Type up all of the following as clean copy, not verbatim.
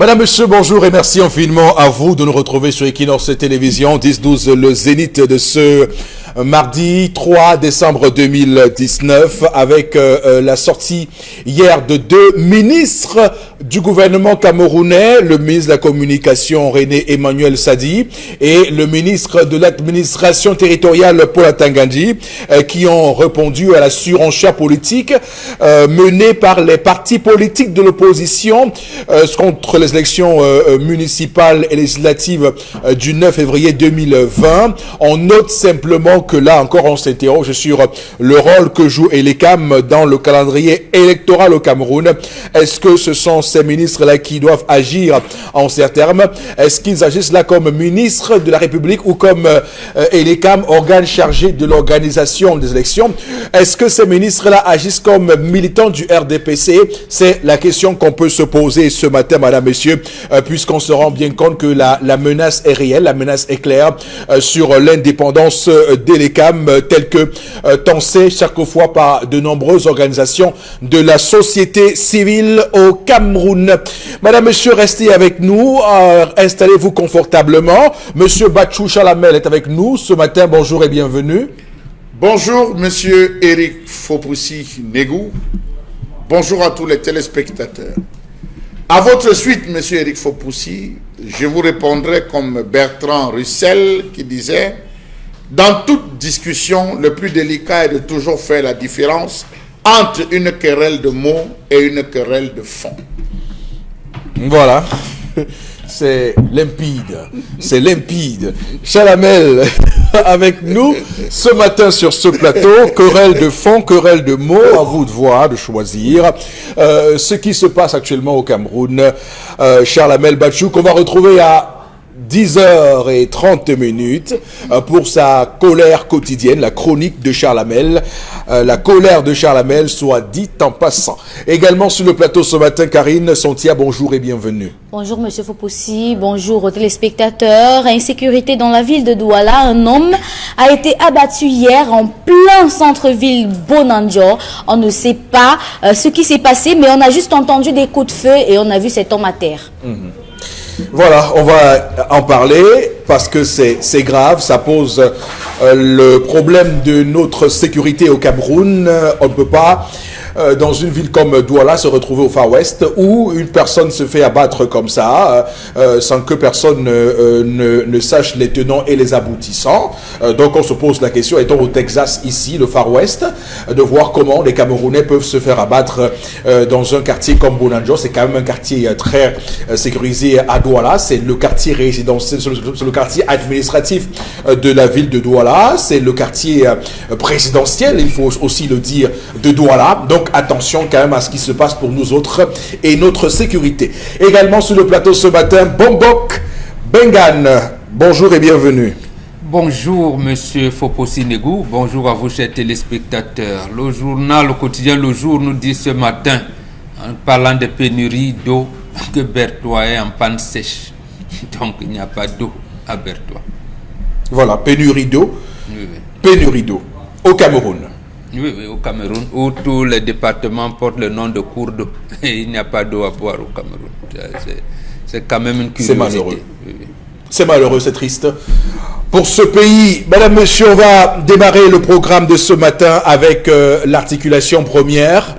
Madame, monsieur, bonjour et merci infiniment à vous de nous retrouver sur Equinox Télévision 10-12, le zénith de ce mardi 3 décembre 2019 avec la sortie hier de deux ministres du gouvernement camerounais, le ministre de la Communication René Emmanuel Sadi et le ministre de l'administration territoriale Paul Atangandi qui ont répondu à la surenchère politique menée par les partis politiques de l'opposition contre les élections municipales et législatives du 9 février 2020. On note simplement que là encore on s'interroge sur le rôle que joue Elecam dans le calendrier électoral au Cameroun. Est-ce que ce sont ces ministres-là qui doivent agir en ces termes? Est-ce qu'ils agissent là comme ministres de la République ou comme Elecam, organe chargé de l'organisation des élections? Est-ce que ces ministres-là agissent comme militants du RDPC? C'est la question qu'on peut se poser ce matin, madame, messieurs, puisqu'on se rend bien compte que la menace est réelle, la menace est claire sur l'indépendance d'Elecam, telle que tensée chaque fois par de nombreuses organisations de la société civile au Cameroun. Madame, monsieur, restez avec nous, installez-vous confortablement. Monsieur Bachou Chalamel est avec nous ce matin, bonjour et bienvenue. Bonjour, monsieur Eric Fopoussi Negou. Bonjour à tous les téléspectateurs. À votre suite, monsieur Eric Fopoussi, je vous répondrai comme Bertrand Russell qui disait: dans toute discussion, le plus délicat est de toujours faire la différence entre une querelle de mots et une querelle de fond. Voilà. C'est limpide. C'est limpide. Chalamel avec nous ce matin sur ce plateau. Querelle de fond, querelle de mots. À vous de voir, de choisir ce qui se passe actuellement au Cameroun. Chalamel Bachou, qu'on va retrouver à 10h30 pour sa colère quotidienne, la chronique de Chalamel. La colère de Chalamel, soit dit en passant. Également sur le plateau ce matin, Karine Sontia, bonjour et bienvenue. Bonjour monsieur Fopoussi, bonjour aux téléspectateurs. Insécurité dans la ville de Douala, un homme a été abattu hier en plein centre-ville Bonanjo. On ne sait pas ce qui s'est passé, mais on a juste entendu des coups de feu et on a vu cet homme à terre. Voilà, on va en parler parce que c'est grave, ça pose le problème de notre sécurité au Cameroun. On ne peut pas, dans une ville comme Douala, se retrouver au Far West où une personne se fait abattre comme ça, sans que personne ne sache les tenants et les aboutissants. Donc on se pose la question, étant au Texas ici, le Far West, de voir comment les Camerounais peuvent se faire abattre dans un quartier comme Bonanjo. C'est quand même un quartier très sécurisé à Douala. C'est le quartier résidentiel, c'est le quartier administratif de la ville de Douala. C'est le quartier présidentiel, il faut aussi le dire, de Douala. Donc attention quand même à ce qui se passe pour nous autres et notre sécurité. Également sur le plateau ce matin, Bombok Bengan. Bonjour et bienvenue. Bonjour monsieur Fopoussi Negou, bonjour à vous chers téléspectateurs. Le journal, le quotidien Le Jour nous dit ce matin, en parlant de pénurie d'eau, que Bertois est en panne sèche. Donc il n'y a pas d'eau à Bertois. Voilà, pénurie d'eau. Oui, oui. Pénurie d'eau au Cameroun. Oui, oui, au Cameroun, où tous les départements portent le nom de cours d'eau. Et il n'y a pas d'eau à boire au Cameroun. C'est quand même une curiosité. C'est malheureux. Oui, oui. C'est malheureux, c'est triste. Pour ce pays, madame, monsieur, on va démarrer le programme de ce matin avec l'articulation première.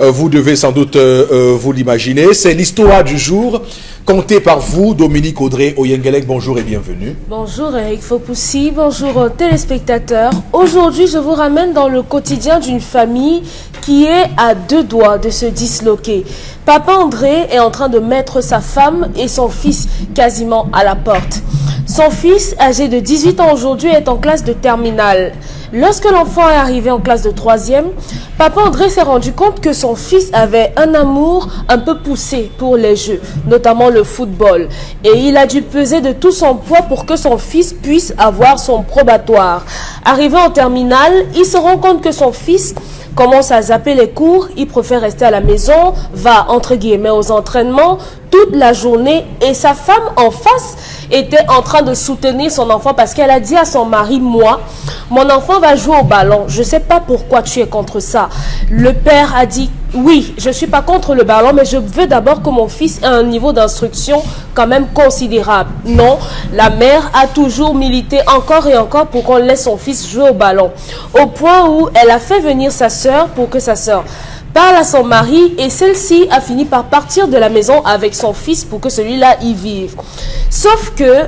Vous devez sans doute vous l'imaginer. C'est l'histoire du jour, contée par vous, Dominique Audrey Oyengelek. Bonjour et bienvenue. Bonjour Eric Fopoussi, bonjour aux téléspectateurs. Aujourd'hui, je vous ramène dans le quotidien d'une famille qui est à deux doigts de se disloquer. Papa André est en train de mettre sa femme et son fils quasiment à la porte. Son fils, âgé de 18 ans aujourd'hui, est en classe de terminale. Lorsque l'enfant est arrivé en classe de 3e, Papa André s'est rendu compte que son fils avait un amour un peu poussé pour les jeux, notamment le football. Et il a dû peser de tout son poids pour que son fils puisse avoir son probatoire. Arrivé en terminale, il se rend compte que son fils commence à zapper les cours, il préfère rester à la maison, va entre guillemets aux entraînements, toute la journée et sa femme en face était en train de soutenir son enfant parce qu'elle a dit à son mari, moi, mon enfant va jouer au ballon. Je ne sais pas pourquoi tu es contre ça. Le père a dit, oui, je ne suis pas contre le ballon, mais je veux d'abord que mon fils ait un niveau d'instruction quand même considérable. Non, la mère a toujours milité encore et encore pour qu'on laisse son fils jouer au ballon. Au point où elle a fait venir sa sœur pour que sa sœur parle à son mari et celle-ci a fini par partir de la maison avec son fils pour que celui-là y vive. Sauf que,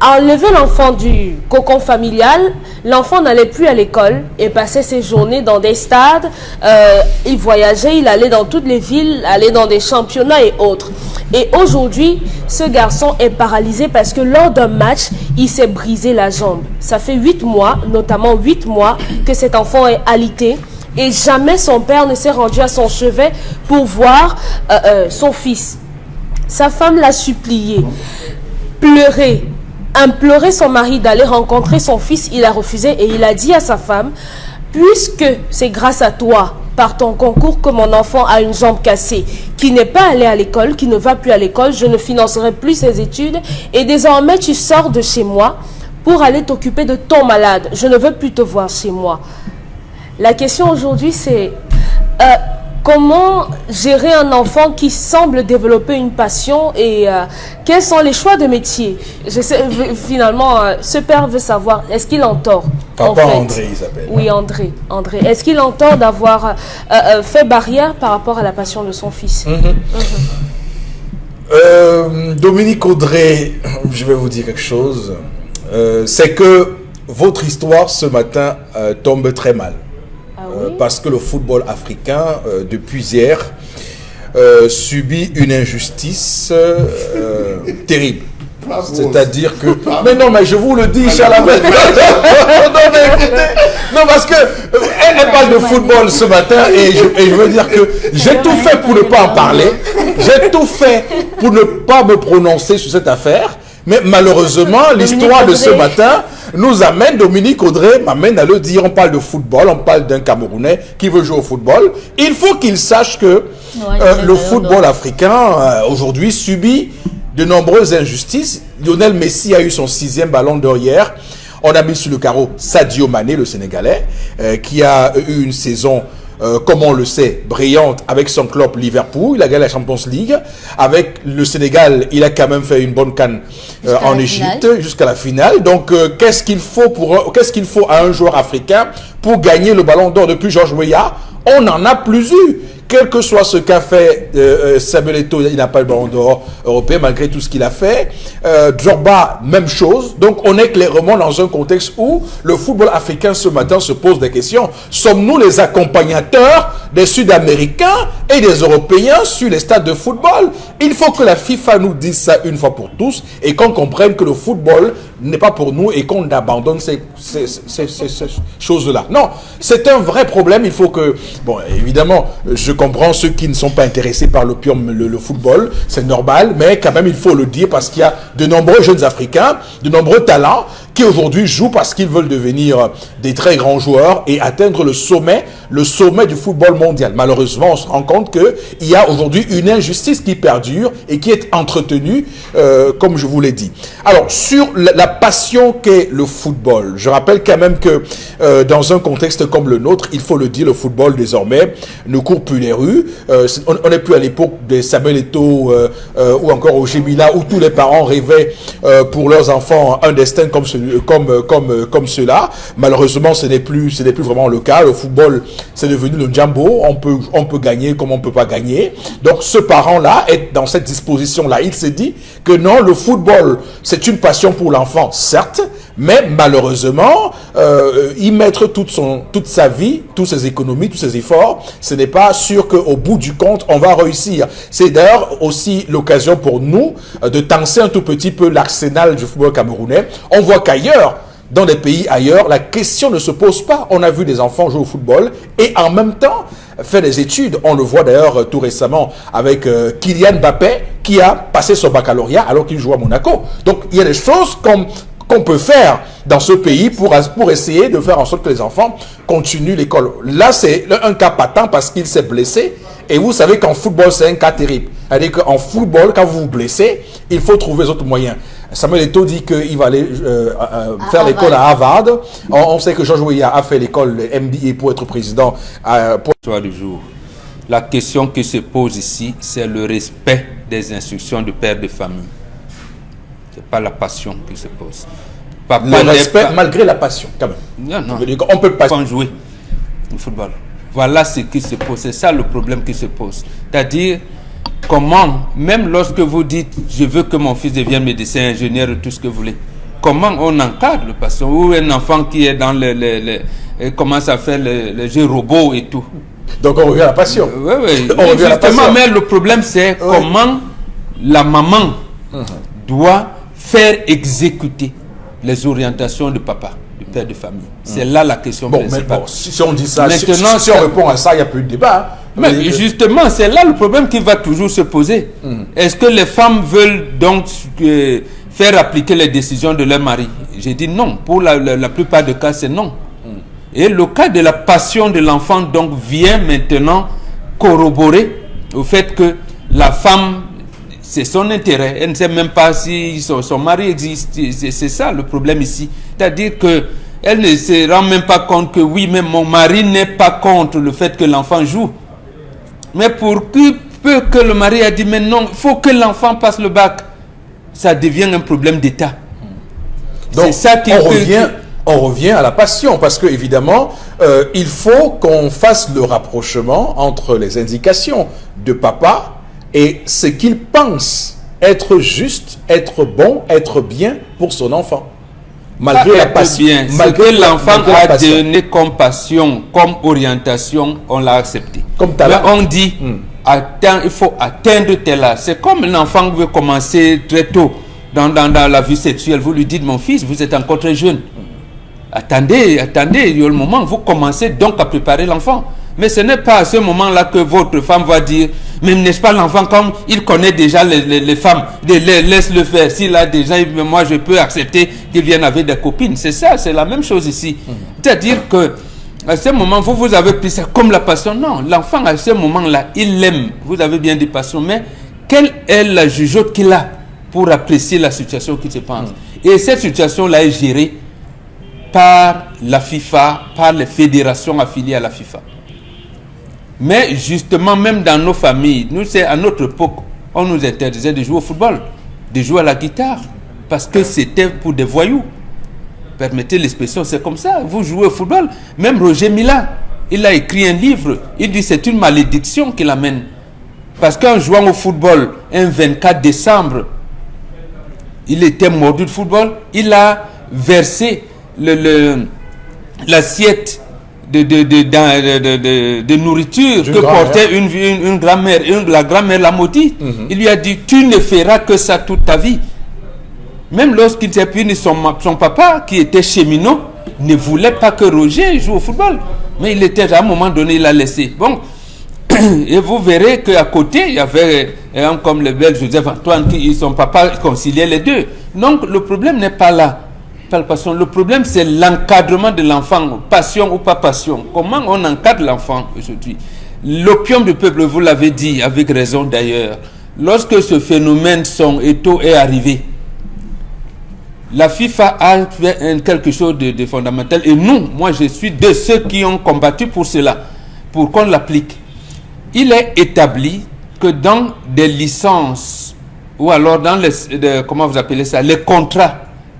à enlever l'enfant du cocon familial, l'enfant n'allait plus à l'école et passait ses journées dans des stades. Il voyageait, il allait dans toutes les villes, allait dans des championnats et autres. Et aujourd'hui, ce garçon est paralysé parce que lors d'un match, il s'est brisé la jambe. Ça fait 8 mois, notamment 8 mois, que cet enfant est alité. Et jamais son père ne s'est rendu à son chevet pour voir son fils. Sa femme l'a supplié, pleuré, implorer son mari d'aller rencontrer son fils. Il a refusé et il a dit à sa femme, puisque c'est grâce à toi, par ton concours, que mon enfant a une jambe cassée, qui n'est pas allé à l'école, qui ne va plus à l'école, je ne financerai plus ses études et désormais tu sors de chez moi pour aller t'occuper de ton malade. Je ne veux plus te voir chez moi. La question aujourd'hui, c'est comment gérer un enfant qui semble développer une passion et quels sont les choix de métier. Finalement, ce père veut savoir, est-ce qu'il en tort? Papa André, il s'appelle. Oui, André. Est-ce qu'il en tort d'avoir fait barrière par rapport à la passion de son fils? Dominique Audrey, je vais vous dire quelque chose. C'est que votre histoire ce matin tombe très mal. Parce que le football africain, depuis hier, subit une injustice terrible. C'est-à-dire que... Mais non, mais je vous le dis, Chalamel. Non, parce que elle parle de football ce matin et je veux dire que j'ai tout fait pour ne pas en parler. J'ai tout fait pour ne pas me prononcer sur cette affaire. Mais malheureusement, l'histoire de ce matin nous amène, Dominique Audrey m'amène à le dire. On parle de football, on parle d'un Camerounais qui veut jouer au football. Il faut qu'il sache que le football africain, aujourd'hui, subit de nombreuses injustices. Lionel Messi a eu son 6e ballon d'or hier. On a mis sur le carreau Sadio Mané, le Sénégalais, qui a eu une saison... comme on le sait, brillante avec son club Liverpool. Il a gagné la Champions League. Avec le Sénégal, il a quand même fait une bonne CAN en Égypte jusqu'à la finale. Donc, qu'est-ce qu'il faut à un joueur africain pour gagner le ballon d'or? Depuis Georges Weah, on n'en a plus eu. Quel que soit ce qu'a fait Samuel Eto'o, il n'a pas le ballon d'or européen malgré tout ce qu'il a fait. Drogba, même chose. Donc on est clairement dans un contexte où le football africain ce matin se pose des questions. Sommes-nous les accompagnateurs des Sud-Américains et des Européens sur les stades de football? Il faut que la FIFA nous dise ça une fois pour tous et qu'on comprenne que le football n'est pas pour nous et qu'on abandonne ces choses-là. Non, c'est un vrai problème. Il faut que... Bon, évidemment, je comprends ceux qui ne sont pas intéressés par le football, c'est normal, mais quand même il faut le dire parce qu'il y a de nombreux jeunes Africains, de nombreux talents qui aujourd'hui jouent parce qu'ils veulent devenir des très grands joueurs et atteindre le sommet du football mondial. Malheureusement, on se rend compte qu'il y a aujourd'hui une injustice qui perdure et qui est entretenue, comme je vous l'ai dit. Alors, sur la passion qu'est le football, je rappelle quand même que dans un contexte comme le nôtre, il faut le dire, le football désormais ne court plus les rues. On n'est plus à l'époque de Samuel Eto'o ou encore au Gemila où tous les parents rêvaient pour leurs enfants un destin comme cela. Malheureusement, ce n'est plus vraiment le cas. Le football, c'est devenu le Djambo. On peut gagner comme on peut pas gagner. Donc, ce parent-là est dans cette disposition-là. Il s'est dit que non, le football, c'est une passion pour l'enfant, certes, mais malheureusement, y mettre toute sa vie, toutes ses économies, tous ses efforts, ce n'est pas sûr qu'au bout du compte, on va réussir. C'est d'ailleurs aussi l'occasion pour nous de tenser un tout petit peu l'arsenal du football camerounais. On voit qu'ailleurs, dans des pays ailleurs, la question ne se pose pas. On a vu des enfants jouer au football et en même temps faire des études. On le voit d'ailleurs tout récemment avec Kylian Mbappé qui a passé son baccalauréat alors qu'il joue à Monaco. Donc il y a des choses qu'on peut faire dans ce pays pour essayer de faire en sorte que les enfants continuent l'école. Là, c'est un cas patent parce qu'il s'est blessé Et vous savez qu'en football, c'est un cas terrible. C'est-à-dire qu'en football, quand vous vous blessez, il faut trouver d'autres moyens. Samuel Eto'o dit qu'il va aller faire l'école à Harvard. On sait que George Weah a fait l'école MBA pour être président. Soir du jour. La question qui se pose ici, c'est le respect des instructions du père de famille. Ce n'est pas la passion qui se pose. Papa le respect malgré la passion, quand même. Non. On peut pas jouer au football. Voilà ce qui se pose. C'est ça le problème qui se pose. C'est-à-dire, comment, même lorsque vous dites « je veux que mon fils devienne médecin, ingénieur, tout ce que vous voulez », comment on encadre le patient ou un enfant qui est dans commence à faire le jeu robot et tout. Donc on revient à la passion. Oui. Justement, mais le problème c'est comment la maman doit faire exécuter les orientations de papa, du père de famille. C'est là la question principale. Mais bon, si on dit ça, maintenant, si on répond à ça, il n'y a plus de débat. Mais justement, c'est là le problème qui va toujours se poser. Est-ce que les femmes veulent donc faire appliquer les décisions de leur mari? J'ai dit non. Pour la plupart des cas, c'est non. Et le cas de la passion de l'enfant donc vient maintenant corroborer au fait que la femme, c'est son intérêt. Elle ne sait même pas si son mari existe. C'est ça le problème ici. C'est-à-dire qu'elle ne se rend même pas compte que oui, mais mon mari n'est pas contre le fait que l'enfant joue. Mais pour peu que le mari a dit, mais non, il faut que l'enfant passe le bac, ça devient un problème d'État. Donc, c'est ça qui on revient à la passion, parce que évidemment, il faut qu'on fasse le rapprochement entre les indications de papa et ce qu'il pense être juste, être bon, être bien pour son enfant. Malgré la passion. Malgré l'enfant a donné comme passion, comme orientation, on l'a accepté. Comme talent. Mais on dit, il faut atteindre tel âge. C'est comme l'enfant veut commencer très tôt dans la vie sexuelle. Vous lui dites, mon fils, vous êtes encore très jeune. Attendez, il y a le moment où vous commencez donc à préparer l'enfant. Mais ce n'est pas à ce moment-là que votre femme va dire, mais n'est-ce pas l'enfant, comme il connaît déjà les femmes, laisse-le faire. S'il a déjà, moi je peux accepter qu'il vienne avec des copines. C'est ça, c'est la même chose ici. C'est-à-dire que à ce moment, vous avez pris ça comme la passion. Non, l'enfant à ce moment-là, il l'aime. Vous avez bien dit passion, mais quelle est la jugeote qu'il a pour apprécier la situation qui se passe? Et cette situation-là est gérée par la FIFA, par les fédérations affiliées à la FIFA. Mais justement, même dans nos familles, nous, c'est à notre époque, on nous interdisait de jouer au football, de jouer à la guitare, parce que c'était pour des voyous. Permettez l'expression, c'est comme ça. Vous jouez au football. Même Roger Mila, il a écrit un livre. Il dit c'est une malédiction qu'il amène. Parce qu'en jouant au football, un 24 décembre, il était mordu de football. Il a versé l'assiette de nourriture que portait une grand-mère. La grand-mère l'a maudit. Il lui a dit, tu ne feras que ça toute ta vie. Même lorsqu'il s'est puni, son papa, qui était cheminot, ne voulait pas que Roger joue au football. Mais il était, à un moment donné, il a laissé. Bon, et vous verrez qu'à côté, il y avait un homme comme le bel Joseph Antoine, son papa conciliait les deux. Donc, le problème n'est pas là. Le problème, c'est l'encadrement de l'enfant, passion ou pas passion. Comment on encadre l'enfant aujourd'hui? L'opium du peuple, vous l'avez dit, avec raison d'ailleurs. Lorsque ce phénomène son Eto'o est arrivé, la FIFA a fait quelque chose de fondamental. Et nous, moi je suis de ceux qui ont combattu pour cela, pour qu'on l'applique. Il est établi que dans des licences, ou alors dans comment vous appelez ça, les contrats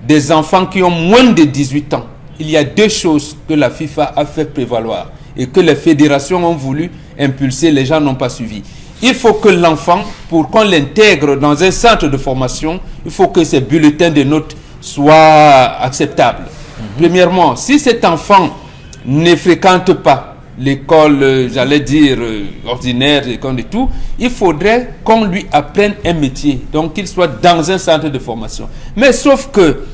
des enfants qui ont moins de 18 ans, il y a deux choses que la FIFA a fait prévaloir et que les fédérations ont voulu impulser, les gens n'ont pas suivi. Il faut que l'enfant, pour qu'on l'intègre dans un centre de formation, il faut que ses bulletins de notes soient acceptables. Premièrement, si cet enfant ne fréquente pas l'école, j'allais dire, ordinaire, et tout, il faudrait qu'on lui apprenne un métier, donc qu'il soit dans un centre de formation. Mais sauf que,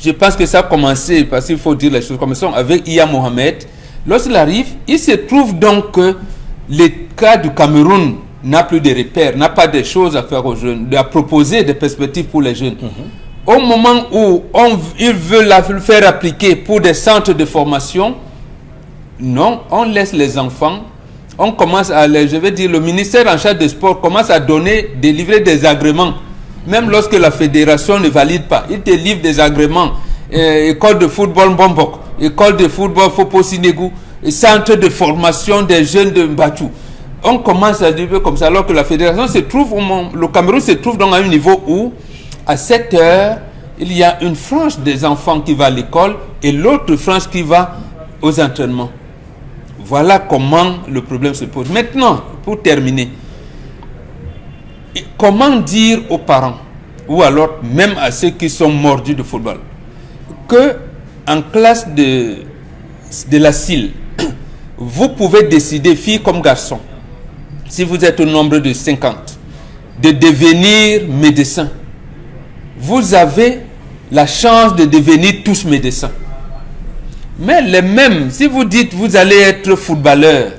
je pense que ça a commencé, parce qu'il faut dire les choses comme ça, avec Iya Mohamed. Lorsqu'il arrive, il se trouve donc que l'État du Cameroun n'a plus de repères, n'a pas de choses à faire aux jeunes, à proposer des perspectives pour les jeunes. Au moment où il veut le faire appliquer pour des centres de formation, non, on laisse les enfants on commence à, je vais dire, le ministère en charge des sports commence à délivrer des agréments. Même lorsque la fédération ne valide pas, il te livre des agréments. École de football Mbombok, école de football Foposi Negou, centre de formation des jeunes de Mbatu. On commence à délivrer comme ça, alors que la fédération se trouve, le Cameroun se trouve donc à un niveau où, à 7 heures, il y a une frange des enfants qui va à l'école et l'autre frange qui va aux entraînements. Voilà comment le problème se pose. Maintenant, pour terminer, comment dire aux parents, ou alors même à ceux qui sont mordus de football, que en classe de la CIL, vous pouvez décider, filles comme garçons, si vous êtes au nombre de 50, de devenir médecin. Vous avez la chance de devenir tous médecins. Mais les mêmes, si vous dites vous allez être footballeur,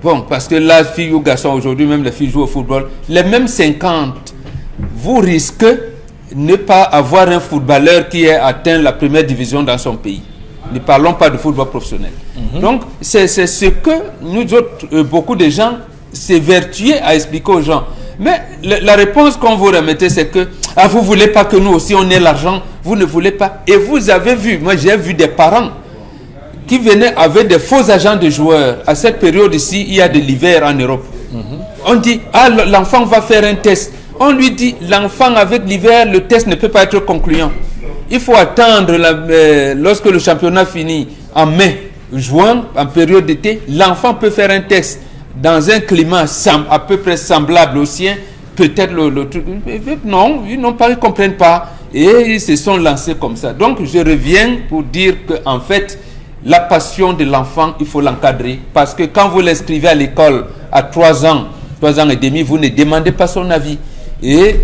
bon, parce que la fille ou garçon aujourd'hui, même les filles jouent au football, les mêmes 50, vous risquez ne pas avoir un footballeur qui ait atteint la première division dans son pays. Ne parlons pas de football professionnel. Donc, c'est ce que nous autres, beaucoup de gens, s'évertuent à expliquer aux gens. Mais la réponse qu'on vous remettez, c'est que vous ne voulez pas que nous aussi on ait l'argent, vous ne voulez pas. Et vous avez vu, moi j'ai vu des parents qui venaient avec des faux agents de joueurs. À cette période ici, il y a de l'hiver en Europe. On dit, l'enfant va faire un test. On lui dit, l'enfant avec l'hiver, le test ne peut pas être concluant. Il faut attendre lorsque le championnat finit en mai, juin, en période d'été, l'enfant peut faire un test dans un climat à peu près semblable au sien. Peut-être le truc. Non, ils n'ont pas, ils ne comprennent pas. Et ils se sont lancés comme ça. Donc, je reviens pour dire qu'en fait, la passion de l'enfant, il faut l'encadrer. Parce que quand vous l'inscrivez à l'école à 3 ans et demi, vous ne demandez pas son avis. Et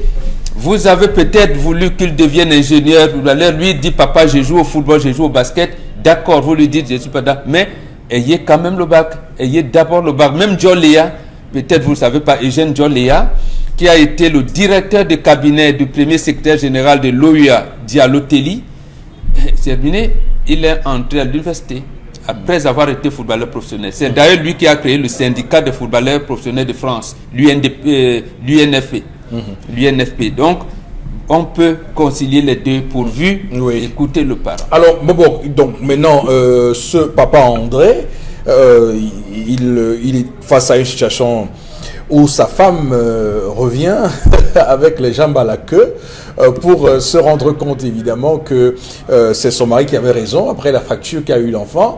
vous avez peut-être voulu qu'il devienne ingénieur. Vous allez lui dire, papa, je joue au football, je joue au basket. D'accord, vous lui dites, je ne suis pas d'accord. Mais ayez quand même le bac. Ayez d'abord le bac. Même John Léa, peut-être vous ne savez pas, Eugène John Léa, qui a été le directeur de cabinet du premier secrétaire général de l'OUA, Diallo Telly, terminé, il est entré à l'université après avoir été footballeur professionnel. C'est d'ailleurs lui qui a créé le syndicat de footballeurs professionnels de France, l'UNFP. L'UNFP. Donc, on peut concilier les deux pourvu écouter le parent. Alors, bon, donc maintenant, ce papa André, il est face à une situation où sa femme revient avec les jambes à la queue pour se rendre compte évidemment que c'est son mari qui avait raison après la fracture qu'a eu l'enfant.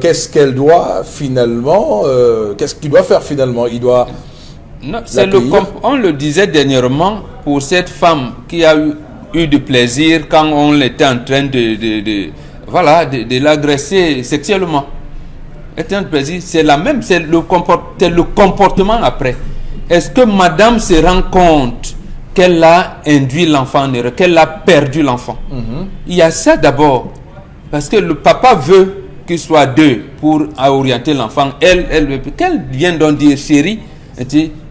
Qu'est-ce qu'elle doit finalement, qu'est-ce qu'il doit faire finalement? Il doit... Non, on le disait dernièrement pour cette femme qui a eu du plaisir quand on était en train de l'agresser sexuellement. C'est la même, c'est le comportement après. Est-ce que madame se rend compte qu'elle a induit l'enfant en erreur, qu'elle a perdu l'enfant? Il y a ça d'abord, parce que le papa veut qu'il soit deux pour orienter l'enfant. Qu'elle vient donc dire, chérie,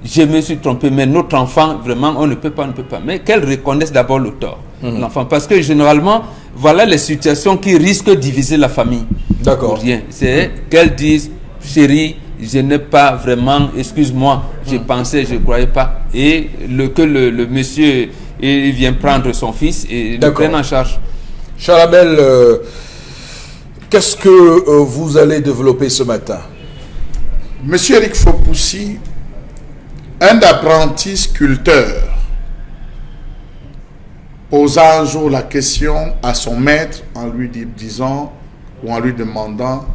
je me suis trompé, mais notre enfant, vraiment, on ne peut pas. Mais qu'elle reconnaisse d'abord le tort, l'enfant. Parce que généralement, voilà les situations qui risquent de diviser la famille. D'accord. C'est qu'elle dise, chérie, je n'ai pas vraiment, excuse-moi, je pensais, je ne croyais pas. Et que le monsieur il vient prendre son fils et le prenne en charge. Charabel, qu'est-ce que vous allez développer ce matin? Monsieur Eric Fopoussi, un apprenti sculpteur, posa un jour la question à son maître en lui disant ou en lui demandant: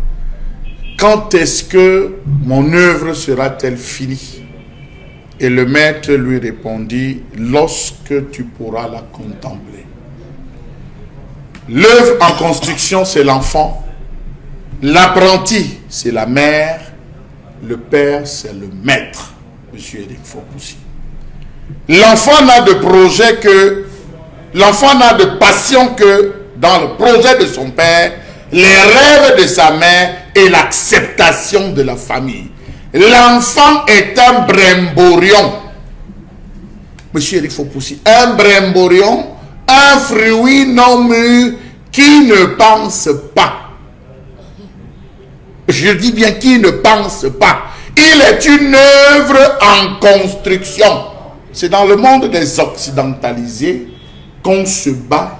quand est-ce que mon œuvre sera-t-elle finie? Et le maître lui répondit: lorsque tu pourras la contempler. L'œuvre en construction, c'est l'enfant. L'apprenti, c'est la mère. Le père, c'est le maître. Monsieur Eric Fopoussi. L'enfant n'a de projet que, l'enfant n'a de passion que dans le projet de son père, les rêves de sa mère et l'acceptation de la famille. L'enfant est un brimborion. Monsieur Eric Fopoussi, un brimborion, un fruit non mûr qui ne pense pas. Je dis bien qui ne pense pas. Il est une œuvre en construction. C'est dans le monde des occidentalisés qu'on se bat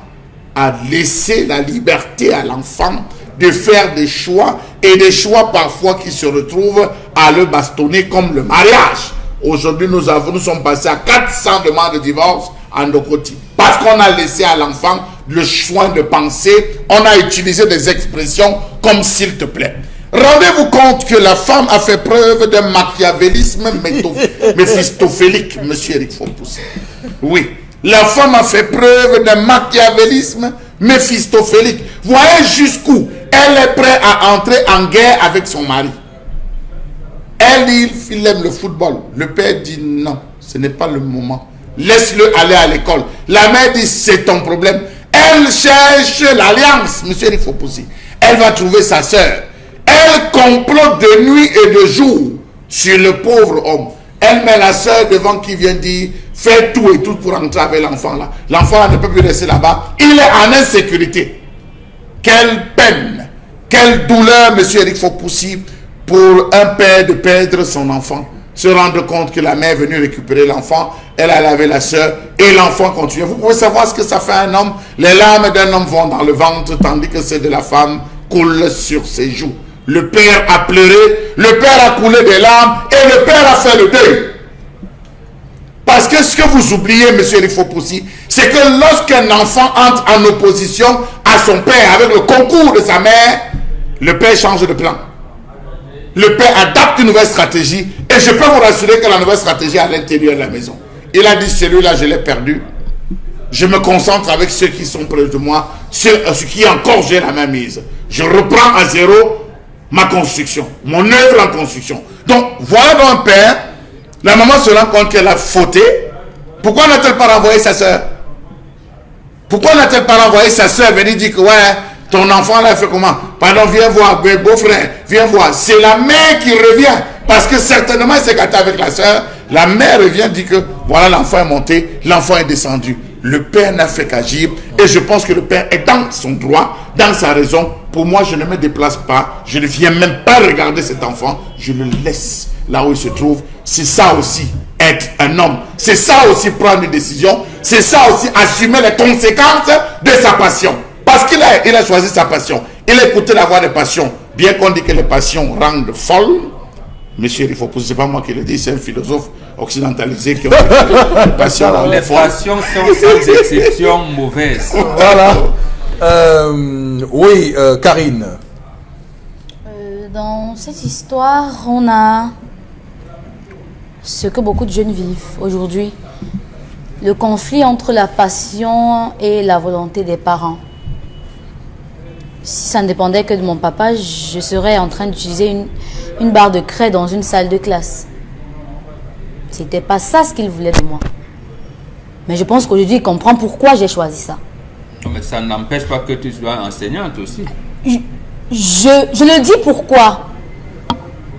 à laisser la liberté à l'enfant de faire des choix, et des choix parfois qui se retrouvent à le bastonner, comme le mariage. Aujourd'hui, nous sommes passés à 400 demandes de divorce en Dokoti. Parce qu'on a laissé à l'enfant le choix de penser, on a utilisé des expressions comme s'il te plaît. Rendez-vous compte que la femme a fait preuve d'un machiavélisme méphistophélique, monsieur Eric Fopoussi. Oui, la femme a fait preuve d'un machiavélisme méphistophélique. Voyez jusqu'où elle est prête à entrer en guerre avec son mari. Elle dit, il aime le football. Le père dit non, ce n'est pas le moment. Laisse-le aller à l'école. La mère dit, c'est ton problème. Elle cherche l'alliance, monsieur Eric Fopoussi. Elle va trouver sa soeur. Elle complote de nuit et de jour sur le pauvre homme. Elle met la soeur devant qui vient dire, fais tout et tout pour entrer avec l'enfant là. L'enfant là ne peut plus rester là-bas. Il est en insécurité. Quelle peine, quelle douleur, monsieur Eric Fopoussi, pour un père de perdre son enfant. Se rendre compte que la mère est venue récupérer l'enfant, elle a lavé la soeur et l'enfant continue. Vous pouvez savoir ce que ça fait à un homme. Les larmes d'un homme vont dans le ventre, tandis que celles de la femme coulent sur ses joues. Le père a pleuré, le père a coulé des larmes et le père a fait le deuil. Parce que ce que vous oubliez, monsieur Eric Fopoussi, c'est que lorsqu'un enfant entre en opposition à son père avec le concours de sa mère, le père change de plan. Le père adapte une nouvelle stratégie et je peux vous rassurer que la nouvelle stratégie est à l'intérieur de la maison. Il a dit, celui-là, je l'ai perdu. Je me concentre avec ceux qui sont près de moi, sur ce qui encore j'ai la même mise. Je reprends à zéro ma construction, mon œuvre en construction. Donc, voilà dans un père, la maman se rend compte qu'elle a fauté. Pourquoi n'a-t-elle pas renvoyé sa soeur? Pourquoi n'a-t-elle pas renvoyé sa soeur venir dire que, ouais, ton enfant là fait comment? Pardon, viens voir, beau-frère, viens voir. C'est la mère qui revient, parce que certainement elle s'est gâtée avec la soeur. La mère revient, dit que, voilà, l'enfant est monté, l'enfant est descendu. Le père n'a fait qu'agir, et je pense que le père est dans son droit, dans sa raison. Pour moi, je ne me déplace pas, je ne viens même pas regarder cet enfant, je le laisse là où il se trouve. C'est ça aussi, être un homme. C'est ça aussi, prendre une décision. C'est ça aussi, assumer les conséquences de sa passion. Parce qu'il a choisi sa passion. Il a écouté la voix des passions. Bien qu'on dit que les passions rendent folles, monsieur, il faut poser, c'est pas moi qui le dis, c'est un philosophe occidentalisé qui a dit les passions rendent folles. Les passions sont sans exception mauvaises. Voilà. Oui, Karine. Dans cette histoire, on a ce que beaucoup de jeunes vivent aujourd'hui. Le conflit entre la passion et la volonté des parents. Si ça ne dépendait que de mon papa, je serais en train d'utiliser une barre de craie dans une salle de classe. C'était pas ça ce qu'il voulait de moi. Mais je pense qu'aujourd'hui, il comprend pourquoi j'ai choisi ça. Mais ça n'empêche pas que tu sois enseignante aussi. Je le dis pourquoi.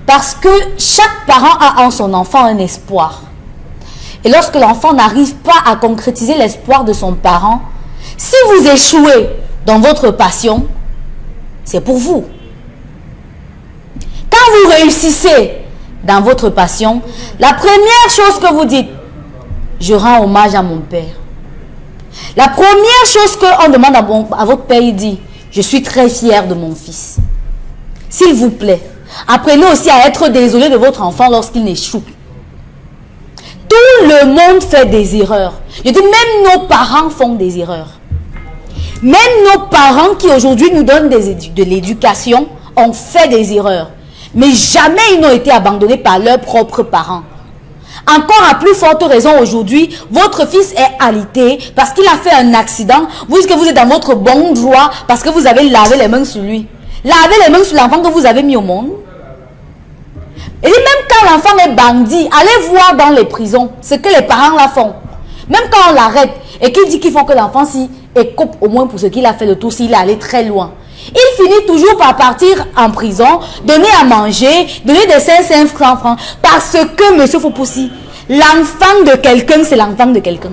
Parce que chaque parent a en son enfant un espoir. Et lorsque l'enfant n'arrive pas à concrétiser l'espoir de son parent, si vous échouez dans votre passion, c'est pour vous. Quand vous réussissez dans votre passion, la première chose que vous dites, je rends hommage à mon père. La première chose qu'on demande à votre père, il dit, je suis très fier de mon fils. S'il vous plaît, apprenez aussi à être désolé de votre enfant lorsqu'il échoue. Tout le monde fait des erreurs. Je dis, même nos parents font des erreurs. Même nos parents qui aujourd'hui nous donnent de l'éducation ont fait des erreurs. Mais jamais ils n'ont été abandonnés par leurs propres parents. Encore à plus forte raison aujourd'hui, votre fils est alité parce qu'il a fait un accident. Vous dites que vous êtes dans votre bon droit parce que vous avez lavé les mains sur lui. Lavez les mains sur l'enfant que vous avez mis au monde. Et même quand l'enfant est bandit, allez voir dans les prisons ce que les parents la font. Même quand on l'arrête et qu'il dit qu'il faut que l'enfant s'y écope au moins pour ce qu'il a fait le tour, s'il est allé très loin. Il finit toujours par partir en prison, donner à manger, donner des 500 francs, parce que, monsieur Fopoussi, l'enfant de quelqu'un, c'est l'enfant de quelqu'un.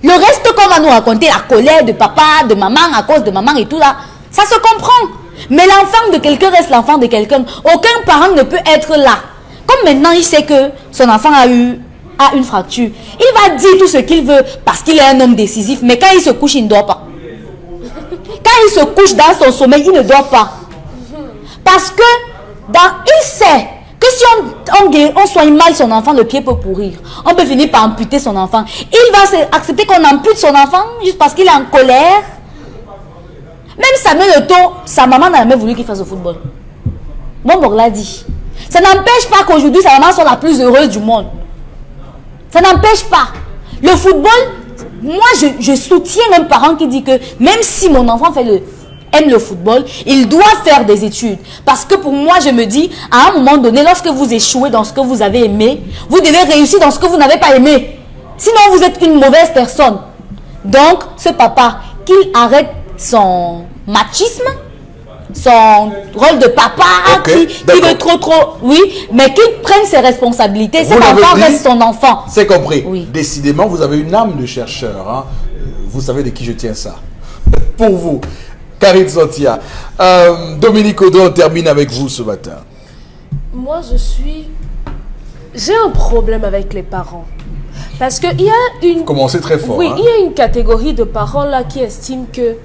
Le reste qu'on va nous raconter, la colère de papa, de maman, à cause de maman et tout là, ça se comprend. Mais l'enfant de quelqu'un reste l'enfant de quelqu'un. Aucun parent ne peut être là. Comme maintenant, il sait que son enfant a une fracture. Il va dire tout ce qu'il veut parce qu'il est un homme décisif. Mais quand il se couche, il ne dort pas. Quand il se couche dans son sommeil, il ne dort pas. Parce que il sait que si on soigne mal son enfant, le pied peut pourrir. On peut finir par amputer son enfant. Il va accepter qu'on ampute son enfant juste parce qu'il est en colère. Même Samuel Eto'o, sa maman n'a jamais voulu qu'il fasse le football. Bon, l'a dit. Ça n'empêche pas qu'aujourd'hui, sa maman soit la plus heureuse du monde. Ça n'empêche pas. Le football, moi, je soutiens un parent qui dit que même si mon enfant aime le football, il doit faire des études. Parce que pour moi, je me dis, à un moment donné, lorsque vous échouez dans ce que vous avez aimé, vous devez réussir dans ce que vous n'avez pas aimé. Sinon, vous êtes une mauvaise personne. Donc, ce papa, qu'il arrête son machisme, son rôle de papa, qui veut trop, oui, mais qu'il prenne ses responsabilités. Cet enfant reste son enfant. C'est compris. Oui. Décidément, vous avez une âme de chercheur. Hein. Vous savez de qui je tiens ça. Pour vous, Karine Santia. Dominique Odo, on termine avec vous ce matin. Moi, j'ai un problème avec les parents. Parce qu'il y a une... Commencez très fort. Oui, hein. il y a une catégorie de parents là qui estiment que...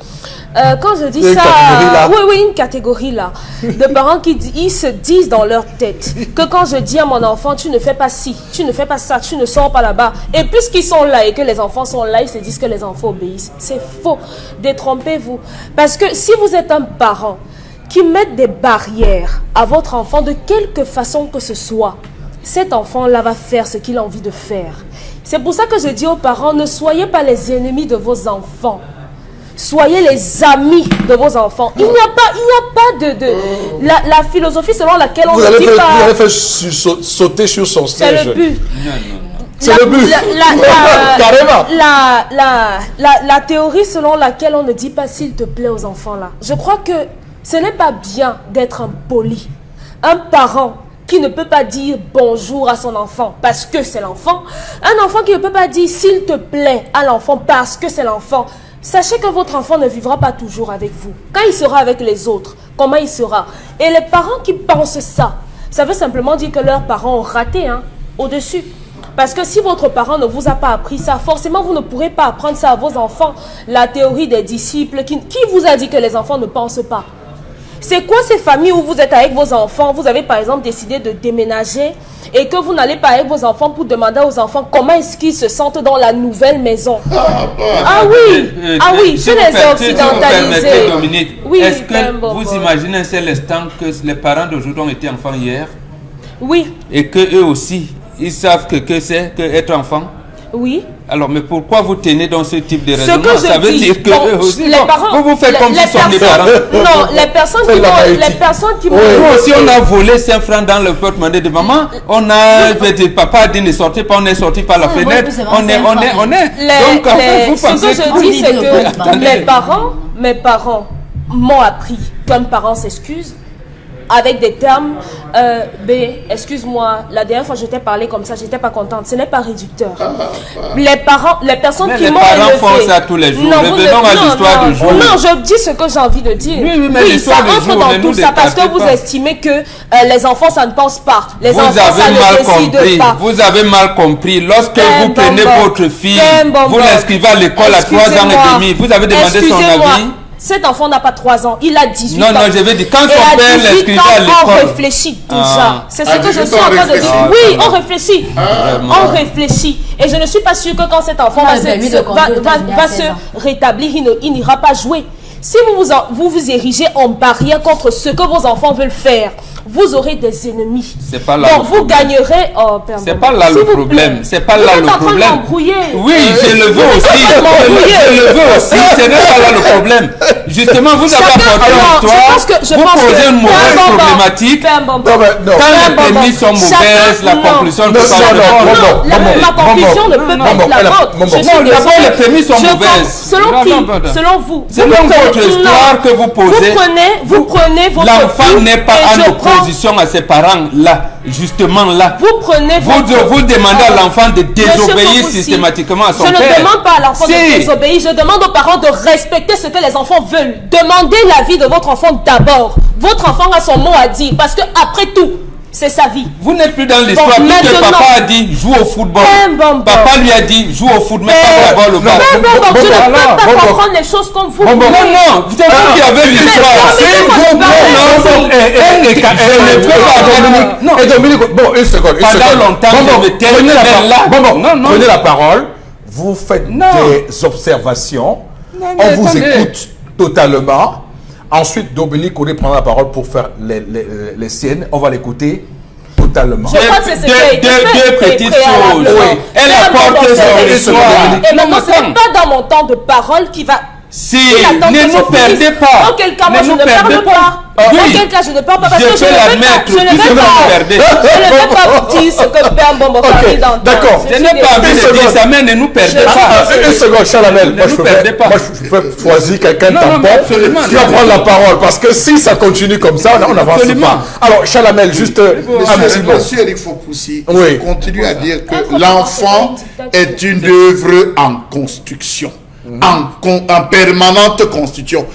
quand je dis Il y a une ça... catégorie là. Oui, une catégorie là. De parents qui ils se disent dans leur tête que quand je dis à mon enfant, tu ne fais pas ci, tu ne fais pas ça, tu ne sors pas là-bas. Et puisqu'ils sont là et que les enfants sont là, ils se disent que les enfants obéissent. C'est faux. Détrompez-vous. Parce que si vous êtes un parent qui met des barrières à votre enfant de quelque façon que ce soit, cet enfant-là va faire ce qu'il a envie de faire. C'est pour ça que je dis aux parents, ne soyez pas les ennemis de vos enfants. Soyez les amis de vos enfants. Il n'y a pas de la philosophie selon laquelle on ne dit pas... Vous allez faire sauter sur son siège. C'est le but. C'est le but. Carrément. La théorie selon laquelle on ne dit pas s'il te plaît aux enfants là. Je crois que ce n'est pas bien d'être impoli. Un parent qui ne peut pas dire bonjour à son enfant parce que c'est l'enfant. Un enfant qui ne peut pas dire s'il te plaît à l'enfant parce que c'est l'enfant. Sachez que votre enfant ne vivra pas toujours avec vous. Quand il sera avec les autres, comment il sera? Et les parents qui pensent ça veut simplement dire que leurs parents ont raté au-dessus. Parce que si votre parent ne vous a pas appris ça, forcément vous ne pourrez pas apprendre ça à vos enfants. La théorie des disciples, qui vous a dit que les enfants ne pensent pas? C'est quoi ces familles où vous êtes avec vos enfants, vous avez par exemple décidé de déménager et que vous n'allez pas avec vos enfants pour demander aux enfants comment est-ce qu'ils se sentent dans la nouvelle maison? Ah oui, chez les occidentalisés. Dominique, Oui, est-ce que vous imaginez un seul instant que les parents d'aujourd'hui ont été enfants hier? Oui. Et que eux aussi, ils savent que c'est qu'être enfant? Oui. Alors, mais pourquoi vous tenez dans ce type de raisonnement? Ça veut dire que eux aussi, les parents, vous faites comme si sont des parents. Non, les personnes qui nous aussi, on a volé 5 francs dans le porte-monnaie de maman. On a fait, papa a dit ne sortez pas, on est sorti par la fenêtre. On est. Donc, en fait, vous pensez ce que je dis, c'est que mes parents m'ont appris qu'un parent s'excuse avec des termes, excuse-moi, la dernière fois je t'ai parlé comme ça, j'étais pas contente. Ce n'est pas réducteur. Les personnes qui m'ont élevé... Les parents font ça tous les jours. Revenons à l'histoire du jour. Non, je dis ce que j'ai envie de dire. Oui, ça entre dans tout ça parce que vous estimez que les enfants, ça ne pense pas. Les enfants, ça ne décide pas. Vous avez mal compris. Lorsque vous prenez votre fille, vous l'inscrivez à l'école à 3 ans et demi, vous avez demandé son avis. Cet enfant n'a pas 3 ans, il a 18 ans. Non, je veux dire, quand son père l'inscrivait à l'école... On réfléchit déjà. C'est ce que je suis en train de dire. Oui, on réfléchit. On réfléchit. Et je ne suis pas sûre que quand cet enfant va se rétablir, il n'ira pas jouer. Si vous vous érigez en barrière contre ce que vos enfants veulent faire, vous aurez des ennemis. C'est pas là. Donc vous gagnerez. C'est pas là le problème. C'est pas là le problème. Oui, je le veux aussi. Je le veux aussi. Ce n'est pas là le problème. Justement, vous avez apporté l'histoire. Vous posez une mauvaise problématique. Quand les prémices sont mauvaises, la conclusion ne peut pas être bonne. Ma conclusion ne peut pas être la vôtre. Non, d'abord les prémices sont mauvaises. Selon qui? Selon vous. Selon votre histoire que vous posez. Vous prenez votre l'enfant n'est pas à nos position à ses parents là, justement là. Vous prenez vous demandez à l'enfant de désobéir Fopoussi, systématiquement à son père. Je ne demande pas à l'enfant de désobéir, je demande aux parents de respecter ce que les enfants veulent. Demandez l'avis de votre enfant d'abord. Votre enfant a son mot à dire parce que après tout, c'est sa vie. Vous n'êtes plus dans l'histoire. Bon, Puisque papa a dit joue au football. Papa lui a dit joue au foot, mais pas d'abord le ballon. Je ne peux pas comprendre les choses comme vous. Non, c'est vous qui avez l'histoire. C'est vous. Non, et Dominique, bon, une seconde. Pendant longtemps, prenez la parole. Vous faites des observations. On vous écoute totalement. Ensuite, Dominique Koné prendra la parole pour faire les scènes. On va l'écouter totalement. Je crois que c'est deux petites choses. Oui. Elle apporte son histoire. Et maintenant, ce n'est pas dans mon temps de parole qui va... Si, ne nous perdez pas. Dans quel cas, moi, je ne parle pas. Dans quel cas, je ne parle pas parce que je ne vais pas dire ce que Père Mbombo parle dans. D'accord. Je n'ai pas envie de dire ça, mais ne nous perdez pas. Une seconde, Chalamel. Moi, je peux choisir quelqu'un de ta porte qui va prendre la parole. Parce que si ça continue comme ça, on n'avance pas. Alors, Chalamel, juste un petit mot. Monsieur Eric Fopoussi, je continue à dire que l'enfant est une œuvre en construction. En permanente constitution.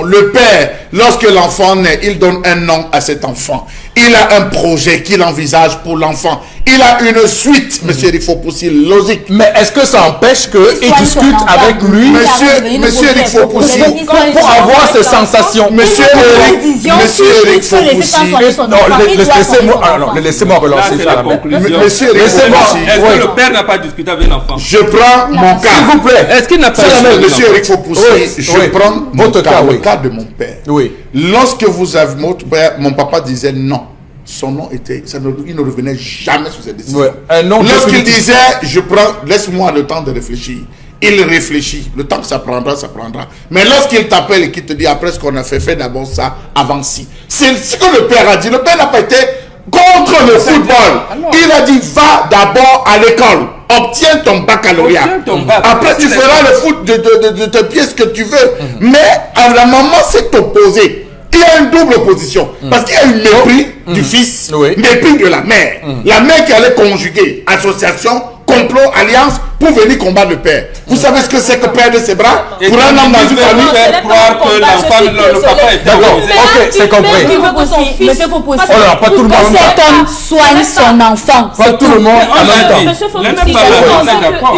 Le père, lorsque l'enfant naît, il donne un nom à cet enfant. Il a un projet qu'il envisage pour l'enfant. Il a une suite, monsieur Eric Fopoussi, logique. Mais est-ce que ça empêche qu'il discute avec lui, monsieur Eric Fopoussi, pour avoir ces sensations? Monsieur Eric Fopoussi, laissez-moi relancer. Monsieur Eric Fopoussi, est-ce que le père n'a pas discuté avec l'enfant? Je prends mon cas. S'il vous plaît. Est-ce qu'il n'a pas Monsieur Eric Fopoussi, je prends votre cas, le cas de mon père. Oui. Lorsque vous avez votre père, mon papa disait non. Son nom était, il ne revenait jamais sur ses décisions. Ouais. Lorsqu'il disait, laisse-moi le temps de réfléchir. Il réfléchit. Le temps que ça prendra, ça prendra. Mais lorsqu'il t'appelle et qu'il te dit, après ce qu'on a fait d'abord ça, avant ci. C'est ce que le père a dit. Le père n'a pas été contre le football. Il a dit, va d'abord à l'école. Obtiens ton baccalauréat. Après, tu feras le foot de tes pieds, ce que tu veux. Mais à la maman s'est opposée. Il y a une double opposition. Parce qu'il y a une mépris du fils, mépris de la mère. La mère qui allait conjuguer association, complot, alliance pour venir combattre le père. Vous savez ce que c'est que perdre ses bras pour un homme dans une famille? Faire croire que l'enfant, le papa est d'accord. Ok, c'est compris. Monsieur Fopoussi, alors, pas tout le monde. Cet homme soigne son enfant. Pas tout le monde en même temps. Monsieur Fopoussi,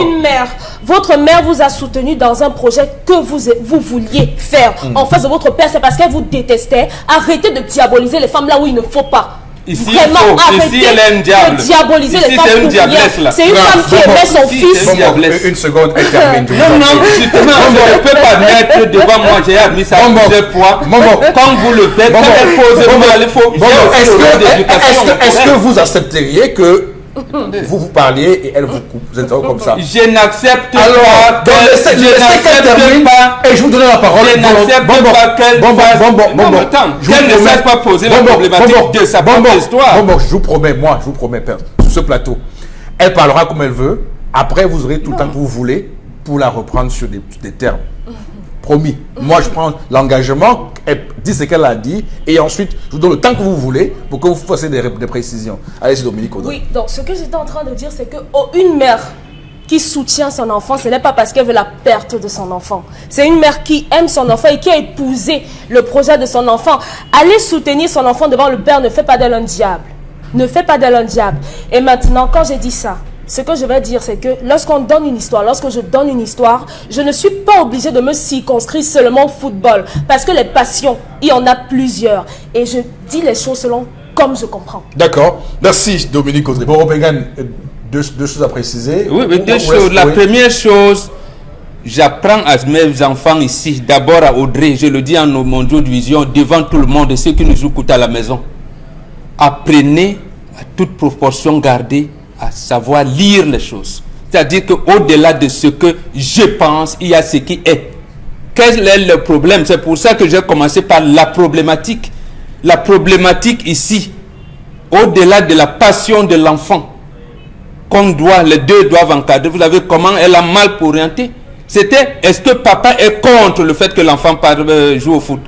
une mère. Votre mère vous a soutenu dans un projet que vous vouliez faire en face de votre père. C'est parce qu'elle vous détestait. Arrêtez de diaboliser les femmes là où il ne faut pas. Ici, ici elle est un diable. De diaboliser ici, les femmes pour rien. C'est une femme qui aimait son fils. Une seconde, elle termine. Non, justement, je ne peux pas mettre devant moi. J'ai admis ça plusieurs fois. Quand vous le faites, quand elle pose mal, il faut... Est-ce que vous accepteriez que vous parliez et elle vous coupe? Vous êtes comme ça. Je n'accepte pas. Alors, qu'elle termine et je vous donne la parole. Je n'accepte pas qu'elle qu'elle ne sache pas poser la problématique de sa propre histoire. Je vous promets, père, sur ce plateau, elle parlera comme elle veut. Après, vous aurez tout le temps que vous voulez pour la reprendre sur des termes. Promis. Moi, je prends l'engagement, elle dit ce qu'elle a dit, et ensuite, je vous donne le temps que vous voulez pour que vous fassiez des précisions. Allez, c'est Dominique Koné. Oui, donc ce que j'étais en train de dire, c'est qu'une mère qui soutient son enfant, ce n'est pas parce qu'elle veut la perte de son enfant. C'est une mère qui aime son enfant et qui a épousé le projet de son enfant. Aller soutenir son enfant devant le père ne fait pas d'elle un diable. Ne fait pas d'elle un diable. Et maintenant, quand j'ai dit ça, ce que je vais dire, c'est que lorsqu'on donne une histoire, lorsque je donne une histoire, je ne suis pas obligée de me circonscrire seulement au football. Parce que les passions, il y en a plusieurs. Et je dis les choses selon comme je comprends. D'accord. Merci, Dominique Koné. Bon, Robégan, deux choses à préciser. Oui, mais deux choses. La première chose, j'apprends à mes enfants ici, d'abord à Audrey, je le dis en Mondiaux-Vision, devant tout le monde, ceux qui nous écoutent à la maison. Apprenez à toute proportion gardée à savoir lire les choses. C'est-à-dire qu'au-delà de ce que je pense, il y a ce qui est. Quel est le problème? C'est pour ça que j'ai commencé par la problématique. La problématique ici, au-delà de la passion de l'enfant, les deux doivent encadrer. Vous savez comment elle a mal orienté? C'était, est-ce que papa est contre le fait que l'enfant joue au foot?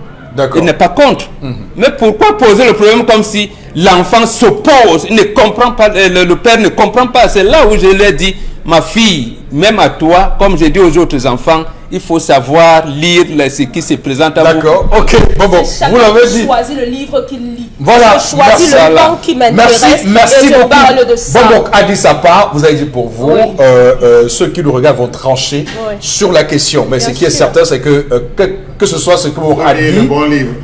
Il n'est pas contre. Mais pourquoi poser le problème comme si l'enfant s'oppose, il ne comprend pas, le père ne comprend pas. C'est là où je lui ai dit, ma fille, même à toi, comme j'ai dit aux autres enfants, il faut savoir lire ce qui se présente à vous. D'accord, ok, bon, vous l'avez dit. Choisis le livre qu'il lit. Voilà, choisis le temps qui m'intéresse. Merci et je beaucoup. parle de ça. Bon, donc, Addis Abba, vous avez dit pour vous, ceux qui nous regardent vont trancher sur la question. Mais ce qui est certain, c'est que ce soit ce que vous avez dit,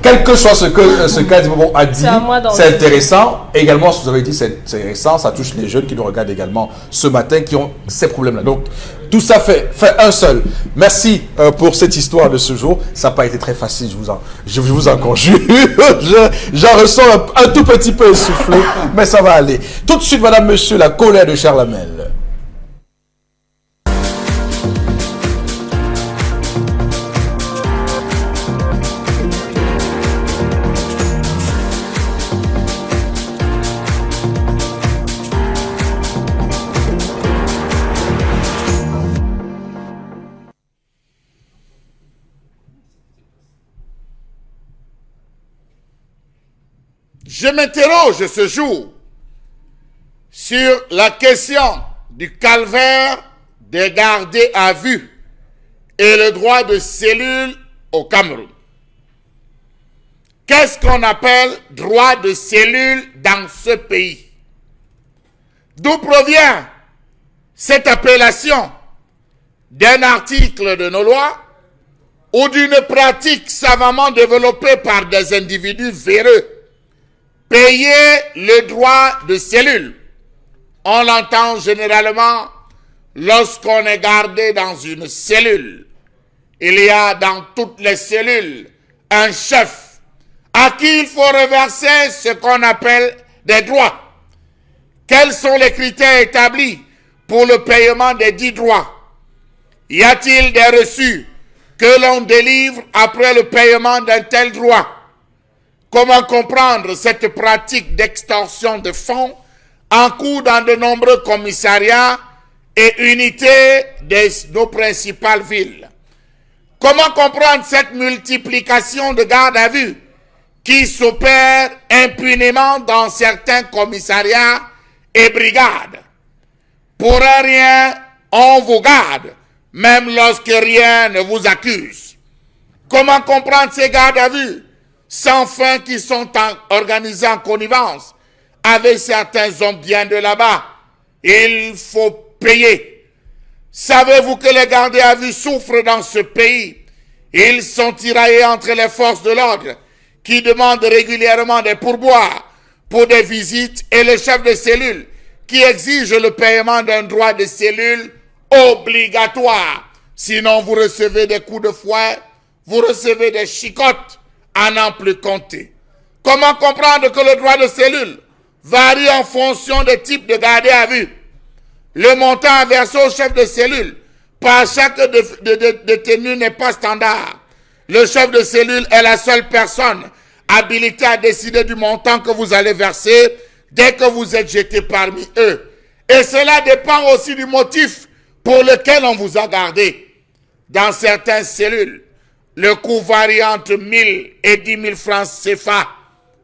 quel que soit ce qu'Addis Abba a dit, c'est intéressant. Également, ce que vous avez dit, c'est intéressant. Ça touche les jeunes qui nous regardent également ce matin, qui ont ces problèmes-là. Donc, tout ça fait un seul. Merci pour cette histoire de ce jour. Ça n'a pas été très facile, je vous en conjure. J'en ressens un tout petit peu essoufflé, mais ça va aller. Tout de suite, madame, monsieur, la colère de Charles Hamel. Je m'interroge ce jour sur la question du calvaire des gardés à vue et le droit de cellule au Cameroun. Qu'est-ce qu'on appelle droit de cellule dans ce pays? D'où provient cette appellation? D'un article de nos lois ou d'une pratique savamment développée par des individus véreux? Payer le droit de cellule. On l'entend généralement lorsqu'on est gardé dans une cellule. Il y a dans toutes les cellules un chef à qui il faut reverser ce qu'on appelle des droits. Quels sont les critères établis pour le paiement des dits droits? Y a-t-il des reçus que l'on délivre après le paiement d'un tel droit? Comment comprendre cette pratique d'extorsion de fonds en cours dans de nombreux commissariats et unités de nos principales villes? Comment comprendre cette multiplication de gardes à vue qui s'opère impunément dans certains commissariats et brigades? Pour un rien, on vous garde, même lorsque rien ne vous accuse. Comment comprendre ces gardes à vue sans fin qui sont organisés en connivence avec certains hommes bien de là-bas? Il faut payer. Savez-vous que les gardés à vue souffrent dans ce pays? Ils sont tiraillés entre les forces de l'ordre qui demandent régulièrement des pourboires pour des visites et les chefs de cellule qui exigent le paiement d'un droit de cellule obligatoire. Sinon, vous recevez des coups de fouet, vous recevez des chicottes à n'en plus compter. Comment comprendre que le droit de cellule varie en fonction des types de gardés à vue? Le montant versé au chef de cellule par chaque détenu n'est pas standard. Le chef de cellule est la seule personne habilitée à décider du montant que vous allez verser dès que vous êtes jeté parmi eux. Et cela dépend aussi du motif pour lequel on vous a gardé. Dans certaines cellules, le coût varie entre 1000 et 10 000 francs CFA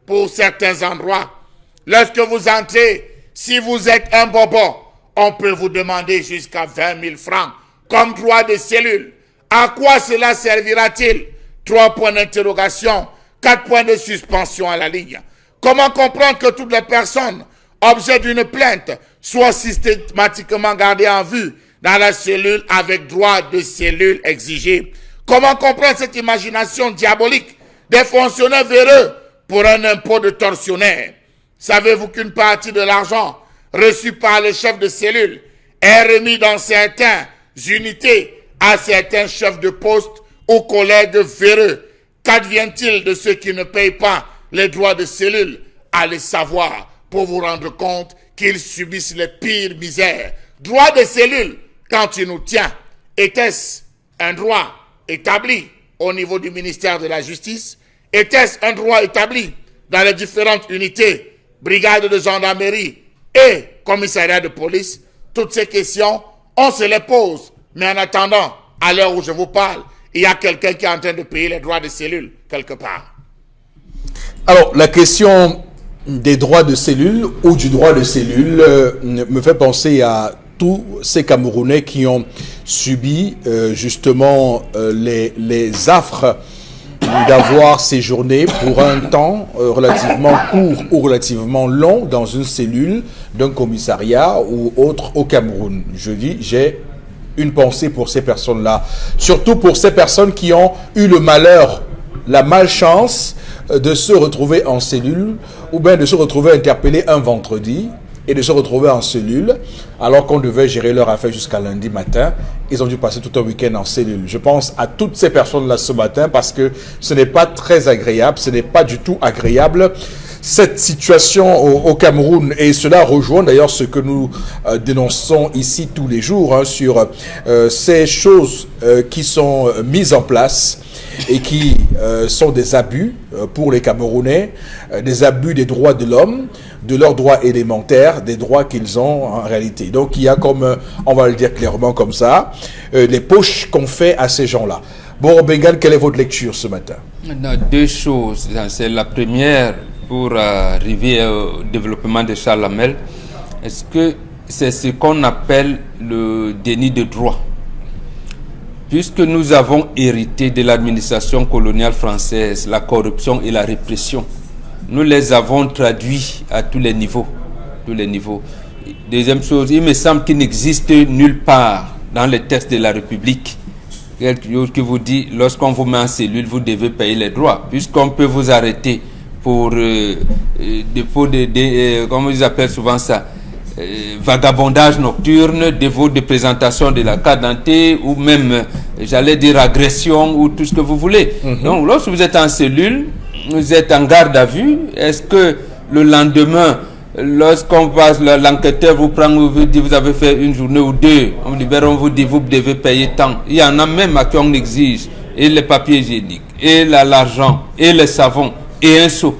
pour certains endroits. Lorsque vous entrez, si vous êtes un bobo, on peut vous demander jusqu'à 20 000 francs comme droit de cellule. À quoi cela servira-t-il? 3 points d'interrogation, 4 points de suspension à la ligne. Comment comprendre que toutes les personnes objet d'une plainte soient systématiquement gardées en vue dans la cellule avec droit de cellule exigé? Comment comprendre cette imagination diabolique des fonctionnaires véreux pour un impôt de tortionnaire? Savez-vous qu'une partie de l'argent reçu par le chef de cellule est remis dans certaines unités à certains chefs de poste ou collègues véreux? Qu'advient-il de ceux qui ne payent pas les droits de cellule? Allez savoir pour vous rendre compte qu'ils subissent les pires misères. Droit de cellule, quand il nous tient, était-ce un droit établi au niveau du ministère de la Justice? Était-ce un droit établi dans les différentes unités, brigades de gendarmerie et commissariats de police? Toutes ces questions, on se les pose. Mais en attendant, à l'heure où je vous parle, il y a quelqu'un qui est en train de payer les droits de cellule quelque part. Alors, la question des droits de cellule ou du droit de cellule me fait penser à tous ces Camerounais qui ont subi justement les affres d'avoir séjourné pour un temps relativement court ou relativement long dans une cellule d'un commissariat ou autre au Cameroun. Je dis, j'ai une pensée pour ces personnes-là, surtout pour ces personnes qui ont eu le malheur, la malchance de se retrouver en cellule ou bien de se retrouver interpellé un vendredi et de se retrouver en cellule alors qu'on devait gérer leur affaire jusqu'à lundi matin. Ils ont dû passer tout un week-end en cellule. Je pense à toutes ces personnes-là ce matin parce que ce n'est pas très agréable, ce n'est pas du tout agréable cette situation au Cameroun, et cela rejoint d'ailleurs ce que nous dénonçons ici tous les jours sur ces choses qui sont mises en place et qui sont des abus pour les Camerounais, des abus des droits de l'homme, de leurs droits élémentaires, des droits qu'ils ont en réalité. Donc il y a comme, on va le dire clairement comme ça, les poches qu'on fait à ces gens-là. Bon, Bengal, quelle est votre lecture ce matin? Deux choses. C'est la première, pour arriver au développement de Charles Hamel. Est-ce que c'est ce qu'on appelle le déni de droit? Puisque nous avons hérité de l'administration coloniale française, la corruption et la répression, nous les avons traduits à tous les niveaux. Deuxième chose, il me semble qu'il n'existe nulle part dans les textes de la République quelque chose qui vous dit, lorsqu'on vous met en cellule, vous devez payer les droits, puisqu'on peut vous arrêter pour dépôt comment ils appellent souvent ça, vagabondage nocturne, défaut de présentation de la carte d'identité, ou même, j'allais dire, agression, ou tout ce que vous voulez. Donc, lorsque vous êtes en cellule, vous êtes en garde à vue, est-ce que le lendemain, lorsqu'on passe, l'enquêteur vous prend, vous dit, vous avez fait une journée ou deux, on vous libère, on vous dit, vous devez payer tant. Il y en a même à qui on exige, et les papiers hygiéniques, et l'argent, et le savon, et un seau.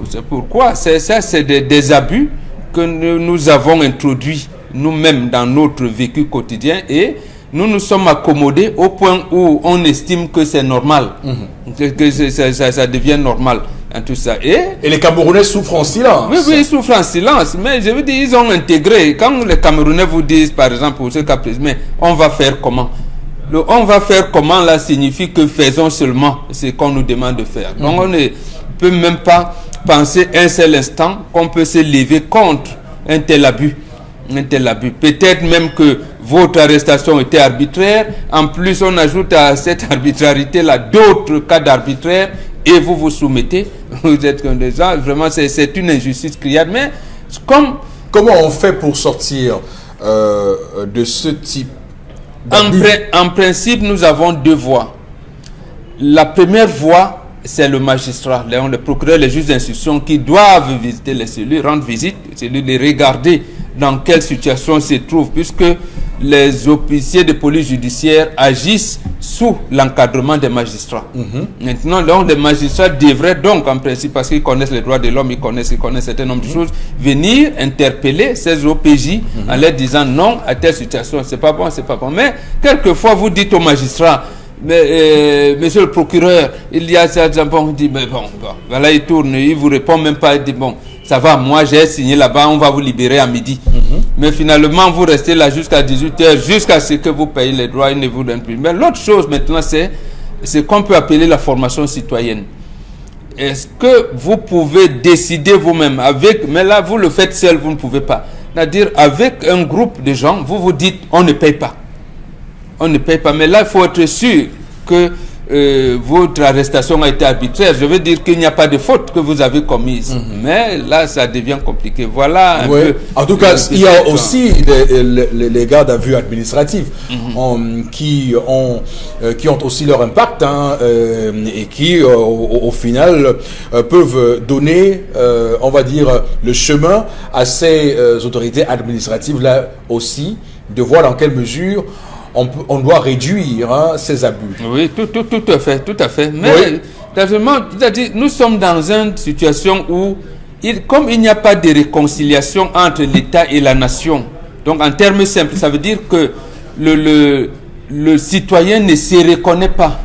C'est pourquoi, c'est des abus que nous avons introduits nous-mêmes dans notre vécu quotidien, et nous nous sommes accommodés au point où on estime que c'est normal, que ça devient normal en tout ça. Et les Camerounais souffrent en silence. Oui, ils souffrent en silence, mais je veux dire, ils ont intégré. Quand les Camerounais vous disent, par exemple, pour ce cas précis, mais on va faire comment? Le on va faire comment là signifie que faisons seulement ce qu'on nous demande de faire. Donc on ne peut même pas penser un seul instant qu'on peut se lever contre un tel abus. Peut-être même que votre arrestation était arbitraire. En plus, on ajoute à cette arbitrarité-là d'autres cas d'arbitraire et vous vous soumettez. Vous êtes comme des gens. Vraiment, c'est une injustice criarde. Mais comment on fait pour sortir de ce type d'abus? En principe, nous avons deux voies. La première voie, c'est le magistrat, le procureur, les juges d'instruction qui doivent visiter les cellules, rendre visite, les regarder dans quelle situation se trouvent, puisque les officiers de police judiciaire agissent sous l'encadrement des magistrats. Maintenant, donc, les magistrats devraient donc, en principe, parce qu'ils connaissent les droits de l'homme, ils connaissent un certain nombre de choses, venir interpeller ces OPJ en leur disant non à telle situation, c'est pas bon. Mais quelquefois, vous dites aux magistrats, mais monsieur le procureur, il y a ça, on dit, mais bon, voilà, il tourne, il vous répond même pas, il dit, bon, ça va, moi j'ai signé là-bas, on va vous libérer à midi. Mais finalement, vous restez là jusqu'à 18h, jusqu'à ce que vous payez les droits, il ne vous donne plus. Mais l'autre chose maintenant, c'est ce qu'on peut appeler la formation citoyenne. Est-ce que vous pouvez décider vous-même mais là, vous le faites seul, vous ne pouvez pas. C'est-à-dire, avec un groupe de gens, vous vous dites, on ne paye pas. Mais là, il faut être sûr que votre arrestation a été arbitraire. Je veux dire qu'il n'y a pas de faute que vous avez commise. Mais là, ça devient compliqué. Voilà un peu. En tout cas, il y a aussi les gardes à vue administratifs qui ont aussi leur impact et qui, au final, peuvent donner, on va dire, le chemin à ces autorités administratives là aussi, de voir dans quelle mesure on doit réduire ces abus. Oui, tout à fait. Mais, c'est-à-dire, nous sommes dans une situation où, comme il n'y a pas de réconciliation entre l'État et la nation, donc en termes simples, ça veut dire que le citoyen ne se reconnaît pas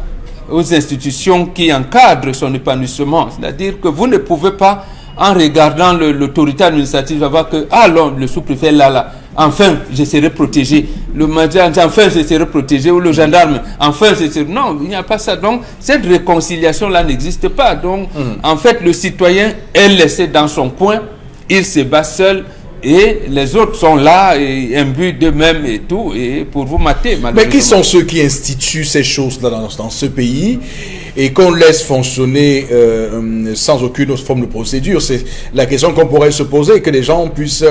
aux institutions qui encadrent son épanouissement. C'est-à-dire que vous ne pouvez pas, en regardant l'autorité administrative, avoir que, ah non, le sous-préfet là, enfin, je serai protégé. Le magistrat, enfin, je serai protégé. Ou le gendarme, enfin, je serai... Non, il n'y a pas ça. Donc, cette réconciliation-là n'existe pas. Donc, en fait, le citoyen est laissé dans son coin, il se bat seul, et les autres sont là, et imbus d'eux-mêmes et tout, et pour vous mater, malheureusement. Mais qui sont ceux qui instituent ces choses-là dans ce pays et qu'on laisse fonctionner sans aucune forme de procédure? C'est la question qu'on pourrait se poser, que les gens puissent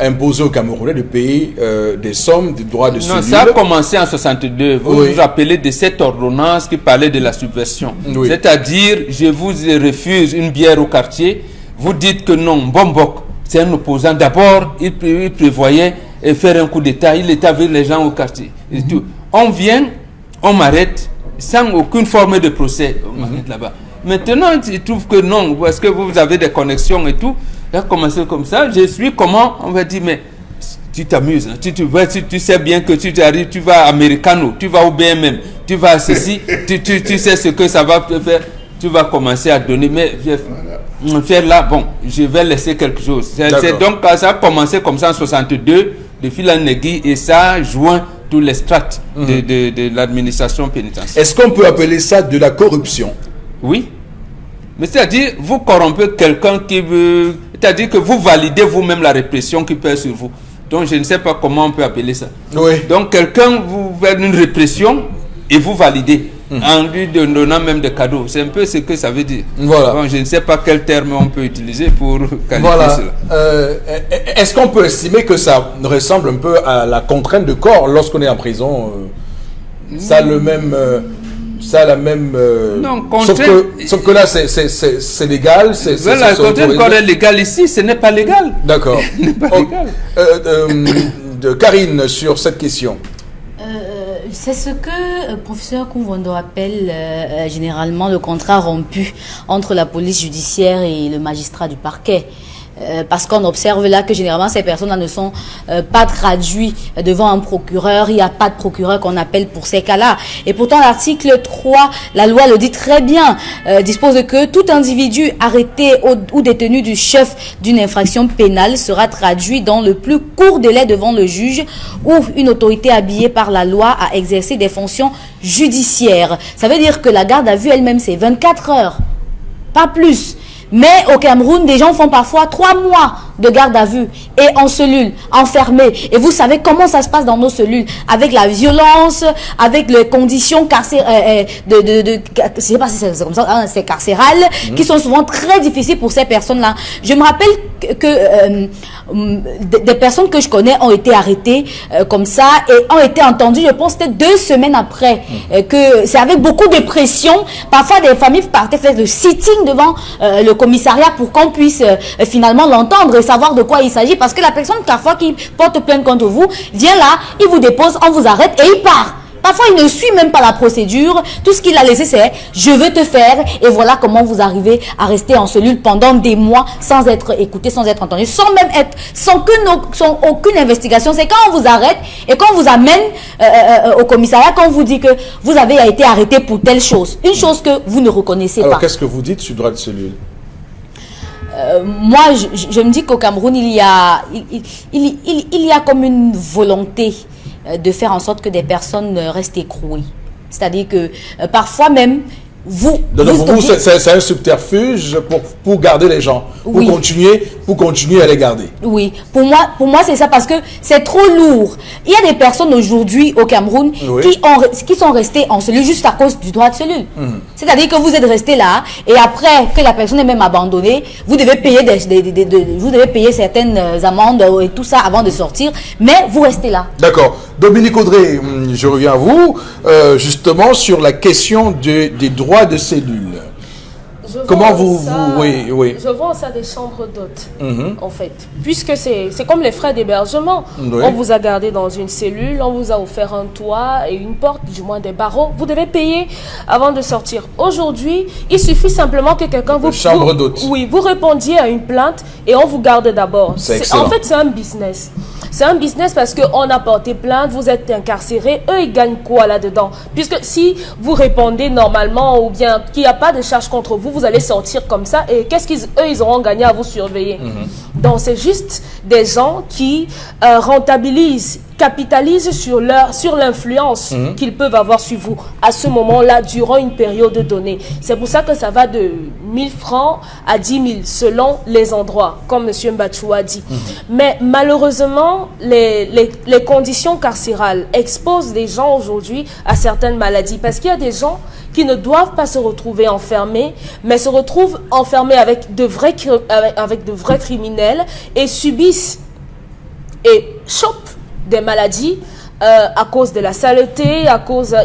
imposer aux Camerounais de payer des sommes, des droits de cellule. Non, ça a commencé en 62. Vous vous rappelez de cette ordonnance qui parlait de la subversion. Oui. C'est-à-dire, je vous refuse une bière au quartier, vous dites que non, Bombok, c'est un opposant. D'abord, il prévoyait faire un coup d'État. Il était avec les gens au quartier. Et tout. On vient, on m'arrête, sans aucune forme de procès. On m'arrête là-bas. Maintenant, il trouve que non, parce que vous avez des connexions et tout. Il a commencé comme ça. Je suis comment? On va dire, mais tu t'amuses. Tu sais bien que tu arrives, tu vas à Americano, tu vas au BMM, tu vas à ceci, tu sais ce que ça va te faire. Tu vas commencer à donner, mais faire là, bon, je vais laisser quelque chose. C'est donc, ça a commencé comme ça en 62, de fil en aiguille, et ça joint tous les strates de l'administration pénitentiaire. Est-ce qu'on peut appeler ça de la corruption? Oui. Mais c'est-à-dire, vous corrompez quelqu'un qui veut... C'est-à-dire que vous validez vous-même la répression qui pèse sur vous. Donc, je ne sais pas comment on peut appeler ça. Oui. Donc, quelqu'un vous fait une répression et vous validez. En lui donnant même des cadeaux. C'est un peu ce que ça veut dire. Voilà. Bon, je ne sais pas quel terme on peut utiliser pour qualifier cela. Est-ce qu'on peut estimer que ça ressemble un peu à la contrainte de corps lorsqu'on est en prison? Ça a le même... Non, sauf que là, c'est légal. La contrainte de corps est légale ici, ce n'est pas légal. D'accord. Karine, sur cette question. C'est ce que professeur Kouvondo appelle généralement le contrat rompu entre la police judiciaire et le magistrat du parquet. Parce qu'on observe là que généralement ces personnes ne sont pas traduites devant un procureur. Il n'y a pas de procureur qu'on appelle pour ces cas-là. Et pourtant l'article 3, la loi le dit très bien, dispose que tout individu arrêté ou détenu du chef d'une infraction pénale sera traduit dans le plus court délai devant le juge ou une autorité habillée par la loi à exercer des fonctions judiciaires. Ça veut dire que la garde à vue elle-même c'est 24 heures, pas plus. Mais au Cameroun, des gens font parfois 3 mois de garde à vue et en cellule, enfermés. Et vous savez comment ça se passe dans nos cellules, avec la violence, avec les conditions carcérales, je sais pas si c'est comme ça, hein, c'est carcéral, qui sont souvent très difficiles pour ces personnes-là. Je me rappelle que des personnes que je connais ont été arrêtées comme ça et ont été entendues, je pense, peut-être 2 semaines après, que c'est avec beaucoup de pression. Parfois, des familles partaient faire le sitting devant le commissariat pour qu'on puisse finalement l'entendre et savoir de quoi il s'agit, parce que la personne parfois qui porte plainte contre vous vient là, il vous dépose, on vous arrête et il part. Parfois il ne suit même pas la procédure, tout ce qu'il a laissé c'est je veux te faire, et voilà comment vous arrivez à rester en cellule pendant des mois sans être écouté, sans être entendu, sans aucune investigation. C'est quand on vous arrête et qu'on vous amène au commissariat, qu'on vous dit que vous avez été arrêté pour telle chose, une chose que vous ne reconnaissez pas. Alors qu'est-ce que vous dites sur droit de cellule? Moi, je me dis qu'au Cameroun, il y a comme une volonté de faire en sorte que des personnes restent écrouées. C'est-à-dire que parfois même, c'est un subterfuge pour garder les gens, pour continuer à les garder. Oui, pour moi c'est ça, parce que c'est trop lourd. Il y a des personnes aujourd'hui au Cameroun qui sont restées en cellule juste à cause du droit de cellule. C'est-à-dire que vous êtes resté là et après que la personne est même abandonnée, vous devez payer certaines amendes et tout ça avant de sortir, mais vous restez là. D'accord. Dominique Audrey, je reviens à vous, justement sur la question des droits de cellule. Comment Oui. Je vends ça des chambres d'hôtes, en fait. Puisque c'est comme les frais d'hébergement. Oui. On vous a gardé dans une cellule, on vous a offert un toit et une porte, du moins des barreaux. Vous devez payer avant de sortir. Aujourd'hui, il suffit simplement que quelqu'un vous... Chambre d'hôtes. Oui, vous répondiez à une plainte et on vous garde d'abord. En fait, c'est un business. C'est un business parce qu'on a porté plainte, vous êtes incarcéré, eux ils gagnent quoi là-dedans? Puisque si vous répondez normalement ou bien qu'il n'y a pas de charge contre vous, vous allez sortir comme ça et qu'est-ce qu'eux ils auront gagné à vous surveiller? Donc c'est juste des gens qui rentabilisent, capitalisent sur l'influence qu'ils peuvent avoir sur vous à ce moment-là durant une période donnée. C'est pour ça que ça va de 1000 francs à 10 000 selon les endroits, comme M. Mbachou a dit. Mais malheureusement, les conditions carcérales exposent les gens aujourd'hui à certaines maladies parce qu'il y a des gens qui ne doivent pas se retrouver enfermés, mais se retrouvent enfermés avec de vrais criminels et subissent et chopent des maladies à cause de la saleté,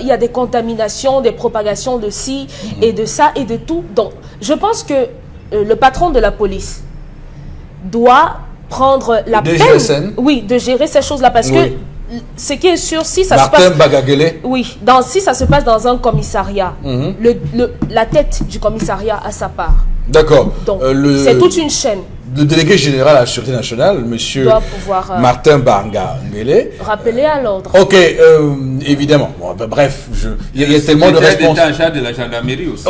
il y a des contaminations, des propagations de ci et de ça et de tout. Donc, je pense que le patron de la police doit prendre la peine de gérer ces choses-là parce que ce qui est sûr, si ça se passe... si ça se passe dans un commissariat, la tête du commissariat a sa part. D'accord. Donc, c'est toute une chaîne. Le délégué général à la Sûreté nationale, M. Martin Banga-Ngele. Rappeler à l'ordre. Ok, évidemment. Bon, bref, il y a tellement de responsables de la gendarmerie aussi.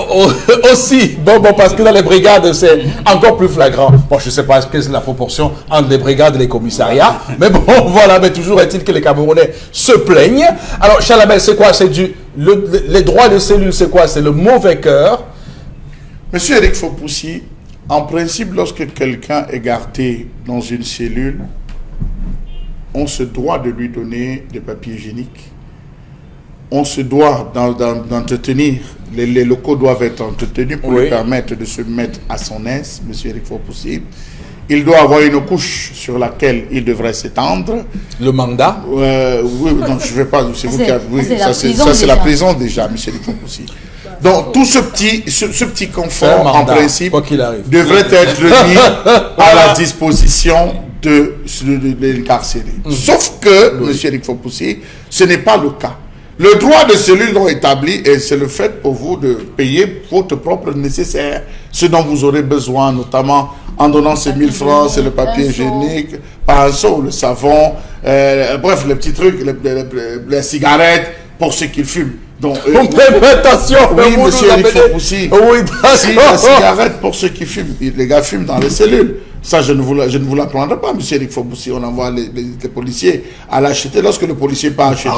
Aussi. Bon, parce que dans les brigades, c'est encore plus flagrant. Bon, je ne sais pas quelle est la proportion entre les brigades et les commissariats. Mais bon, voilà. Mais toujours est-il que les Camerounais se plaignent. Alors, Chalamel, c'est quoi? C'est les droits de cellule, c'est quoi? C'est le mauvais cœur. Monsieur Eric Fopoussi, en principe, lorsque quelqu'un est gardé dans une cellule, on se doit de lui donner des papiers hygiéniques. On se doit d'entretenir, les locaux doivent être entretenus pour lui permettre de se mettre à son aise, monsieur Eric Fopoussi. Il doit avoir une couche sur laquelle il devrait s'étendre. Le mandat oui, non, je ne vais pas. C'est vous qui avez. Oui, ça, c'est la prison déjà, monsieur Eric Fopoussi. Donc, tout ce petit confort, en principe, devrait être mis à la disposition de l'incarcéré. Sauf que, M. Eric Fopoussi, ce n'est pas le cas. Le droit de cellule non établi, et c'est le fait pour vous de payer votre propre nécessaire, ce dont vous aurez besoin, notamment en donnant ces 1000 francs, c'est le papier hygiénique, pinceau, le savon, bref, les petits trucs, les cigarettes, pour ceux qui fument. Donc, attention, oui, monsieur Eric Fopoussi. Si la cigarette pour ceux qui fument, les gars fument dans les cellules. Ça, je ne vous l'apprendrai pas, monsieur Eric Fopoussi. On envoie les policiers à l'acheter. Lorsque le policier pas acheté,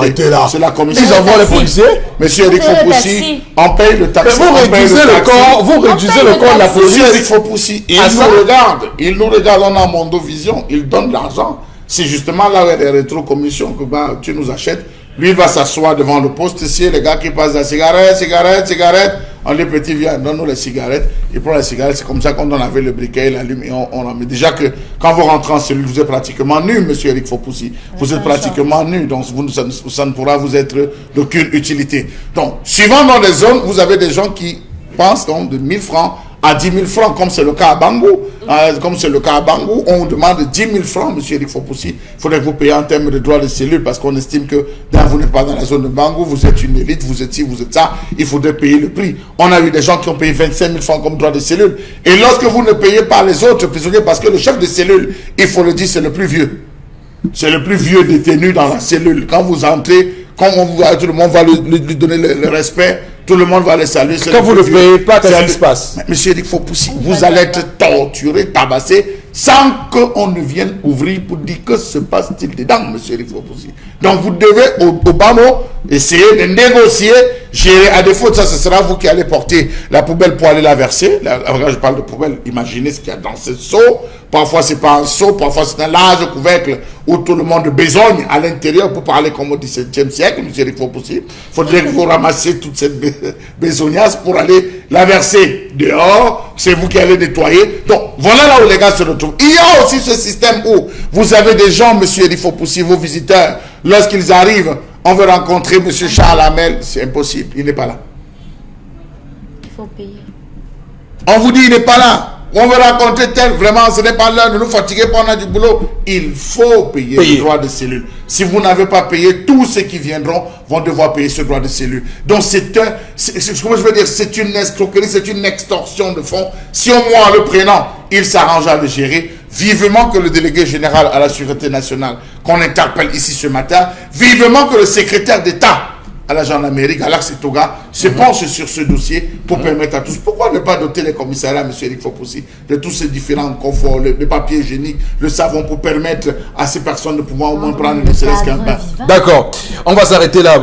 c'est la commission. Ils envoient les policiers. Monsieur Eric Fopoussi, on paye le taxi. Mais vous réduisez le corps de la police. Monsieur Eric Fopoussi, il nous regarde, on a Mondovision, il donne de l'argent. C'est justement là où il y a des rétro-commissions que tu nous achètes. Lui, il va s'asseoir devant le poste ici, les gars qui passent la cigarette. On dit, petit, viens, donne-nous les cigarettes. Il prend les cigarettes, c'est comme ça qu'on donne avec le briquet, il allume et on en met. Déjà que quand vous rentrez en cellule, vous êtes pratiquement nu, monsieur Eric Fopoussi. Vous êtes pratiquement nu, donc ça ne pourra vous être d'aucune utilité. Donc, suivant dans les zones, vous avez des gens qui pensent donc de 1000 francs à 10 000 francs, comme c'est le cas à Bangou. On demande 10 000 francs, monsieur Eric Fopoussi. Il faudrait que vous payiez en termes de droits de cellule parce qu'on estime que vous n'êtes pas dans la zone de Bangou, vous êtes une élite, vous êtes ci, vous êtes ça. Il faudrait payer le prix. On a eu des gens qui ont payé 25 000 francs comme droit de cellule. Et lorsque vous ne payez pas les autres prisonniers, parce que le chef de cellule, il faut le dire, c'est le plus vieux. C'est le plus vieux détenu dans la cellule. Quand vous entrez, tout le monde va lui donner le respect. Tout le monde va les saluer. Quand vous ne payez pas, qu'est-ce qui se passe? Monsieur Eric Fopoussi, vous allez être torturé, tabassé, sans qu'on ne vienne ouvrir pour dire que se passe-t-il dedans, monsieur Eric Fopoussi. Donc vous devez, au bas mot, essayer de négocier, gérer. À défaut de ça, ce sera vous qui allez porter la poubelle pour aller la verser. Quand je parle de poubelle, imaginez ce qu'il y a dans ce seau. Parfois, c'est pas un seau, parfois, c'est un large couvercle où tout le monde besogne à l'intérieur pour parler comme au XVIIe siècle, monsieur Eric Fopoussi. Il faudrait que vous ramassiez toute cette besognasse pour aller la verser dehors. C'est vous qui allez nettoyer. Donc, voilà là où les gars se retrouvent. Il y a aussi ce système où vous avez des gens, monsieur Eric Fopoussi, vos visiteurs, lorsqu'ils arrivent, on veut rencontrer monsieur Charles Hamel, c'est impossible, il n'est pas là. Il faut payer. On vous dit il n'est pas là. On veut raconter tel, vraiment, ce n'est pas l'heure de nous fatiguer pendant du boulot. Il faut payer le droit de cellule. Si vous n'avez pas payé, tous ceux qui viendront vont devoir payer ce droit de cellule. Donc comment je veux dire, c'est une escroquerie, c'est une extorsion de fonds. Si au moins en le prenant, il s'arrange à le gérer, vivement que le délégué général à la Sûreté nationale, qu'on interpelle ici ce matin, vivement que le secrétaire d'État à la gendarmerie, Galaxy Toga, se penche sur ce dossier pour permettre à tous. Pourquoi ne pas doter les commissariats, M. Eric Fopoussi, de tous ces différents conforts, le papier hygiénique, le savon, pour permettre à ces personnes de pouvoir au moins prendre ne serait-ce qu'un pain. D'accord. On va s'arrêter là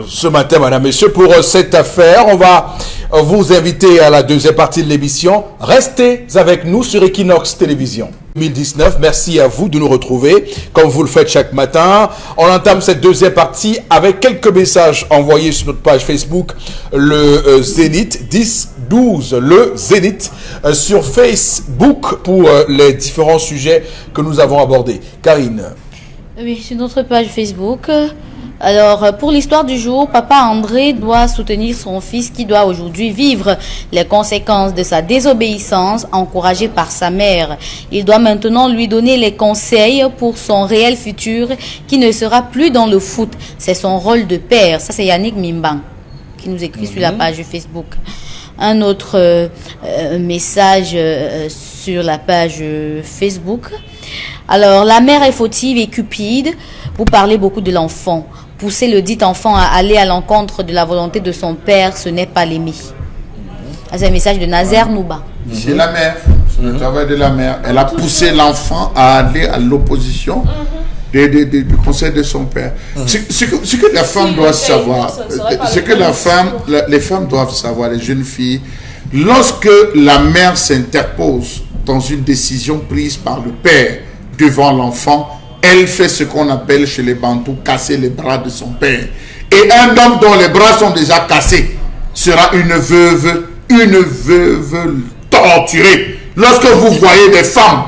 ce matin, madame, messieurs, pour cette affaire. On va vous inviter à la deuxième partie de l'émission. Restez avec nous sur Equinox Télévision. 2019, merci à vous de nous retrouver comme vous le faites chaque matin. On entame cette deuxième partie avec quelques messages envoyés sur notre page Facebook, le Zénith 10-12, le Zénith sur Facebook pour les différents sujets que nous avons abordés. Karine. Oui, sur notre page Facebook. Alors, pour l'histoire du jour, papa André doit soutenir son fils qui doit aujourd'hui vivre les conséquences de sa désobéissance encouragée par sa mère. Il doit maintenant lui donner les conseils pour son réel futur qui ne sera plus dans le foot. C'est son rôle de père. Ça, c'est Yannick Mimbang qui nous écrit sur la page Facebook. Un autre message sur la page Facebook. Alors, la mère est fautive et cupide. Vous parlez beaucoup de l'enfant. Pousser le dit enfant à aller à l'encontre de la volonté de son père, ce n'est pas l'aimer. C'est un message de Nazer Nouba. C'est la mère, c'est le travail de la mère. Elle a poussé l'enfant à aller à l'opposition du conseil de son père. Ce que la femme doit savoir, les femmes doivent savoir, les jeunes filles, lorsque la mère s'interpose dans une décision prise par le père devant l'enfant, elle fait ce qu'on appelle chez les Bantous casser les bras de son père. Et un homme dont les bras sont déjà cassés sera une veuve torturée. Lorsque vous voyez des femmes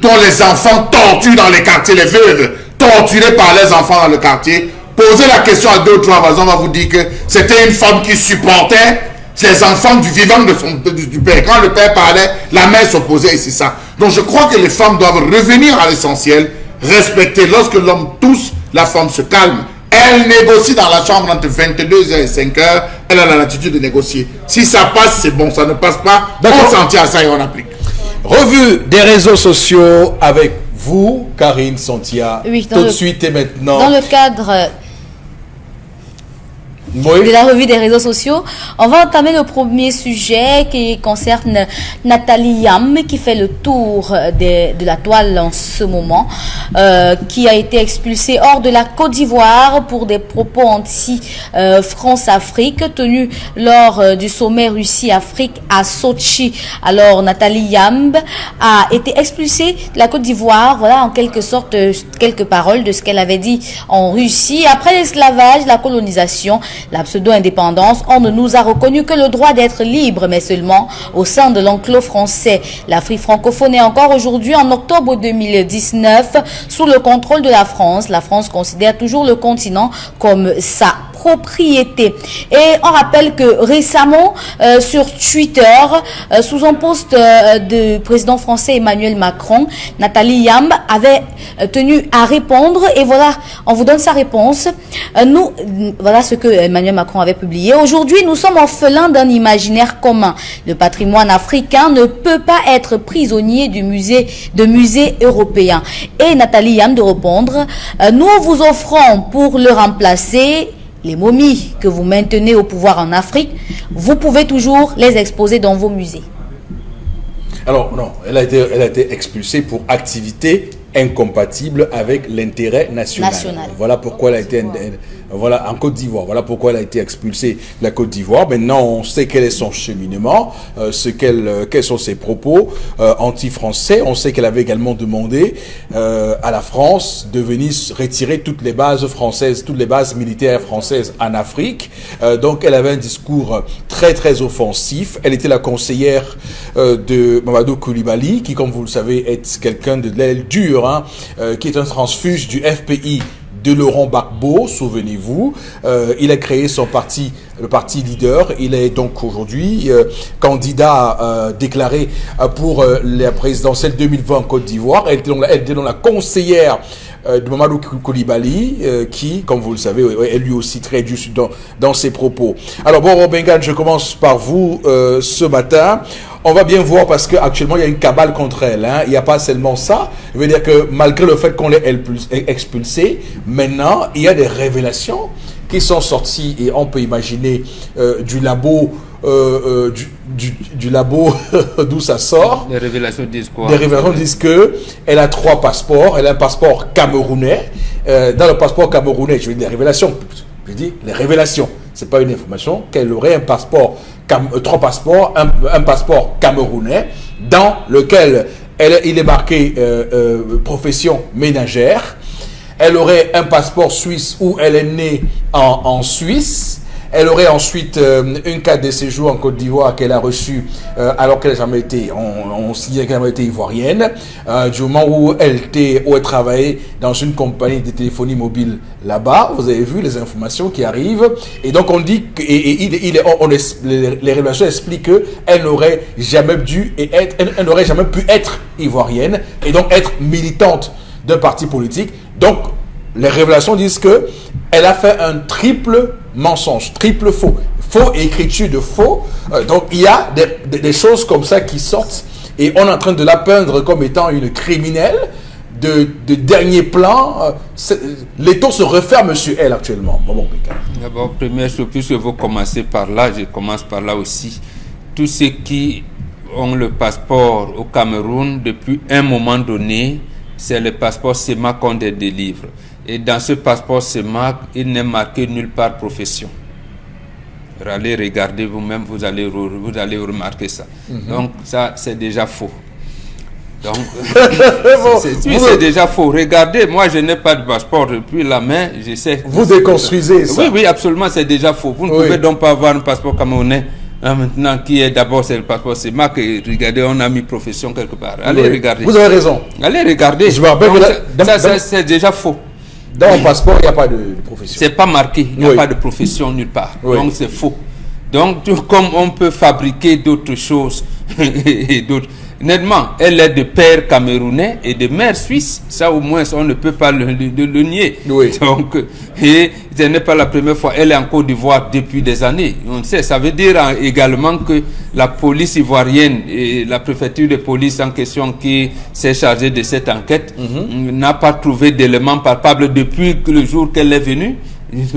dont les enfants torturent dans les quartiers, les veuves torturées par les enfants dans le quartier, posez la question à 2 ou 3 voisins, on va vous dire que c'était une femme qui supportait les enfants du vivant du père. Quand le père parlait, la mère s'opposait et c'est ça. Donc je crois que les femmes doivent revenir à l'essentiel, respecter. Lorsque l'homme tousse, la femme se calme. Elle négocie dans la chambre entre 22h et 5h. Elle a l'attitude de négocier. Si ça passe, c'est bon. Ça ne passe pas, on s'en tient à ça et on applique. Revue des réseaux sociaux avec vous, Karine Santia. Oui, tout de suite et maintenant. Dans le cadre de la revue des réseaux sociaux, on va entamer le premier sujet qui concerne Nathalie Yam, qui fait le tour de la toile en ce moment, qui a été expulsée hors de la Côte d'Ivoire pour des propos anti-France-Afrique tenus lors du sommet Russie-Afrique à Sochi. Alors Nathalie Yam a été expulsée de la Côte d'Ivoire, voilà en quelque sorte quelques paroles de ce qu'elle avait dit en Russie. Après l'esclavage, la colonisation, la pseudo-indépendance, on ne nous a reconnu que le droit d'être libre, mais seulement au sein de l'enclos français. L'Afrique francophone est encore aujourd'hui, en octobre 2019, sous le contrôle de la France. La France considère toujours le continent comme sa propriété. Et on rappelle que récemment, sur Twitter, sous un post du président français Emmanuel Macron, Nathalie Yam avait tenu à répondre. Et voilà, on vous donne sa réponse. Voilà ce que Emmanuel Macron avait publié. Aujourd'hui, nous sommes orphelins d'un imaginaire commun. Le patrimoine africain ne peut pas être prisonnier de musées européens. Et Nathalie Yam de répondre, nous vous offrons pour le remplacer les momies que vous maintenez au pouvoir en Afrique, vous pouvez toujours les exposer dans vos musées. Alors non, elle a été expulsée pour activité incompatible avec l'intérêt national. Voilà pourquoi elle a été en Côte d'Ivoire. Voilà pourquoi elle a été expulsée de la Côte d'Ivoire. Maintenant, on sait quel est son cheminement, quels sont ses propos anti-français. On sait qu'elle avait également demandé à la France de venir retirer toutes les bases françaises, toutes les bases militaires françaises en Afrique. Donc, elle avait un discours très, très offensif. Elle était la conseillère de Mamadou Koulibaly, qui, comme vous le savez, est quelqu'un de l'aile dure, qui est un transfuge du FPI de Laurent Gbagbo, souvenez-vous. Il a créé son parti, le parti leader. Il est donc aujourd'hui candidat déclaré pour la présidentielle 2020 en Côte d'Ivoire. Elle était donc la conseillère de Mamadou Coulibaly, qui, comme vous le savez, est lui aussi très dur dans ses propos. Alors, bon, Bengan, je commence par vous ce matin. On va bien voir parce qu'actuellement, il y a une cabale contre elle. Hein. Il n'y a pas seulement ça. Je veux dire que malgré le fait qu'on l'ait expulsée, maintenant, il y a des révélations qui sont sorties et on peut imaginer du labo du labo d'où ça sort. Les révélations disent quoi? Les révélations disent que elle a 3 passeports. Elle a un passeport camerounais. Dans le passeport camerounais, je veux dire les révélations. Je dis les révélations. C'est pas une information. Qu'elle aurait un passeport, 3 passeports, un passeport camerounais dans lequel il est marqué profession ménagère. Elle aurait un passeport suisse où elle est née en Suisse. Elle aurait ensuite une carte de séjour en Côte d'Ivoire qu'elle a reçue alors qu'elle n'a jamais été, on se dit qu'elle n'a jamais été ivoirienne, du moment où elle travaillait dans une compagnie de téléphonie mobile là-bas. Vous avez vu les informations qui arrivent. Et donc on dit, les révélations expliquent qu'elle n'aurait jamais elle n'aurait jamais pu être ivoirienne et donc être militante d'un parti politique. Donc les révélations disent que elle a fait un triple mensonge, triple faux, faux écriture de faux. Donc il y a des choses comme ça qui sortent et on est en train de la peindre comme étant une criminelle de dernier plan. L'étau se referme sur elle actuellement. Bon, d'abord, première chose, puisque vous commencez par là, je commence par là aussi. Tous ceux qui ont le passeport au Cameroun depuis un moment donné, c'est le passeport SEMA qu'on délivre. Et dans ce passeport SEMA, il n'est marqué nulle part profession. Allez regarder vous-même, vous allez remarquer ça. Donc ça, c'est déjà faux. Donc, c'est déjà faux. Regardez, moi je n'ai pas de passeport depuis la main, je sais. Vous déconstruisez ça. Oui, absolument, c'est déjà faux. Vous ne pouvez donc pas avoir un passeport camerounais. Maintenant, qui est d'abord, c'est le passeport SEMA, que regardez, on a mis profession quelque part. Allez regarder. Vous avez raison. Allez regarder. Je me rappelle ça, c'est déjà faux. Dans mon passeport, il n'y a pas de profession. C'est pas marqué, il n'y a pas de profession nulle part. Donc c'est faux. Donc comme on peut fabriquer d'autres choses et d'autres. Nettement, elle est de père camerounais et de mère suisse. Ça, au moins, on ne peut pas le nier. Donc, et ce n'est pas la première fois. Elle est en Côte d'Ivoire depuis des années. On sait, ça veut dire également que la police ivoirienne et la préfecture de police en question qui s'est chargée de cette enquête n'a pas trouvé d'éléments palpables depuis le jour qu'elle est venue.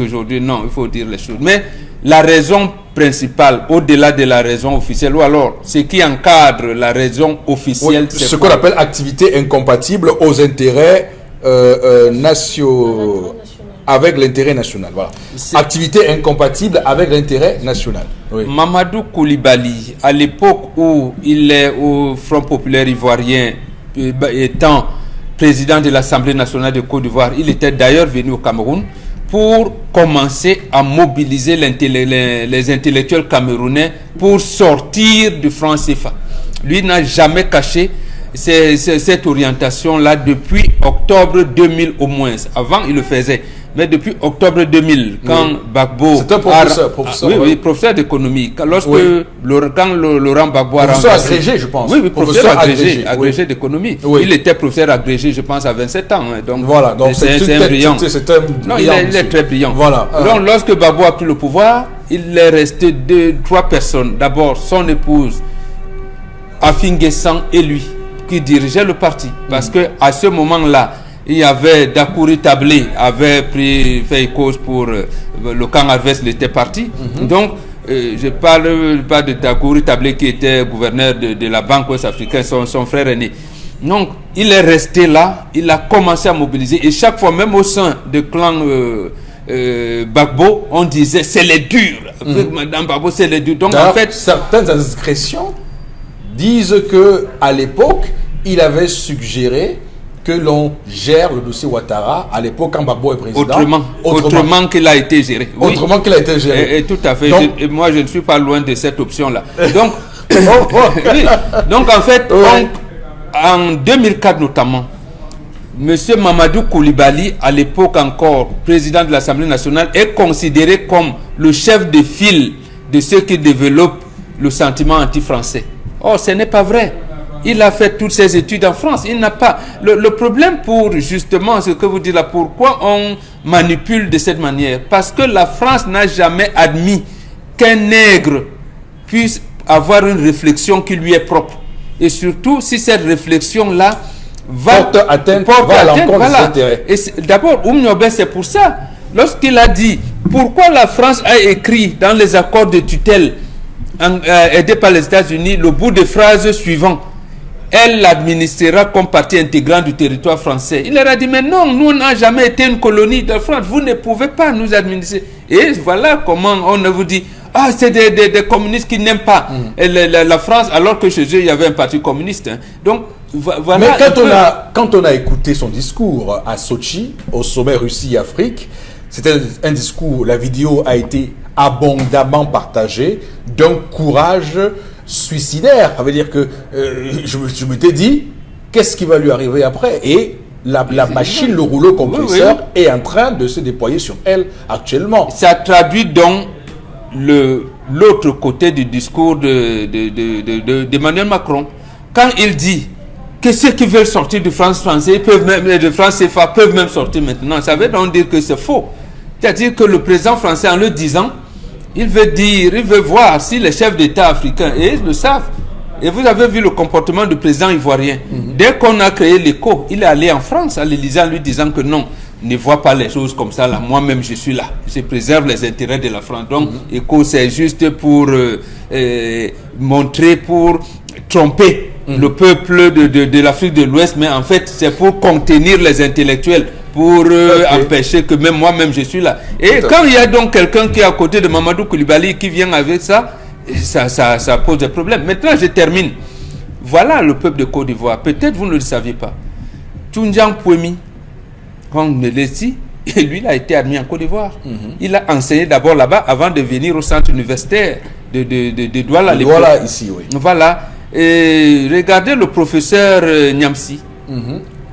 Aujourd'hui, non, il faut dire les choses. Mais la raison principale, au-delà de la raison officielle, ou alors ce qui encadre la raison officielle, c'est ce qu'on appelle activité incompatible aux intérêts nationaux, avec l'intérêt national. Voilà. Activité incompatible avec l'intérêt national. Mamadou Coulibaly, à l'époque où il est au Front populaire ivoirien, étant président de l'Assemblée nationale de Côte d'Ivoire, il était d'ailleurs venu au Cameroun pour commencer à mobiliser les intellectuels camerounais pour sortir du franc CFA. Lui n'a jamais caché cette orientation-là depuis octobre 2000 au moins. Avant, il le faisait. Mais depuis octobre 2000, quand Gbagbo... C'est un professeur. Oui, professeur d'économie. Lorsque quand Laurent Gbagbo a professeur agrégé, je pense. Oui, professeur agrégé d'économie. Il était professeur agrégé, je pense, à 27 ans. Donc, voilà, donc c'est un brillant. Non, il est très brillant. Voilà. Donc, lorsque Gbagbo a pris le pouvoir, il est resté 3 personnes. D'abord, son épouse, Afinguessan, et lui, qui dirigeaient le parti. Parce que à ce moment-là, il y avait Dakouri Tablé avait fait cause pour le camp adverse, il était parti. Donc, je parle pas de Dakouri Tablé qui était gouverneur de la Banque ouest-africaine, son frère aîné. Donc, il est resté là, il a commencé à mobiliser. Et chaque fois, même au sein du clan Gbagbo, on disait c'est les durs. Avec Madame Gbagbo, c'est les durs. Donc, en fait, certaines inscriptions disent que à l'époque, il avait suggéré que l'on gère le dossier Ouattara à l'époque quand Gbagbo est président. Autrement qu'il a été géré. Oui. Autrement qu'il a été géré. Et tout à fait. Donc, moi, je ne suis pas loin de cette option-là. Donc, oui. Donc, en fait, en 2004 notamment, M. Mamadou Koulibaly, à l'époque encore président de l'Assemblée nationale, est considéré comme le chef de file de ceux qui développent le sentiment anti-français. Or, ce n'est pas vrai. Il a fait toutes ses études en France. Il n'a pas... Le problème pour justement ce que vous dites là, pourquoi on manipule de cette manière? Parce que la France n'a jamais admis qu'un nègre puisse avoir une réflexion qui lui est propre. Et surtout, si cette réflexion-là porte atteinte à l'encontre des intérêts. D'abord, Oumniobé, c'est pour ça. Lorsqu'il a dit pourquoi la France a écrit dans les accords de tutelle aidés par les États-Unis le bout de phrase suivant: elle l'administrera comme partie intégrante du territoire français. Il leur a dit mais non, nous n'avons jamais été une colonie de France, vous ne pouvez pas nous administrer. Et voilà comment on vous dit ah, c'est des communistes qui n'aiment pas la France, alors que chez eux il y avait un parti communiste. Hein. Donc voilà. Mais quand on a écouté son discours à Sochi, au sommet Russie-Afrique, c'était un discours, la vidéo a été abondamment partagée, d'un courage suicidaire. Ça veut dire que je m'étais dit, qu'est-ce qui va lui arriver après? Et la machine, le rouleau compresseur est en train de se déployer sur elle actuellement. Ça traduit donc l'autre côté du discours d'Emmanuel Macron. Quand il dit que ceux qui veulent sortir de France française peuvent même, de France CFA peuvent même sortir maintenant, ça veut donc dire que c'est faux. C'est-à-dire que le président français, en le disant, il veut voir si les chefs d'État africains, et ils le savent. Et vous avez vu le comportement du président ivoirien. Dès qu'on a créé l'ECO, il est allé en France à l'Élysée en lui disant que non, ne vois pas les choses comme ça là. Moi-même, je suis là. Je préserve les intérêts de la France. Donc, ECO, c'est juste pour montrer, pour tromper le peuple de l'Afrique de l'Ouest, mais en fait, c'est pour contenir les intellectuels, pour empêcher que même moi-même, je suis là. Et quand il y a donc quelqu'un qui est à côté de Mamadou Koulibaly qui vient avec ça, ça pose des problèmes. Maintenant, je termine. Voilà le peuple de Côte d'Ivoire. Peut-être vous ne le saviez pas. Toundiang Pouemi, quand on le dit, lui, il a été admis en Côte d'Ivoire. Il a enseigné d'abord là-bas avant de venir au centre universitaire de Douala. Douala, ici, oui. Voilà. Et regardez le professeur Niamsi.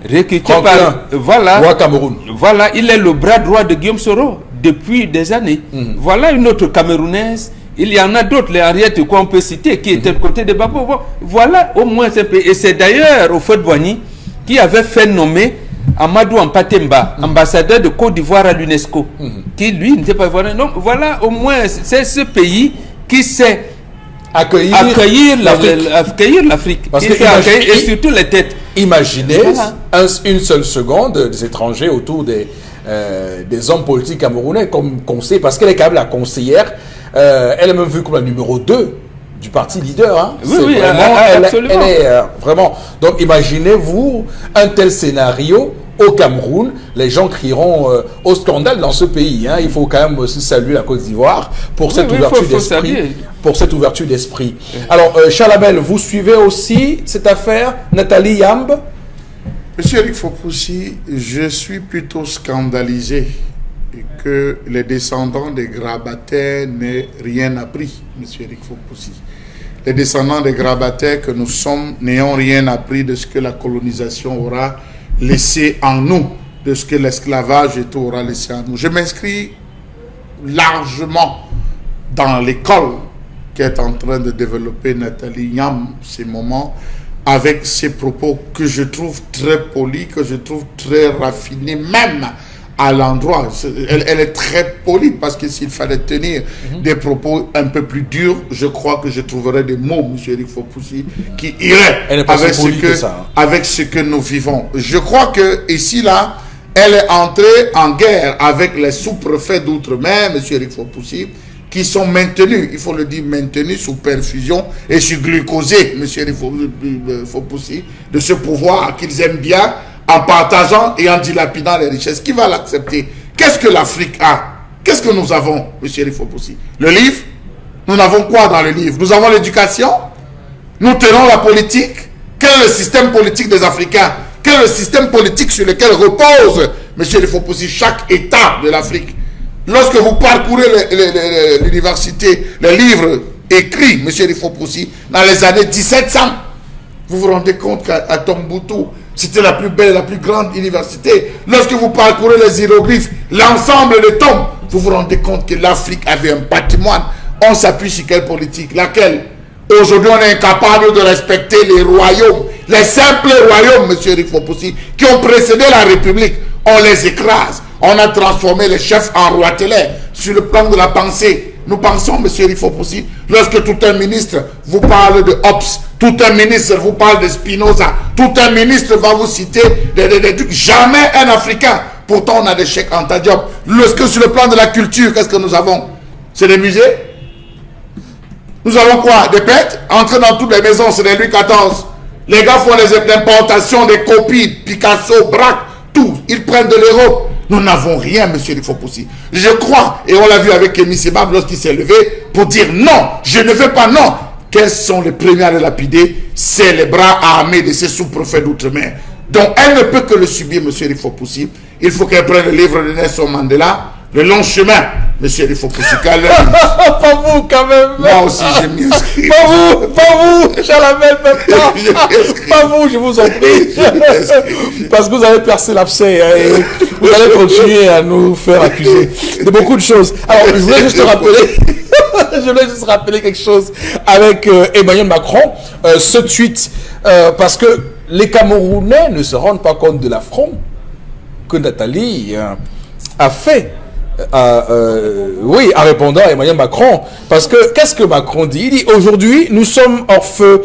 Recruté par... Voilà. Cameroun. Voilà, il est le bras droit de Guillaume Soro depuis des années. Voilà une autre Camerounaise. Il y en a d'autres, les Henriette qu'on peut citer, qui étaient du côté de Babo. Voilà au moins un peu. Et c'est d'ailleurs au Fouet-Boigny qui avait fait nommer Amadou Ampatemba, ambassadeur de Côte d'Ivoire à l'UNESCO, qui lui n'était pas ivoirien. Donc voilà au moins, c'est ce pays qui sait accueillir l'Afrique. Et surtout les têtes. Imaginez une seule seconde des étrangers autour des hommes politiques camerounais comme conseiller, parce qu'elle est quand même la conseillère. Elle est même vue comme la numéro 2 du parti leader. Hein. Oui, absolument. Elle est vraiment... Donc imaginez-vous un tel scénario au Cameroun. Les gens crieront au scandale dans ce pays. Hein. Il faut quand même aussi saluer la Côte d'Ivoire pour cette ouverture d'esprit. Pour cette ouverture d'esprit. Alors, Charles-Abel, vous suivez aussi cette affaire, Nathalie Yamb? Monsieur Eric Fopoussi, je suis plutôt scandalisé que les descendants des grabataires n'aient rien appris, monsieur Eric Fopoussi. Les descendants des grabataires que nous sommes n'ayons rien appris de ce que la colonisation aura laissé en nous, de ce que l'esclavage et tout aura laissé en nous. Je m'inscris largement dans l'école qu'est en train de développer Nathalie Yamb ces moments, avec ses propos que je trouve très polis, que je trouve très raffinés, même à l'endroit. Elle est très polie, parce que s'il fallait tenir des propos un peu plus durs, je crois que je trouverais des mots, M. Eric Fopoussi, qui iraient avec ce que nous vivons. Je crois que ici, là, elle est entrée en guerre avec les sous-préfets d'outre-mer, M. Eric Fopoussi, qui sont maintenus, il faut le dire, maintenus sous perfusion et sous glucosé, M. Eric Fopoussi, de ce pouvoir qu'ils aiment bien, en partageant et en dilapidant les richesses. Qui va l'accepter? Qu'est-ce que l'Afrique a? Qu'est-ce que nous avons, M. Eric Fopoussi? Le livre? Nous n'avons quoi dans le livre? Nous avons l'éducation? Nous tenons la politique? Quel est le système politique des Africains? Quel est le système politique sur lequel repose, M. Eric Fopoussi, chaque État de l'Afrique? Lorsque vous parcourez l'université, les livres écrits, M. Eric Fopoussi, dans les années 1700, vous vous rendez compte qu'à Tombouctou, C'était la plus belle, la plus grande université. Lorsque vous parcourez les hiéroglyphes, l'ensemble des tombes, vous vous rendez compte que l'Afrique avait un patrimoine. On s'appuie sur quelle politique? Laquelle? Aujourd'hui, on est incapable de respecter les royaumes, les simples royaumes, M. Eric Fopoussi, qui ont précédé la République. On les écrase. On a transformé les chefs en rois télé. Sur le plan de la pensée, nous pensons, M. Eric Fopoussi, lorsque tout un ministre vous parle de Hobbes, tout un ministre vous parle de Spinoza, tout un ministre va vous citer des trucs. Jamais un Africain. Pourtant, on a des chèques en Diop. Lorsque sur le plan de la culture, qu'est-ce que nous avons? C'est des musées. Nous avons quoi? Des peintres. Entrer dans toutes les maisons, c'est des Louis XIV. Les gars font les importations, des copies, Picasso, Braque, tout. Ils prennent de l'Europe. Nous n'avons rien, M. Rifopoussi. Je crois, et on l'a vu avec Kémy Sebab lorsqu'il s'est levé, pour dire non, je ne veux pas, non. Quels sont les premiers à le lapider? C'est les bras armés de ces sous-préfets d'outre-mer. Donc elle ne peut que le subir, M. Rifopoussi. Il faut qu'elle prenne le livre de Nelson Mandela, Le long chemin, M. Rifopoussi. Pas vous quand même. Moi aussi j'ai mis inscrit. Pas vous, je la mets même pas. Pas vous, je vous en prie. Parce que vous avez percé l'abcès et vous allez continuer à nous faire accuser de beaucoup de choses. Alors, je voulais juste rappeler quelque chose avec Emmanuel Macron, ce tweet, parce que les Camerounais ne se rendent pas compte de l'affront que Nathalie a fait. Oui, en répondant à Emmanuel Macron, parce que qu'est-ce que Macron dit? Il dit aujourd'hui nous sommes hors feu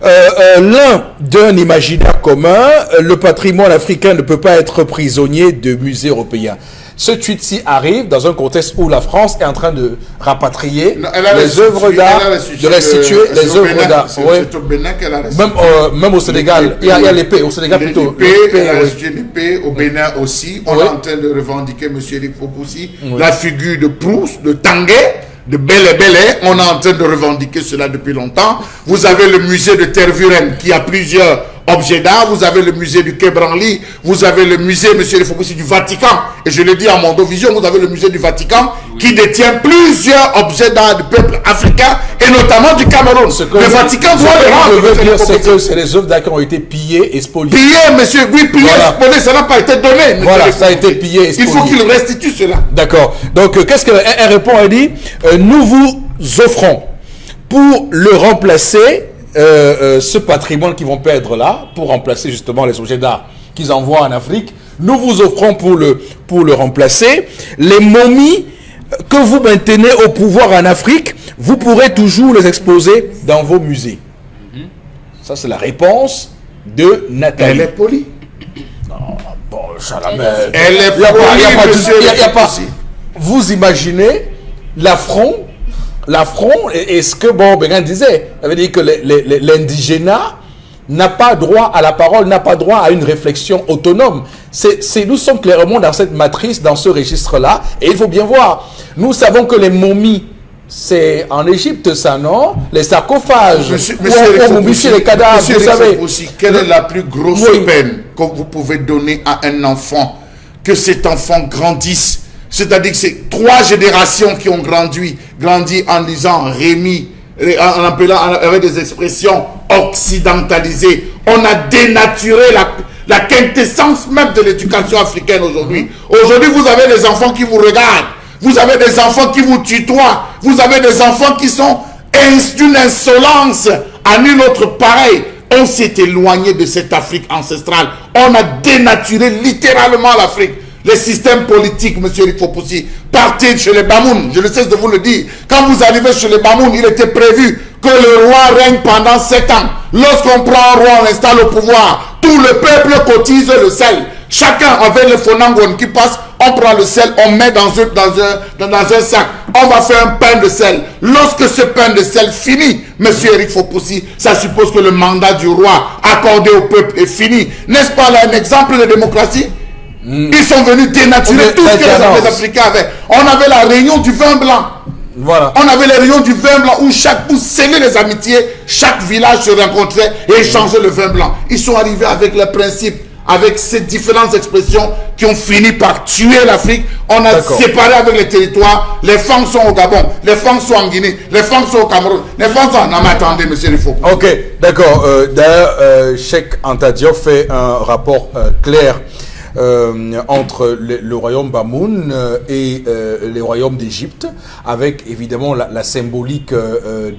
l'un d'un imaginaire commun, le patrimoine africain ne peut pas être prisonnier de musées européens. Ce tweet-ci arrive dans un contexte où la France est en train de rapatrier les œuvres d'art, de restituer les œuvres d'art. C'est au Bénin qu'elle a restitué. Même au Sénégal, il y a l'épée, au Sénégal plutôt. Elle a restitué l'épée, au Bénin aussi. On est en train de revendiquer, M. Eric Fopoussi, la figure de Proust, de Tanguay, de Belle on est en train de revendiquer cela depuis longtemps. Vous avez le musée de Tervuren qui a plusieurs objets d'art, vous avez le musée du Quai Branly, vous avez le musée, M. Fopoussi, du Vatican, et je le dis à Mondovision, vous avez le musée du Vatican qui détient plusieurs objets d'art du peuple africain et notamment du Cameroun. Le Vatican doit le rendre. C'est que c'est les œuvres d'art qui ont été pillées et spoliées. Pillées, monsieur, oui, pillées et spoliées, ça n'a pas été donné. Voilà, ça a été pillé et spolié. Il faut qu'il restitue cela. D'accord. Donc, qu'est-ce qu'elle répond? Elle dit, nous vous offrons pour le remplacer, ce patrimoine qu'ils vont perdre là, pour remplacer justement les objets d'art qu'ils envoient en Afrique, nous vous offrons pour le remplacer les momies que vous maintenez au pouvoir en Afrique, vous pourrez toujours les exposer dans vos musées. Ça, c'est la réponse de Nathalie. Elle est polie. Non, bon, elle est polie. Vous imaginez l'affront? Et ce que Béguin disait, ça veut dire que l'indigénat n'a pas droit à la parole, n'a pas droit à une réflexion autonome. Nous sommes clairement dans cette matrice, dans ce registre-là, et il faut bien voir. Nous savons que les momies, c'est en Égypte, ça, non? Les sarcophages, où on momifie les cadavres, vous savez. Quelle est la plus grosse peine que vous pouvez donner à un enfant? Que cet enfant grandisse. C'est-à-dire que c'est 3 générations qui ont grandi en lisant Rémi, en appelant avec des expressions occidentalisées. On a dénaturé la quintessence même de l'éducation africaine aujourd'hui. Aujourd'hui, vous avez des enfants qui vous regardent. Vous avez des enfants qui vous tutoient. Vous avez des enfants qui sont d'une insolence à nul autre pareil. On s'est éloigné de cette Afrique ancestrale. On a dénaturé littéralement l'Afrique. Les systèmes politiques, M. Rifopoussi, partez chez les Bamoun, je ne cesse de vous le dire. Quand vous arrivez chez les Bamoun, il était prévu que le roi règne pendant 7 ans. Lorsqu'on prend un roi, on l'installe au pouvoir. Tout le peuple cotise le sel. Chacun avec le fonangon qui passe, on prend le sel, on met dans un sac. On va faire un pain de sel. Lorsque ce pain de sel finit, M. Eric Fopoussi, ça suppose que le mandat du roi accordé au peuple est fini. N'est-ce pas là un exemple de démocratie? Ils sont venus dénaturer tout ce que les Africains avaient. On avait la réunion du vin blanc. Voilà. On avait les réunions du vin blanc où pour sceller les amitiés, chaque village se rencontrait et échangeait le vin blanc. Ils sont arrivés avec le principe avec ces différentes expressions qui ont fini par tuer l'Afrique. On a séparé avec les territoires. Les femmes sont au Gabon, les femmes sont en Guinée, les femmes sont au Cameroun, les femmes sont... Non mais attendez, monsieur Rifo. Ok, d'accord. D'ailleurs, Cheikh Anta Diop fait un rapport clair entre le royaume Bamoun et les royaumes d'Égypte, avec évidemment la symbolique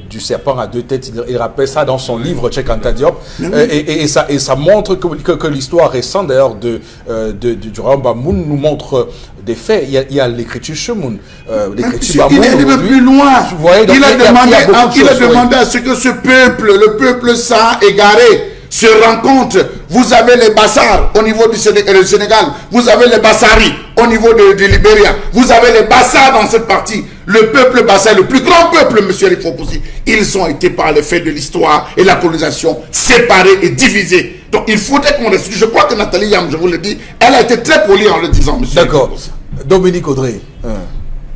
du serpent à deux têtes. Il rappelle ça dans son livre Cheikh Anta Diop, et ça montre que l'histoire récente d'ailleurs du royaume Bamoun nous montre des faits. Il y a l'écriture Chemoun, l'écriture Bamoun. Il est même plus loin. Voyez, il a demandé à ce que ce peuple, le peuple saint égaré, se rencontre. Vous avez les Bassars au niveau du Sénégal, vous avez les Bassaris au niveau de Libéria, vous avez les Bassars dans cette partie. Le peuple Bassar, le plus grand peuple, monsieur Eric Fopoussi, ils ont été par les faits de l'histoire et la colonisation séparés et divisés. Donc il faudrait qu'on reste. Je crois que Nathalie Yam, je vous le dis, elle a été très polie en le disant, monsieur. D'accord. Dominique Audrey.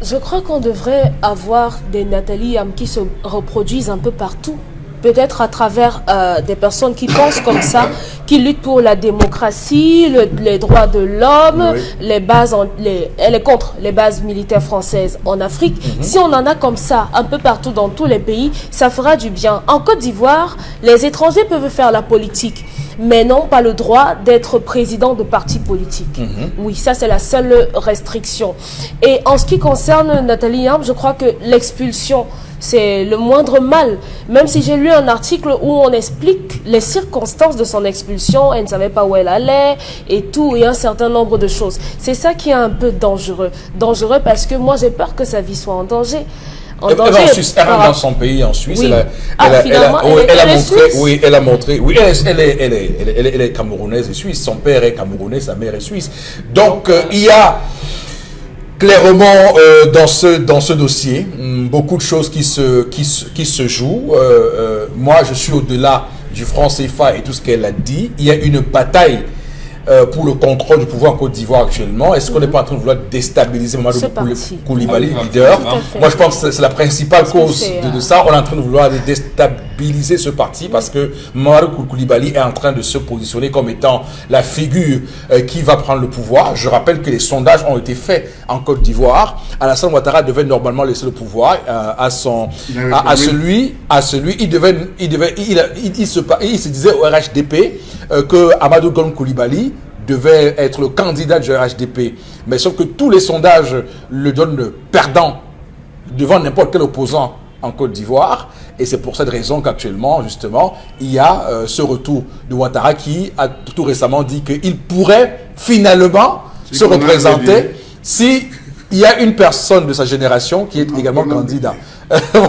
Je crois qu'on devrait avoir des Nathalie Yam qui se reproduisent un peu partout. Peut-être à travers des personnes qui pensent comme ça, qui luttent pour la démocratie, les droits de l'homme, elle est contre les bases militaires françaises en Afrique. Si on en a comme ça un peu partout dans tous les pays, ça fera du bien. En Côte d'Ivoire, les étrangers peuvent faire la politique, mais n'ont pas le droit d'être président de partis politiques. Oui, ça c'est la seule restriction. Et en ce qui concerne Nathalie Yam, je crois que l'expulsion, c'est le moindre mal. Même si j'ai lu un article où on explique les circonstances de son expulsion, elle ne savait pas où elle allait et tout, et un certain nombre de choses. C'est ça qui est un peu dangereux. Dangereux parce que moi j'ai peur que sa vie soit en danger. Elle dans son pays, en Suisse. Oui. Elle a montré. Oui, elle est camerounaise et suisse. Son père est camerounais, sa mère est suisse. Donc, il y a clairement dans ce dossier beaucoup de choses qui se jouent. Moi, je suis au-delà du franc CFA et tout ce qu'elle a dit. Il y a une bataille pour le contrôle du pouvoir en Côte d'Ivoire actuellement. Est-ce qu'on n'est pas en train de vouloir déstabiliser Mamadou Koulibaly, leader? Moi, je pense que c'est la principale cause de ça. On est en train de vouloir déstabiliser ce parti parce que Mamadou Koulibaly est en train de se positionner comme étant la figure qui va prendre le pouvoir. Je rappelle que les sondages ont été faits en Côte d'Ivoire. Alassane Ouattara devait normalement laisser le pouvoir à celui. Il se disait au RHDP que Amadou Gon Koulibaly devait être le candidat du RHDP. Mais sauf que tous les sondages le donnent perdant devant n'importe quel opposant en Côte d'Ivoire. Et c'est pour cette raison qu'actuellement, justement, il y a ce retour de Ouattara qui a tout récemment dit qu'il pourrait finalement se représenter si il y a une personne de sa génération qui est également candidat.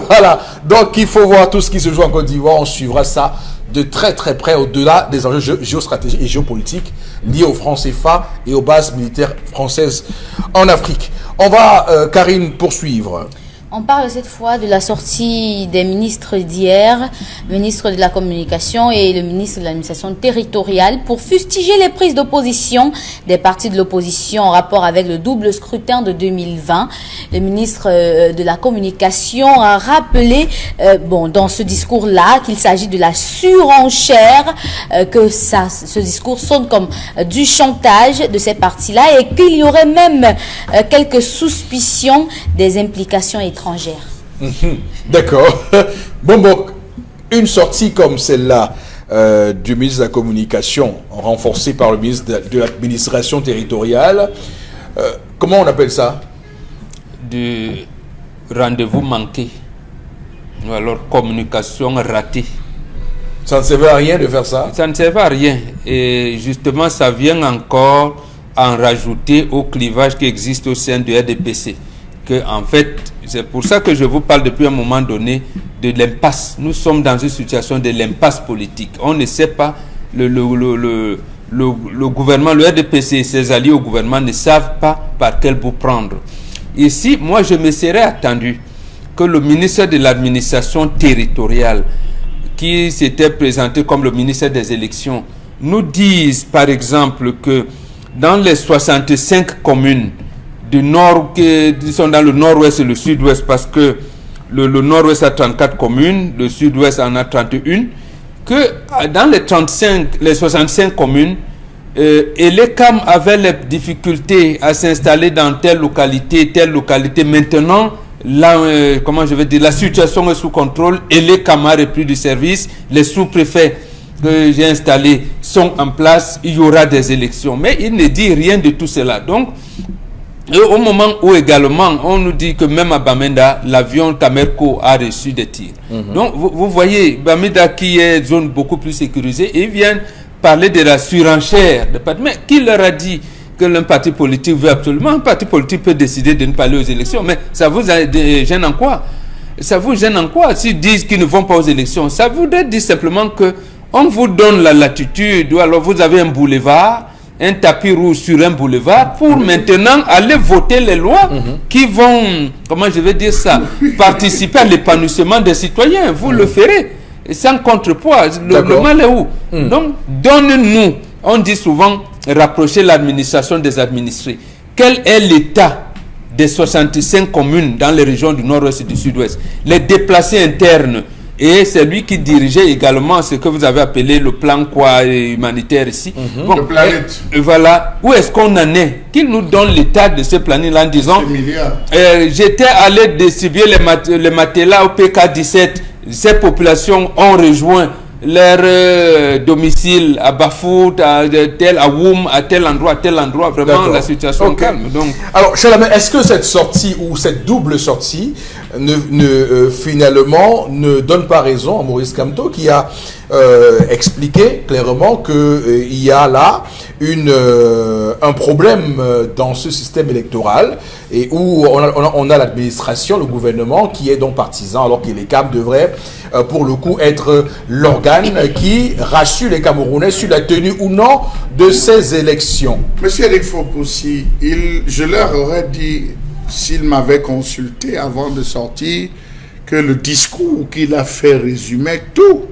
Voilà. Donc, il faut voir tout ce qui se joue en Côte d'Ivoire. On suivra ça de très très près, au-delà des enjeux géostratégiques et géopolitiques liés au franc CFA et aux bases militaires françaises en Afrique. On va, Karine, poursuivre. On parle cette fois de la sortie des ministres d'hier, le ministre de la Communication et le ministre de l'Administration territoriale, pour fustiger les prises d'opposition des partis de l'opposition en rapport avec le double scrutin de 2020. Le ministre de la Communication a rappelé, dans ce discours-là, qu'il s'agit de la surenchère, que ce discours sonne comme du chantage de ces partis-là et qu'il y aurait même quelques suspicions des implications étrangères. D'accord. Bon, une sortie comme celle-là du ministre de la Communication, renforcée par le ministre de l'Administration territoriale, comment on appelle ça? De rendez-vous manqué, ou alors communication ratée. Ça ne servait à rien de faire ça? Ça ne servait à rien. Et justement, ça vient encore en rajouter au clivage qui existe au sein du RDPC. Que, en fait, c'est pour ça que je vous parle depuis un moment donné de l'impasse. Nous sommes dans une situation de l'impasse politique. On ne sait pas, le gouvernement, le RDPC et ses alliés au gouvernement ne savent pas par quel bout prendre. Ici, moi, je me serais attendu que le ministère de l'administration territoriale, qui s'était présenté comme le ministère des élections, nous dise, par exemple, que dans les 65 communes du nord, qui sont dans le nord-ouest et le sud-ouest, parce que le nord-ouest a 34 communes, le sud-ouest en a 31, que dans les 65 communes, et les CAM avaient les difficultés à s'installer dans telle localité. Maintenant, comment je vais dire, la situation est sous contrôle et les CAM ont repris du service. Les sous-préfets que j'ai installés sont en place. Il y aura des élections. Mais il ne dit rien de tout cela. Donc, et au moment où également, on nous dit que même à Bamenda, l'avion Tamerco a reçu des tirs. Donc, vous voyez, Bamenda qui est zone beaucoup plus sécurisée, ils viennent parler de la surenchère. Mais qui leur a dit que l'un parti politique veut absolument? Un parti politique peut décider de ne pas aller aux élections. Mais ça vous gêne en quoi? Ça vous gêne en quoi s'ils disent qu'ils ne vont pas aux élections? Ça voudrait dire simplement que on vous donne la latitude, ou alors vous avez un boulevard, un tapis rouge sur un boulevard pour maintenant aller voter les lois qui vont, comment je vais dire ça, participer à l'épanouissement des citoyens. Vous le ferez sans contrepoids. Le mal est où? Donc, donne-nous, on dit souvent, rapprocher l'administration des administrés. Quel est l'état des 65 communes dans les régions du nord-ouest et du sud-ouest? Les déplacés internes. Et c'est lui qui dirigeait également ce que vous avez appelé le plan humanitaire ici. Bon, le planète. Voilà. Où est-ce qu'on en est? Qu'il nous donne l'état de ce planning en disant j'étais allé distribuer les matelas au PK17. Ces populations ont rejoint leur domicile à Bafout, à Woum, à tel endroit. Vraiment, la situation calme. Donc, alors, Chalamé, est-ce que cette sortie ou cette double sortie finalement ne donne pas raison à Maurice Kamto qui a expliqué clairement qu'il y a là un problème dans ce système électoral et où on a l'administration, le gouvernement qui est donc partisan alors que les CAM devraient pour le coup être l'organe qui rassure les Camerounais sur la tenue ou non de ces élections. Monsieur Eric Fopoussi, je leur aurais dit, s'il m'avait consulté avant de sortir, que le discours qu'il a fait résumait tout.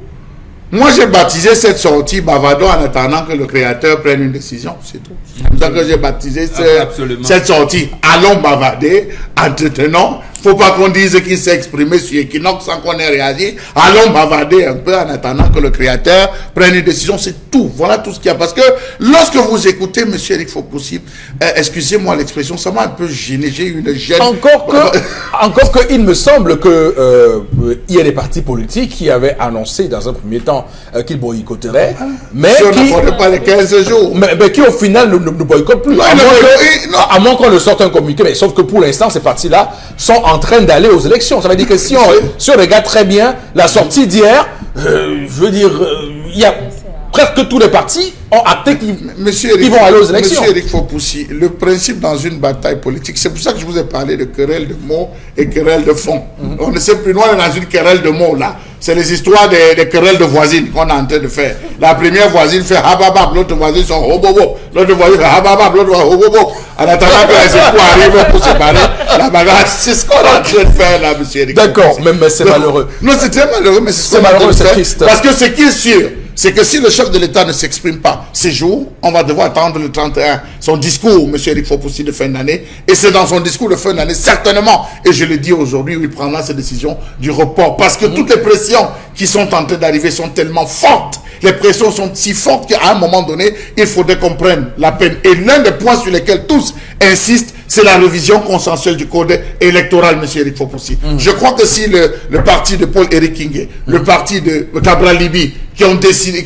Moi, j'ai baptisé cette sortie Bavado en attendant que le créateur prenne une décision. C'est tout. C'est comme ça que j'ai baptisé cette sortie. Allons bavarder, entretenons. Il ne faut pas qu'on dise qu'il s'est exprimé sur Equinox sans qu'on ait réagi. Allons bavarder un peu en attendant que le créateur prenne une décision. C'est tout. Voilà tout ce qu'il y a. Parce que lorsque vous écoutez M. Eric Fopoussi, excusez-moi l'expression, ça m'a un peu gêné. J'ai eu une gêne. Encore que il me semble que il y a des partis politiques qui avaient annoncé dans un premier temps qu'ils boycotteraient. Mais si on n'accordait pas les 15 jours. Mais qui au final ne boycottent plus. À moins qu'on ne sorte un communiqué. Mais sauf que pour l'instant, ces partis-là sont en train d'aller aux élections. Ça veut dire que si on regarde très bien la sortie d'hier, je veux dire, il y a presque tous les partis ont acté qu'ils vont aller aux élections. Monsieur Eric Fopoussi, le principe dans une bataille politique, c'est pour ça que je vous ai parlé de querelle de mots et querelle de fond. On ne sait plus, nous on est dans une querelle de mots là. C'est les histoires des querelles de voisines qu'on est en train de faire. La première voisine fait hababab, l'autre voisine sont hobobo, l'autre voisine fait hababab, l'autre voisine hobobo. En attendant que les époux arrivent pour séparer la bagarre, c'est ce qu'on est en train de faire là, monsieur Eric. D'accord, mais c'est malheureux. Non, c'est très malheureux, mais c'est malheureux, c'est triste. Parce que ce qui est sûr, c'est que si le chef de l'État ne s'exprime pas ces jours, on va devoir attendre le 31, son discours, M. Eric Fopoussi, de fin d'année. Et c'est dans son discours de fin d'année, certainement, et je le dis aujourd'hui, où il prendra ses décisions du report. Parce que toutes les pressions qui sont en train d'arriver sont tellement fortes. Les pressions sont si fortes qu'à un moment donné, il faudrait qu'on prenne la peine. Et l'un des points sur lesquels tous insistent, c'est la révision consensuelle du code électoral, M. Eric Fopoussi. Je crois que si le parti de Paul-Éric Kingé, le parti de Cabral Libi, qui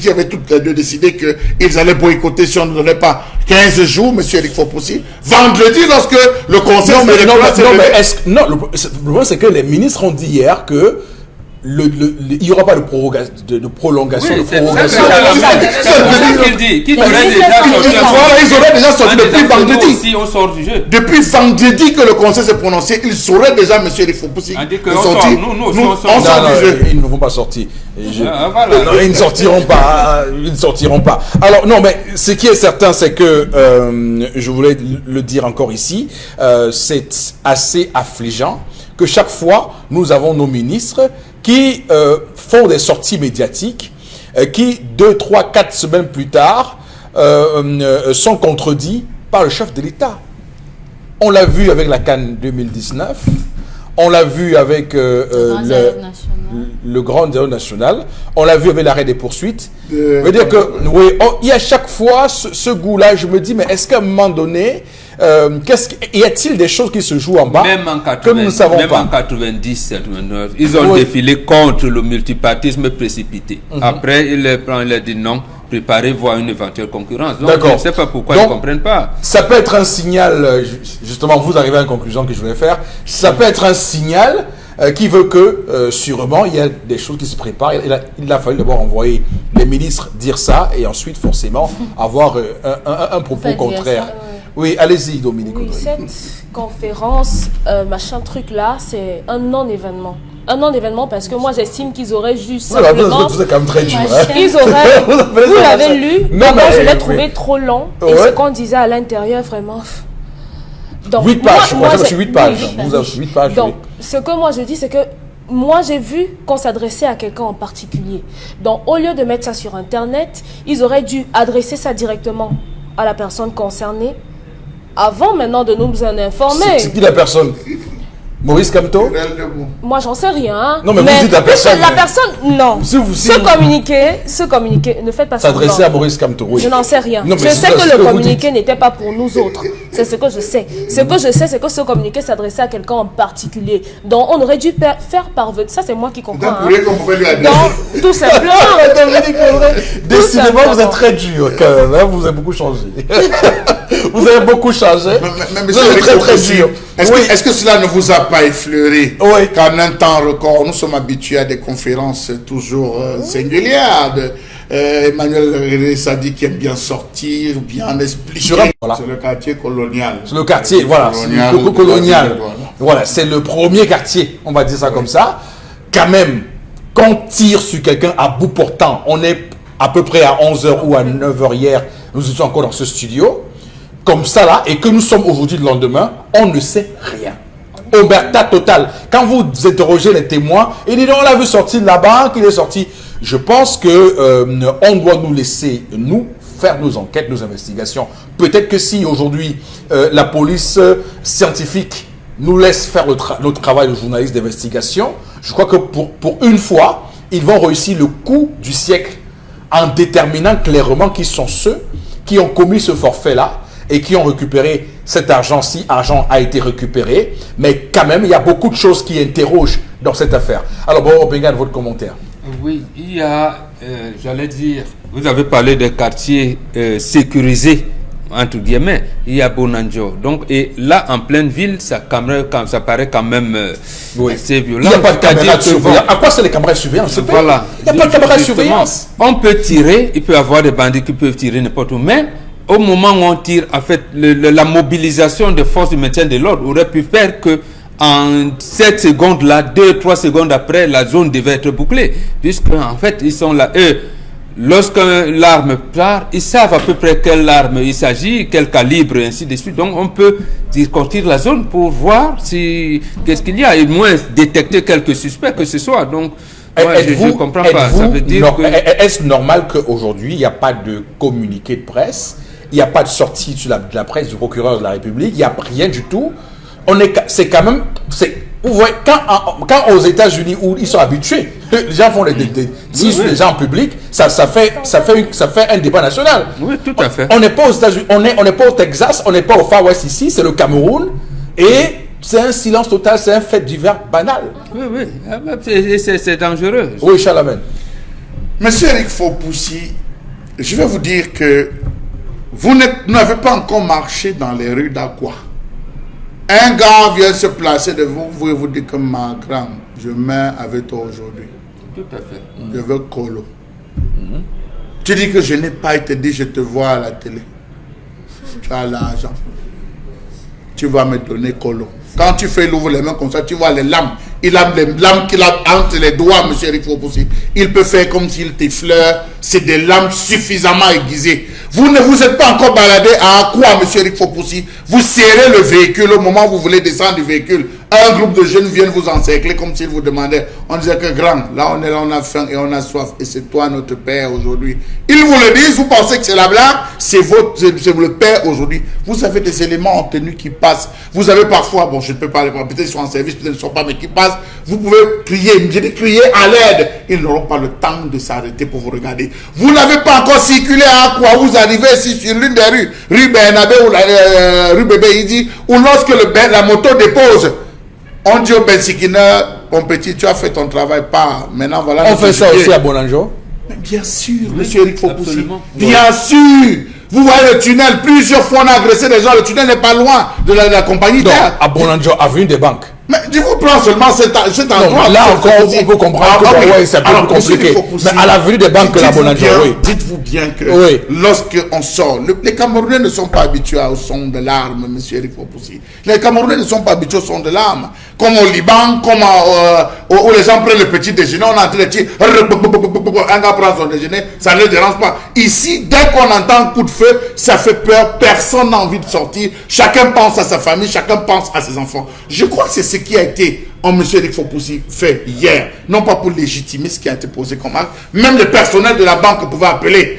avaient toutes les deux décidé qu'ils allaient boycotter si on ne donnait pas 15 jours, M. Eric Fopoussi, vendredi, lorsque le conseil électoral s'est levé... Non, le problème, c'est que les ministres ont dit hier que il n'y aura pas de prolongation. Oui, c'est ce qu'il dit. Ils auraient déjà sorti depuis vendredi. Si on sort du jeu. Depuis vendredi que le conseil s'est prononcé, ils sauraient déjà, M. Eric Fopoussi, sortir. On sort du jeu. Ils ne vont pas sortir. Non, ils ne sortiront pas. Ils ne sortiront pas. Alors, non, mais ce qui est certain, c'est que, je voulais le dire encore ici, c'est assez affligeant que chaque fois, nous avons nos ministres qui font des sorties médiatiques, qui 2, 3, 4 semaines plus tard sont contredits par le chef de l'État. On l'a vu avec la CAN 2019, on l'a vu avec le grand dialogue national. On l'a vu avec l'arrêt des poursuites. Veut dire que, oui, il y a chaque fois ce goût-là. Je me dis, mais est-ce qu'à un moment donné, y a-t-il des choses qui se jouent en bas même en 80, que nous ne savons même pas? En 90, 89, ils ont défilé contre le multipartisme précipité. Après, il a dit non. Préparez-vous à une éventuelle concurrence. Donc, je ne sais pas pourquoi ils ne comprennent pas. Ça peut être un signal, justement, vous arrivez à une conclusion que je voulais faire, ça peut être un signal qui veut que, sûrement, il y a des choses qui se préparent. Il a fallu d'abord envoyer les ministres dire ça et ensuite, forcément, avoir un propos contraire. Oui, allez-y, Dominique. Oui, cette conférence, machin truc là, c'est un non-événement. Un non-événement parce que moi j'estime qu'ils auraient juste simplement... Vous êtes quand même très dur. Ils auraient... Vous l'avez lu, mais je l'ai trouvé trop long. Ouais. Et ce qu'on disait à l'intérieur, vraiment... Donc, 8 pages, moi je suis 8 pages. Oui, vous avez 8 pages. Donc, ce que moi je dis, c'est que moi j'ai vu qu'on s'adressait à quelqu'un en particulier. Donc, au lieu de mettre ça sur Internet, ils auraient dû adresser ça directement à la personne concernée avant maintenant de nous en informer. C'est qui la personne? Maurice Kamto? Moi, j'en sais rien. Hein. Non, mais vous dites la personne. La personne, non. Ce communiqué, ne faites pas ça. S'adresser à Maurice Kamto, oui. Je n'en sais rien. Non, je sais que le communiqué n'était pas pour nous autres. C'est ce que je sais. Ce que je sais, c'est que ce communiqué s'adressait à quelqu'un en particulier. Donc, on aurait dû faire parvenir. Ça, c'est moi qui comprends. Hein. Donc, tout simplement. Décidément, vous êtes très dur, quand même. Hein. Vous avez beaucoup changé. Vous avez beaucoup changé. Mais vous êtes très, très dur. Est-ce que cela ne vous a pas effleuré qu'en un temps record, nous sommes habitués à des conférences toujours singulières Emmanuel Sadi qui aime bien sortir, bien expliquer. Voilà. C'est le quartier colonial. C'est le quartier, voilà. Le colonial. Voilà, c'est le premier quartier, on va dire ça comme ça. Quand même, quand on tire sur quelqu'un à bout portant, on est à peu près à 11h ou à 9h hier, nous étions encore dans ce studio, comme ça là, et que nous sommes aujourd'hui le lendemain, on ne sait rien. Omerta totale. Quand vous interrogez les témoins, ils disent on l'a vu sortir de la banque, il est sorti. Je pense que on doit nous laisser, nous, faire nos enquêtes, nos investigations. Peut-être que si aujourd'hui la police scientifique nous laisse faire le travail de journaliste d'investigation, je crois que pour une fois, ils vont réussir le coup du siècle en déterminant clairement qui sont ceux qui ont commis ce forfait-là et qui ont récupéré cet argent, si argent a été récupéré. Mais quand même, il y a beaucoup de choses qui interrogent dans cette affaire. Alors, bon, Obenga, votre commentaire. Oui, il y a, j'allais dire, vous avez parlé des quartiers sécurisés, entre guillemets, il y a Bonanjo. Donc, et là, en pleine ville, ça paraît quand même assez violent. Il n'y a pas de caméra de surveillance. À quoi c'est les caméras de surveillance? Voilà. Il n'y a pas de caméra de surveillance. On peut tirer, il peut y avoir des bandits qui peuvent tirer n'importe où, mais au moment où on tire, en fait, la mobilisation des forces du maintien de l'ordre aurait pu faire que en 7 secondes là, 2-3 secondes après, la zone devait être bouclée. Puisque, en fait, ils sont là. Eux, lorsque l'arme part, ils savent à peu près quelle arme il s'agit, quel calibre, et ainsi de suite. Donc, on peut circonscrire la zone pour voir qu'est-ce qu'il y a, et moins détecter quelques suspects que ce soit. Donc, je ne comprends pas. Ça veut dire est-ce normal qu'aujourd'hui, il n'y a pas de communiqué de presse, il n'y a pas de sortie de la presse du procureur de la République, il n'y a rien du tout? C'est quand même, vous voyez, quand aux États-Unis où ils sont habitués, les gens font des tirs sur les gens en public, ça fait un débat national. Oui, tout à fait. On n'est pas aux États-Unis, on n'est pas au Texas, on n'est pas au Far West ici, c'est le Cameroun, et c'est un silence total, c'est un fait divers banal. Oui, c'est dangereux. Oui, Chalamen. Monsieur Eric Fopoussi, je vais vous dire que vous n'avez pas encore marché dans les rues d'Aqua. Un gars vient se placer devant vous et vous dit que ma grande, je mets avec toi aujourd'hui. Tout à fait. Je veux Colo. Tu dis que je n'ai pas été dit, je te vois à la télé. Tu as l'argent. Tu vas me donner Colo. Quand tu fais l'ouvre les mains comme ça, tu vois les lames. Il a les lames qu'il a entre les doigts, monsieur Eric Fopoussi. Il peut faire comme s'il t'effleure. C'est des lames suffisamment aiguisées. Vous ne vous êtes pas encore baladé à quoi, monsieur Eric Fopoussi? Vous serrez le véhicule au moment où vous voulez descendre du véhicule. un groupe de jeunes viennent vous encercler comme s'ils vous demandaient. On disait que grand, là on est là, on a faim et on a soif. Et c'est toi notre père aujourd'hui. Ils vous le disent, vous pensez que c'est la blague, c'est le père aujourd'hui. Vous avez des éléments en tenue qui passent. Vous avez parfois, bon je ne peux pas les voir, peut-être ils sont en service, peut-être ils ne sont pas, mais qui passent. Vous pouvez crier, je dis crier à l'aide. Ils n'auront pas le temps de s'arrêter pour vous regarder. Vous n'avez pas encore circulé à quoi vous arrivez ici sur l'une des rues, rue Bernabé ou rue Bébé Idi, ou lorsque la moto dépose. On dit au Bensikina, mon petit, tu as fait ton travail, pas maintenant, voilà. On fait ça aussi à Bonanjo. Mais bien sûr, monsieur Eric Fopoussi. Bien sûr. Vous voyez le tunnel, plusieurs fois on a agressé des gens, le tunnel n'est pas loin de la compagnie d'air. À Bonanjo, avenue des banques. Mais je vous prends seulement cet endroit. Là encore, on peut comprendre que c'est un peu plus compliqué. Mais à l'avenue des banques, la Bonanjo, oui. Dites-vous bien que lorsqu'on sort, les Camerounais ne sont pas habitués au son de l'arme, monsieur Eric Fopoussi. Les Camerounais ne sont pas habitués au son de l'arme. Comme au Liban, comme où les gens prennent le petit déjeuner, on est en train de dire, un gars prend son déjeuner, ça ne les dérange pas. Ici, dès qu'on entend un coup de feu, ça fait peur, personne n'a envie de sortir, chacun pense à sa famille, chacun pense à ses enfants. Je crois que c'est ce qui a été en M. Eric Fopoussi fait hier, non pas pour légitimer ce qui a été posé comme acte. Même le personnel de la banque pouvait appeler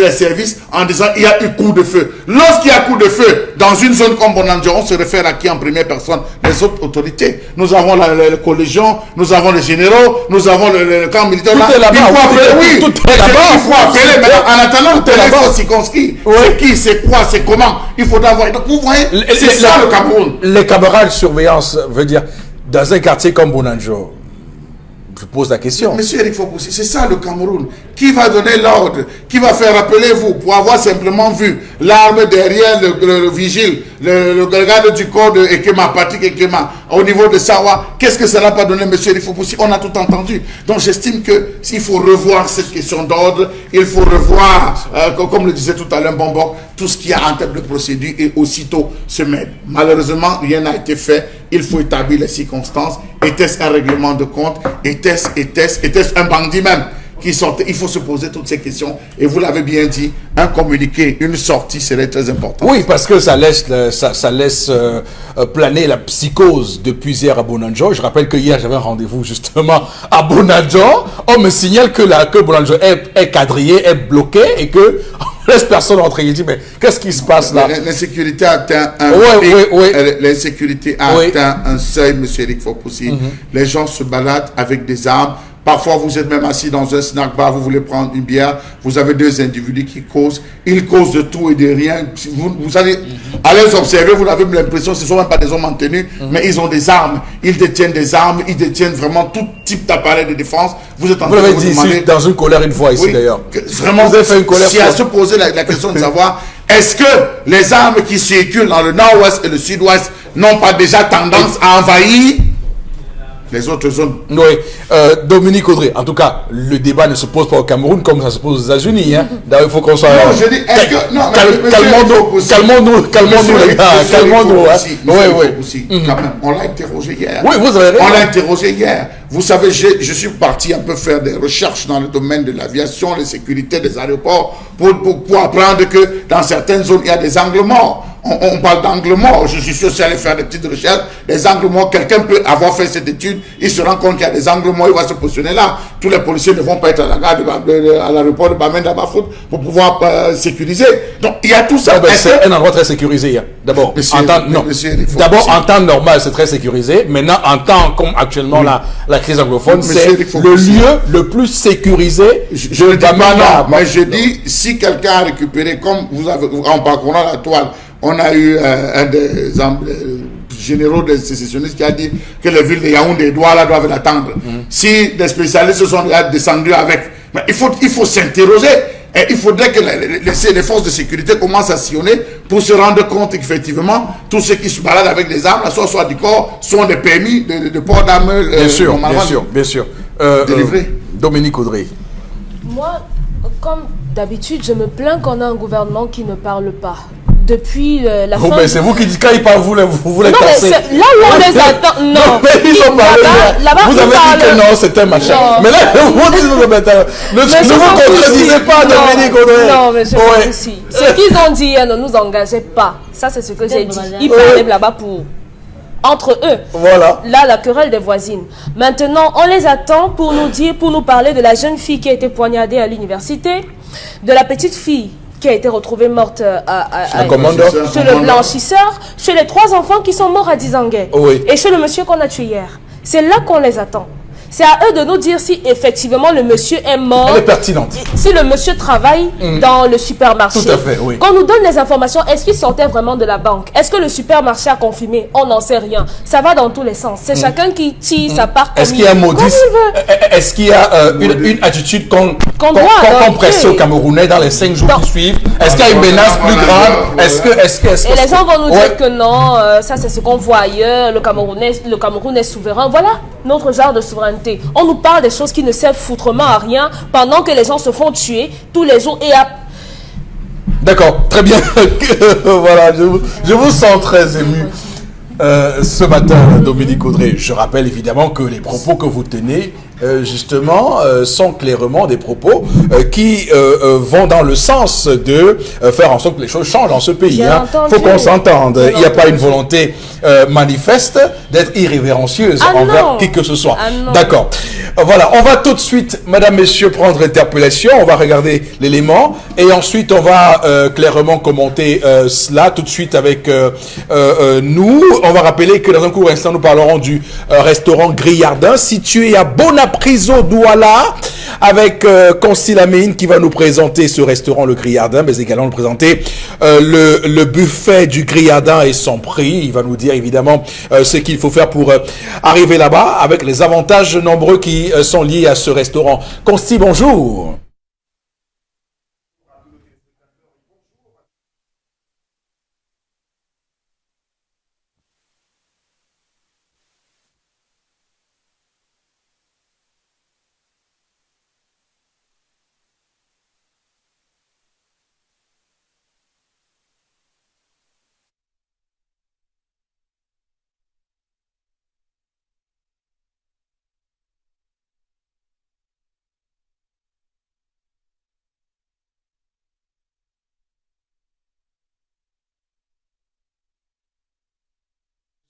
les services en disant il y a eu coup de feu. Lorsqu'il y a coup de feu dans une zone comme Bonanjo, on se réfère à qui en première personne? Les autres autorités. Nous avons la collégion, nous avons les généraux, nous avons le camp militaire. Tout est là-bas. Il faut appeler, tout est là-bas. Il faut appeler, mais en attendant, il faut circonscrire. C'est qui, c'est quoi, c'est comment. Il faudra voir. Donc vous voyez, c'est ça le Cameroun. Les camarades de surveillance veut dire dans un quartier comme Bonanjo, je pose la question. Monsieur Eric Fopoussi, c'est ça le Cameroun. Qui va donner l'ordre? Qui va faire appeler vous pour avoir simplement vu l'arme derrière le vigile, le garde du corps de Ekema, Patrick Ekema, au niveau de Sawa? Qu'est-ce que ça n'a pas donné, monsieur Eric Fopoussi? On a tout entendu. Donc j'estime que s'il faut revoir cette question d'ordre, il faut revoir, comme le disait tout à l'heure Bombok, tout ce qu'il y a en termes de procédure et aussitôt se mettre. Malheureusement, rien n'a été fait. Il faut établir les circonstances. Était-ce un règlement de compte? Était-ce un bandit même qui sortait? Il faut se poser toutes ces questions. Et vous l'avez bien dit, un communiqué, une sortie serait très important. Oui, parce que ça laisse, planer la psychose depuis hier à Bonanjo. Je rappelle que hier, j'avais un rendez-vous justement à Bonanjo. On me signale que Bonanjo est quadrillé, est bloqué et que laisse personne entrer. Il dit, mais qu'est-ce qui se passe là? L'insécurité a atteint un l'insécurité a atteint un seuil, monsieur Eric Fopoussi. Les gens se baladent avec des armes. Parfois, vous êtes même assis dans un snack bar, vous voulez prendre une bière, vous avez deux individus qui causent, ils causent de tout et de rien. Vous allez les observer, vous avez l'impression que ce ne sont même pas des hommes en tenue, mais ils ont des armes. Ils détiennent des armes, ils détiennent vraiment tout type d'appareil de défense. Vous êtes en train de vous demander... dans une colère une fois ici d'ailleurs. Vraiment, vous avez fait une colère. Si à se poser la question de savoir, est-ce que les armes qui circulent dans le nord-ouest et le sud-ouest n'ont pas déjà tendance à envahir les autres zones? Oui, Dominique Audrey, en tout cas, le débat ne se pose pas au Cameroun comme ça se pose aux États-Unis. Hein. Il faut qu'on soit... Non, je dis, est-ce que... Non, calmons-nous, les gars, calmons-nous. Oui, quand même, on l'a interrogé hier. Oui, vous avez raison. On l'a interrogé hier. Vous savez, je suis parti un peu faire des recherches dans le domaine de l'aviation, la sécurité des aéroports, pour apprendre que dans certaines zones, il y a des angles morts. On parle d'angle mort. Je suis sûr que aller faire des petites recherches. Des angles morts, quelqu'un peut avoir fait cette étude, il se rend compte qu'il y a des angles morts, il va se positionner là. Tous les policiers ne vont pas être à la gare à l'aéroport de Bamenda Bafout pour pouvoir sécuriser. Donc il y a tout ça. C'est un endroit très sécurisé. D'abord, en temps normal, c'est très sécurisé. Maintenant, en temps comme actuellement la crise anglophone, c'est le lieu le plus sécurisé. Je ne dis pas non, mais je dis si quelqu'un a récupéré, comme vous avez en parcourant la toile, on a eu un des généraux des sécessionnistes qui a dit que les villes de Yaoundé et Douala doivent l'attendre. Si des spécialistes se sont descendus avec, mais il faut s'interroger. Et il faudrait que les forces de sécurité commencent à sillonner pour se rendre compte qu'effectivement, tous ceux qui se baladent avec des armes, soit du corps, soit des permis de port d'armes. Bien sûr. Dominique Audrey. Moi, comme d'habitude, je me plains qu'on a un gouvernement qui ne parle pas. Depuis la fin... mais c'est vous qui dites, quand ils parlent, vous les cassez. Là où on les attend... Non, mais ils ont parlé là-bas, vous avez dit que non, c'est un machin. Non. Mais là, vous dites, ne vous contredisez pas, Dominique Audrey. Non, monsieur Fopoussi. Ce qu'ils ont dit hier ne nous engageait pas. Ça, c'est ce que j'ai dit. Ils parlaient là-bas pour entre eux. Voilà. Là, la querelle des voisines. Maintenant, on les attend pour nous parler de la jeune fille qui a été poignardée à l'université, de la petite fille qui a été retrouvée morte chez le blanchisseur, chez les 3 enfants qui sont morts à Dizangué, et chez le monsieur qu'on a tué hier. C'est là qu'on les attend. C'est à eux de nous dire si effectivement le monsieur est mort. Elle est pertinente. Si le monsieur travaille dans le supermarché. Tout à fait, oui. Qu'on nous donne les informations, est-ce qu'il sortait vraiment de la banque? Est-ce que le supermarché a confirmé? On n'en sait rien. Ça va dans tous les sens. C'est chacun qui tire sa part comme Est-ce qu'il y a Est-ce qu'il y a une attitude qu'on presse aux Camerounais dans les 5 jours qui suivent? Est-ce qu'il y a une menace plus grave? Et les gens vont nous dire que non, ça c'est ce qu'on voit ailleurs, le Cameroun est souverain. Voilà notre genre de souveraineté. On nous parle des choses qui ne servent foutrement à rien pendant que les gens se font tuer tous les jours et à... D'accord, très bien. Voilà, je vous sens très ému. Ce matin, Dominique Audrey, je rappelle évidemment que les propos que vous tenez, justement, sont clairement des propos qui vont dans le sens de faire en sorte que les choses changent dans ce pays. Il faut qu'on s'entende. Il n'y a pas une volonté manifeste d'être irrévérencieuse envers qui que ce soit. D'accord. Voilà, on va tout de suite, madame, messieurs, prendre l'interpellation. On va regarder l'élément et ensuite on va clairement commenter cela tout de suite avec nous. On va rappeler que dans un court instant, nous parlerons du restaurant Grillardin situé à Bonapriso, Douala, avec Consti Lamine qui va nous présenter ce restaurant, le Grillardin, mais également nous présenter le buffet du Grillardin et son prix. Il va nous dire évidemment ce qu'il faut faire pour arriver là-bas, avec les avantages nombreux qui sont liés à ce restaurant. Consti, bonjour.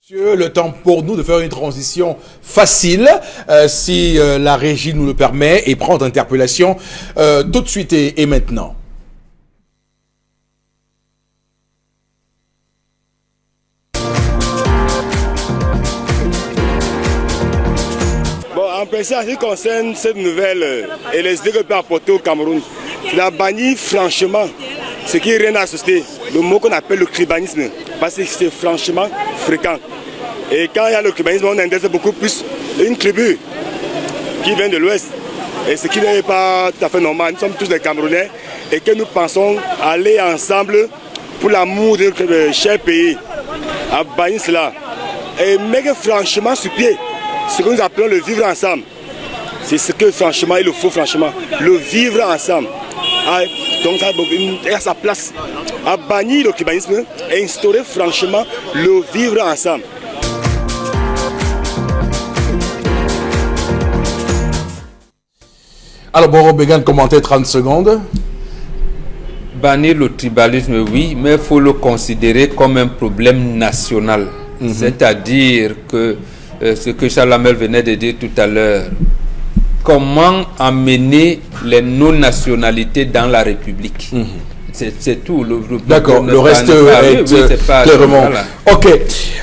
Le temps pour nous de faire une transition facile, si la régie nous le permet, et prendre interpellation tout de suite et maintenant. Bon, en principe, en ce qui concerne cette nouvelle et les idées que peut apporter au Cameroun, il a banni franchement ce qui est rien à la société, le mot qu'on appelle le clibanisme, parce que c'est franchement fréquent. Et quand il y a le clibanisme, on intéresse beaucoup plus une tribu qui vient de l'Ouest. Et ce qui n'est pas tout à fait normal. Nous sommes tous des Camerounais et que nous pensons aller ensemble pour l'amour de notre cher pays, à bannir cela. Et mettre franchement sur pied ce que nous appelons le vivre ensemble. C'est ce que franchement il faut, franchement, le vivre ensemble. Donc ça a sa place à bannir le clibanisme et instaurer franchement le vivre ensemble. Alors, Boro Bégan, commenter 30 secondes. Bannir le tribalisme, oui, mais il faut le considérer comme un problème national. C'est-à-dire que ce que Charles Hamel venait de dire tout à l'heure, comment amener les non-nationalités dans la République. C'est tout. D'accord, le reste est clairement... Voilà. Ok.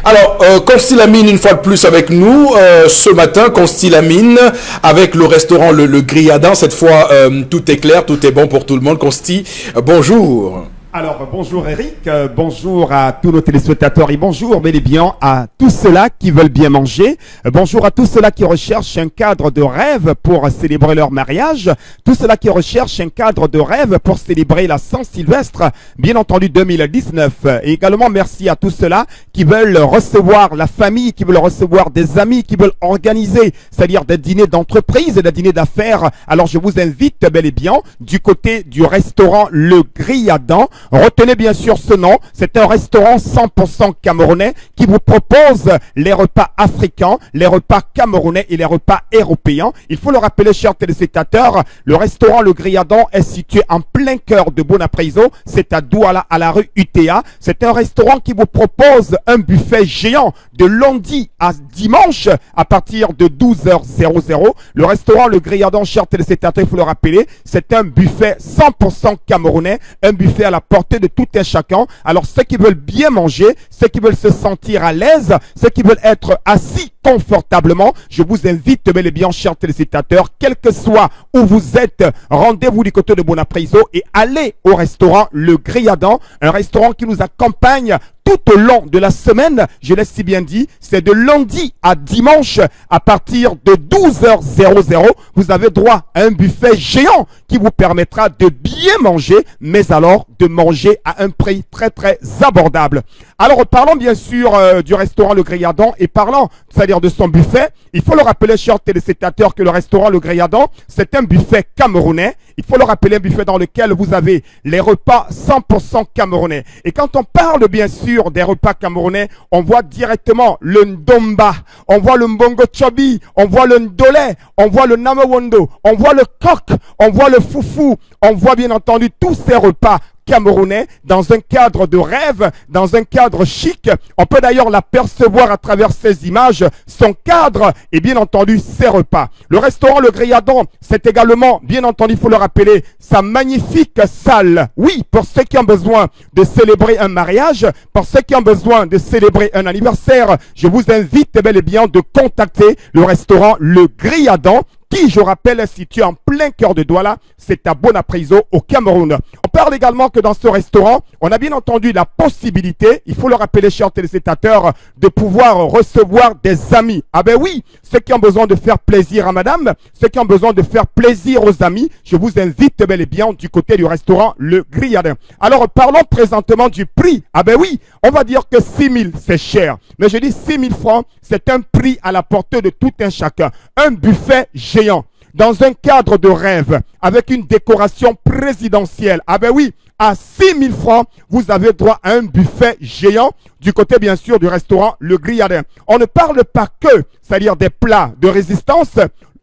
Alors, Consti Lamine, une fois de plus avec nous, ce matin, Consti Lamine, avec le restaurant Le Grillardin. Cette fois, tout est clair, tout est bon pour tout le monde. Consti, bonjour. Alors, bonjour Eric, bonjour à tous nos téléspectateurs et bonjour bel et bien à tous ceux-là qui veulent bien manger. Bonjour à tous ceux-là qui recherchent un cadre de rêve pour célébrer leur mariage. Tous ceux-là qui recherchent un cadre de rêve pour célébrer la Saint-Sylvestre, bien entendu 2019. Et également merci à tous ceux-là qui veulent recevoir la famille, qui veulent recevoir des amis, qui veulent organiser, c'est-à-dire des dîners d'entreprise et des dîners d'affaires. Alors je vous invite bel et bien du côté du restaurant Le Grillardin. Retenez bien sûr ce nom. C'est un restaurant 100% camerounais qui vous propose les repas africains, les repas camerounais et les repas européens. Il faut le rappeler, chers téléspectateurs, le restaurant Le Griadon est situé en plein cœur de Bonapriso. C'est à Douala, à la rue UTA. C'est un restaurant qui vous propose un buffet géant de lundi à dimanche à partir de 12h00. Le restaurant Le Griadon, chers téléspectateurs, il faut le rappeler, c'est un buffet 100% camerounais, un buffet à la portée de tout un chacun. Alors ceux qui veulent bien manger, ceux qui veulent se sentir à l'aise, ceux qui veulent être assis confortablement, je vous invite bel et bien, chers téléspectateurs, quel que soit où vous êtes, rendez-vous du côté de Bonapriso et allez au restaurant Le Griadon, un restaurant qui nous accompagne tout au long de la semaine. Je l'ai si bien dit, c'est de lundi à dimanche à partir de 12h00. Vous avez droit à un buffet géant qui vous permettra de bien manger, mais alors de manger à un prix très très abordable. Alors parlons bien sûr du restaurant Le Griadon et parlons, c'est-à-dire de son buffet. Il faut le rappeler, chers téléspectateurs, que le restaurant Le Griadon, c'est un buffet camerounais. Il faut le rappeler, un buffet dans lequel vous avez les repas 100% camerounais. Et quand on parle bien sûr des repas camerounais, on voit directement le ndomba, on voit le mbongo chobi, on voit le ndolé, on voit le namawondo, on voit le coq, on voit le foufou, on voit bien entendu tous ces repas camerounais dans un cadre de rêve, dans un cadre chic. On peut d'ailleurs l'apercevoir à travers ces images, son cadre et bien entendu ses repas. Le restaurant Le Griadon, c'est également, bien entendu, il faut le rappeler, sa magnifique salle. Oui, pour ceux qui ont besoin de célébrer un mariage, pour ceux qui ont besoin de célébrer un anniversaire, je vous invite bel et bien de contacter le restaurant Le Griadon, qui, je rappelle, est situé en plein cœur de Douala, c'est à Bonapriso, au Cameroun. On parle également que dans ce restaurant, on a bien entendu la possibilité, il faut le rappeler, chers téléspectateurs, de pouvoir recevoir des amis. Ah ben oui, ceux qui ont besoin de faire plaisir à madame, ceux qui ont besoin de faire plaisir aux amis, je vous invite bel et bien du côté du restaurant Le Griadon. Alors, parlons présentement du prix. Ah ben oui, on va dire que 6 000, c'est cher. Mais je dis 6 000 francs, c'est un prix à la portée de tout un chacun. Un buffet géant, dans un cadre de rêve, avec une décoration présidentielle. Ah ben oui, à 6 000 francs, vous avez droit à un buffet géant du côté bien sûr du restaurant Le Griadon. On ne parle pas que, c'est-à-dire des plats de résistance.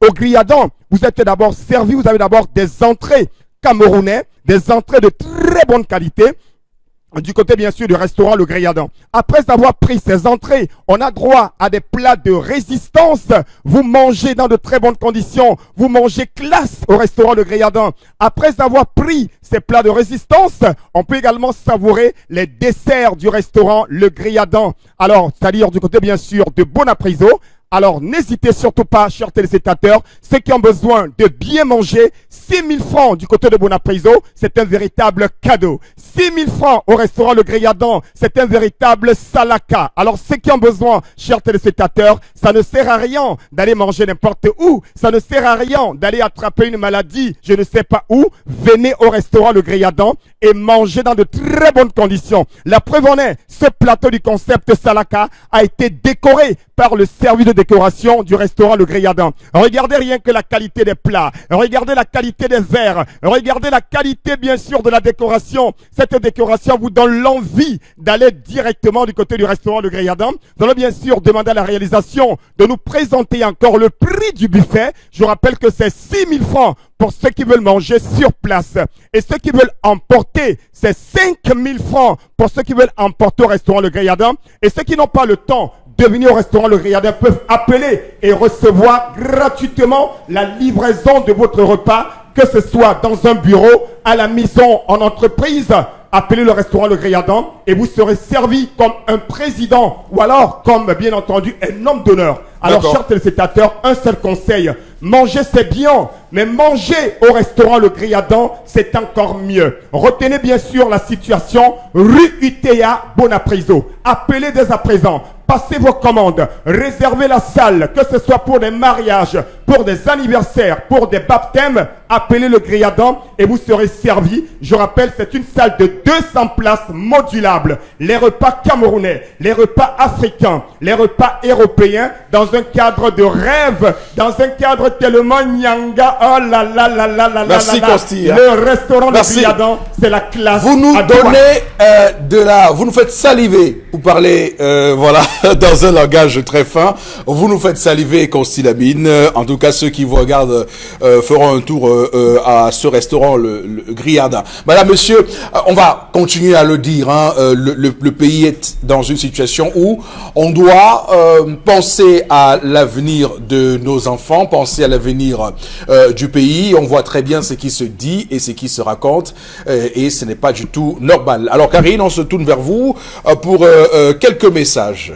Au Griadon, vous êtes d'abord servi, vous avez d'abord des entrées camerounais, des entrées de très bonne qualité, du côté bien sûr du restaurant Le Griadon. Après avoir pris ces entrées, on a droit à des plats de résistance. Vous mangez dans de très bonnes conditions. Vous mangez classe au restaurant Le Griadon. Après avoir pris ces plats de résistance, on peut également savourer les desserts du restaurant Le Griadon. Alors, c'est-à-dire du côté bien sûr de Bonapriso. Alors, n'hésitez surtout pas, chers téléspectateurs, ceux qui ont besoin de bien manger, 6 000 francs du côté de Bonapriso, c'est un véritable cadeau. 6 000 francs au restaurant Le Griadon, c'est un véritable salaka. Alors, ceux qui ont besoin, chers téléspectateurs, ça ne sert à rien d'aller manger n'importe où. Ça ne sert à rien d'aller attraper une maladie, je ne sais pas où. Venez au restaurant Le Griadon et mangez dans de très bonnes conditions. La preuve en est, ce plateau du concept salaka a été décoré par le service de décoration du restaurant Le Griadon. Regardez rien que la qualité des plats, regardez la qualité des verres, regardez la qualité bien sûr de la décoration. Cette décoration vous donne l'envie d'aller directement du côté du restaurant Le Griadon. Nous allons bien sûr demander à la réalisation de nous présenter encore le prix du buffet. Je rappelle que c'est 6 000 francs pour ceux qui veulent manger sur place. Et ceux qui veulent emporter, c'est 5 000 francs pour ceux qui veulent emporter au restaurant Le Griadon. Et ceux qui n'ont pas le temps de venir au restaurant Le Griadon peuvent appeler et recevoir gratuitement la livraison de votre repas, que ce soit dans un bureau, à la maison, en entreprise. Appelez le restaurant Le Griadon et vous serez servi comme un président ou alors comme, bien entendu, un homme d'honneur. Alors, chers téléspectateurs, un seul conseil. Manger, c'est bien, mais manger au restaurant Le Griadon, c'est encore mieux. Retenez bien sûr la situation, rue UTA, Bonapriso. Appelez dès à présent. Passez vos commandes, réservez la salle, que ce soit pour des mariages, pour des anniversaires, pour des baptêmes, appelez le Griadan et vous serez servi. Je rappelle, c'est une salle de 200 places modulables. Les repas camerounais, les repas africains, les repas européens, dans un cadre de rêve, dans un cadre tellement nyanga. Oh là là là là là. Merci, Costi. Le restaurant Le Griadan, c'est la classe. Vous nous donnez vous nous faites saliver. Vous parlez, voilà, dans un langage très fin. Vous nous faites saliver, Costi Lamine. En tout cas, ceux qui vous regardent feront un tour à ce restaurant, le Griada. Madame, monsieur, on va continuer à le dire. Hein, le pays est dans une situation où on doit penser à l'avenir de nos enfants, penser à l'avenir du pays. On voit très bien ce qui se dit et ce qui se raconte et ce n'est pas du tout normal. Alors, Karine, on se tourne vers vous pour quelques messages.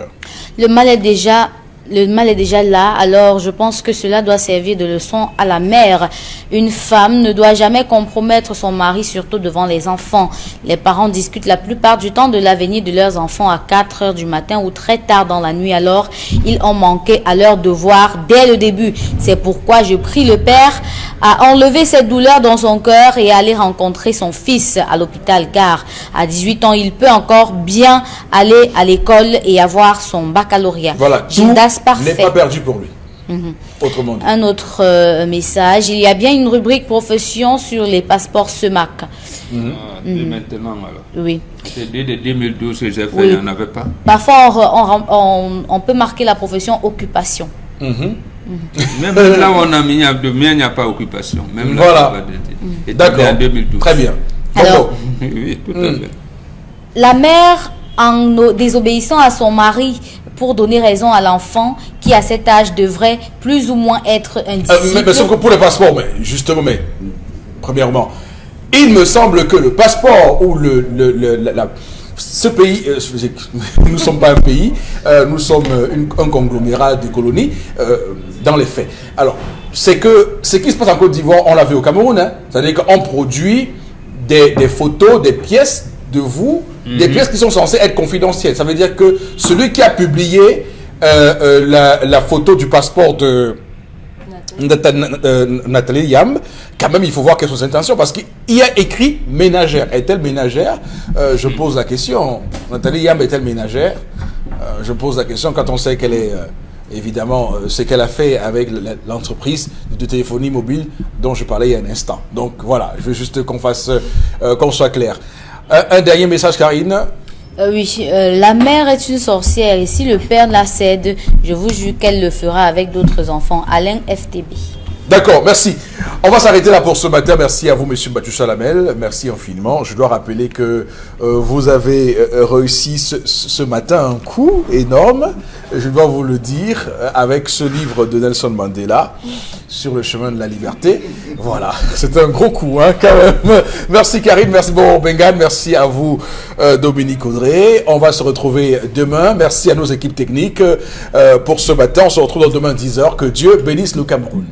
Le mal est déjà là, alors je pense que cela doit servir de leçon à la mère. Une femme ne doit jamais compromettre son mari, surtout devant les enfants. Les parents discutent la plupart du temps de l'avenir de leurs enfants à 4 heures du matin ou très tard dans la nuit, alors ils ont manqué à leur devoir dès le début. C'est pourquoi je prie le père à enlever cette douleur dans son cœur et à aller rencontrer son fils à l'hôpital, car à 18 ans, il peut encore bien aller à l'école et avoir son baccalauréat. Voilà, Gildas parfait. N'est pas perdu pour lui. Autrement dit. Un autre message, il y a bien une rubrique profession sur les passeports SEMAC. Dès maintenant, alors. Oui. C'est dès 2012 que j'ai fait, Oui. il n'y en avait pas. Parfois, on peut marquer la profession occupation. Même là où on a mis il n'y a pas occupation. Même là, Voilà. Et D'accord. en 2012. Très bien. Alors, Oui, tout à fait. la mère, en désobéissant à son mari pour donner raison à l'enfant qui à cet âge devrait plus ou moins être un disciple. Mais sauf que pour le passeport, mais justement, premièrement, il me semble que le passeport ou ce pays, nous ne sommes pas un pays, nous sommes un conglomérat de colonies, dans les faits. Alors, c'est que ce qui se passe en Côte d'Ivoire, on l'a vu au Cameroun, hein, c'est-à-dire qu'on produit des photos, des pièces de vous, des pièces qui sont censées être confidentielles. Ça veut dire que celui qui a publié la photo du passeport de Nathalie Yamb, quand même il faut voir quelles sont ses intentions, parce qu'il y a écrit ménagère. Est-elle ménagère? Je pose la question. Nathalie Yamb est-elle ménagère? Je pose la question quand on sait qu'elle est évidemment ce qu'elle a fait avec l'entreprise de téléphonie mobile dont je parlais il y a un instant. Donc voilà, je veux juste qu'on soit clair. Un dernier message, Karine. Oui, la mère est une sorcière et si le père la cède, je vous jure qu'elle le fera avec d'autres enfants. Alain FTB. D'accord, merci. On va s'arrêter là pour ce matin. Merci à vous, monsieur Mbatu Salamel. Merci infiniment. Je dois rappeler que vous avez réussi ce matin un coup énorme, je dois vous le dire, avec ce livre de Nelson Mandela, Sur le chemin de la liberté. Voilà, c'est un gros coup, hein, quand même. Merci Karine, merci Bobo Bengan, merci à vous Dominique Audrey. On va se retrouver demain. Merci à nos équipes techniques pour ce matin. On se retrouve demain 10h. Que Dieu bénisse le Cameroun.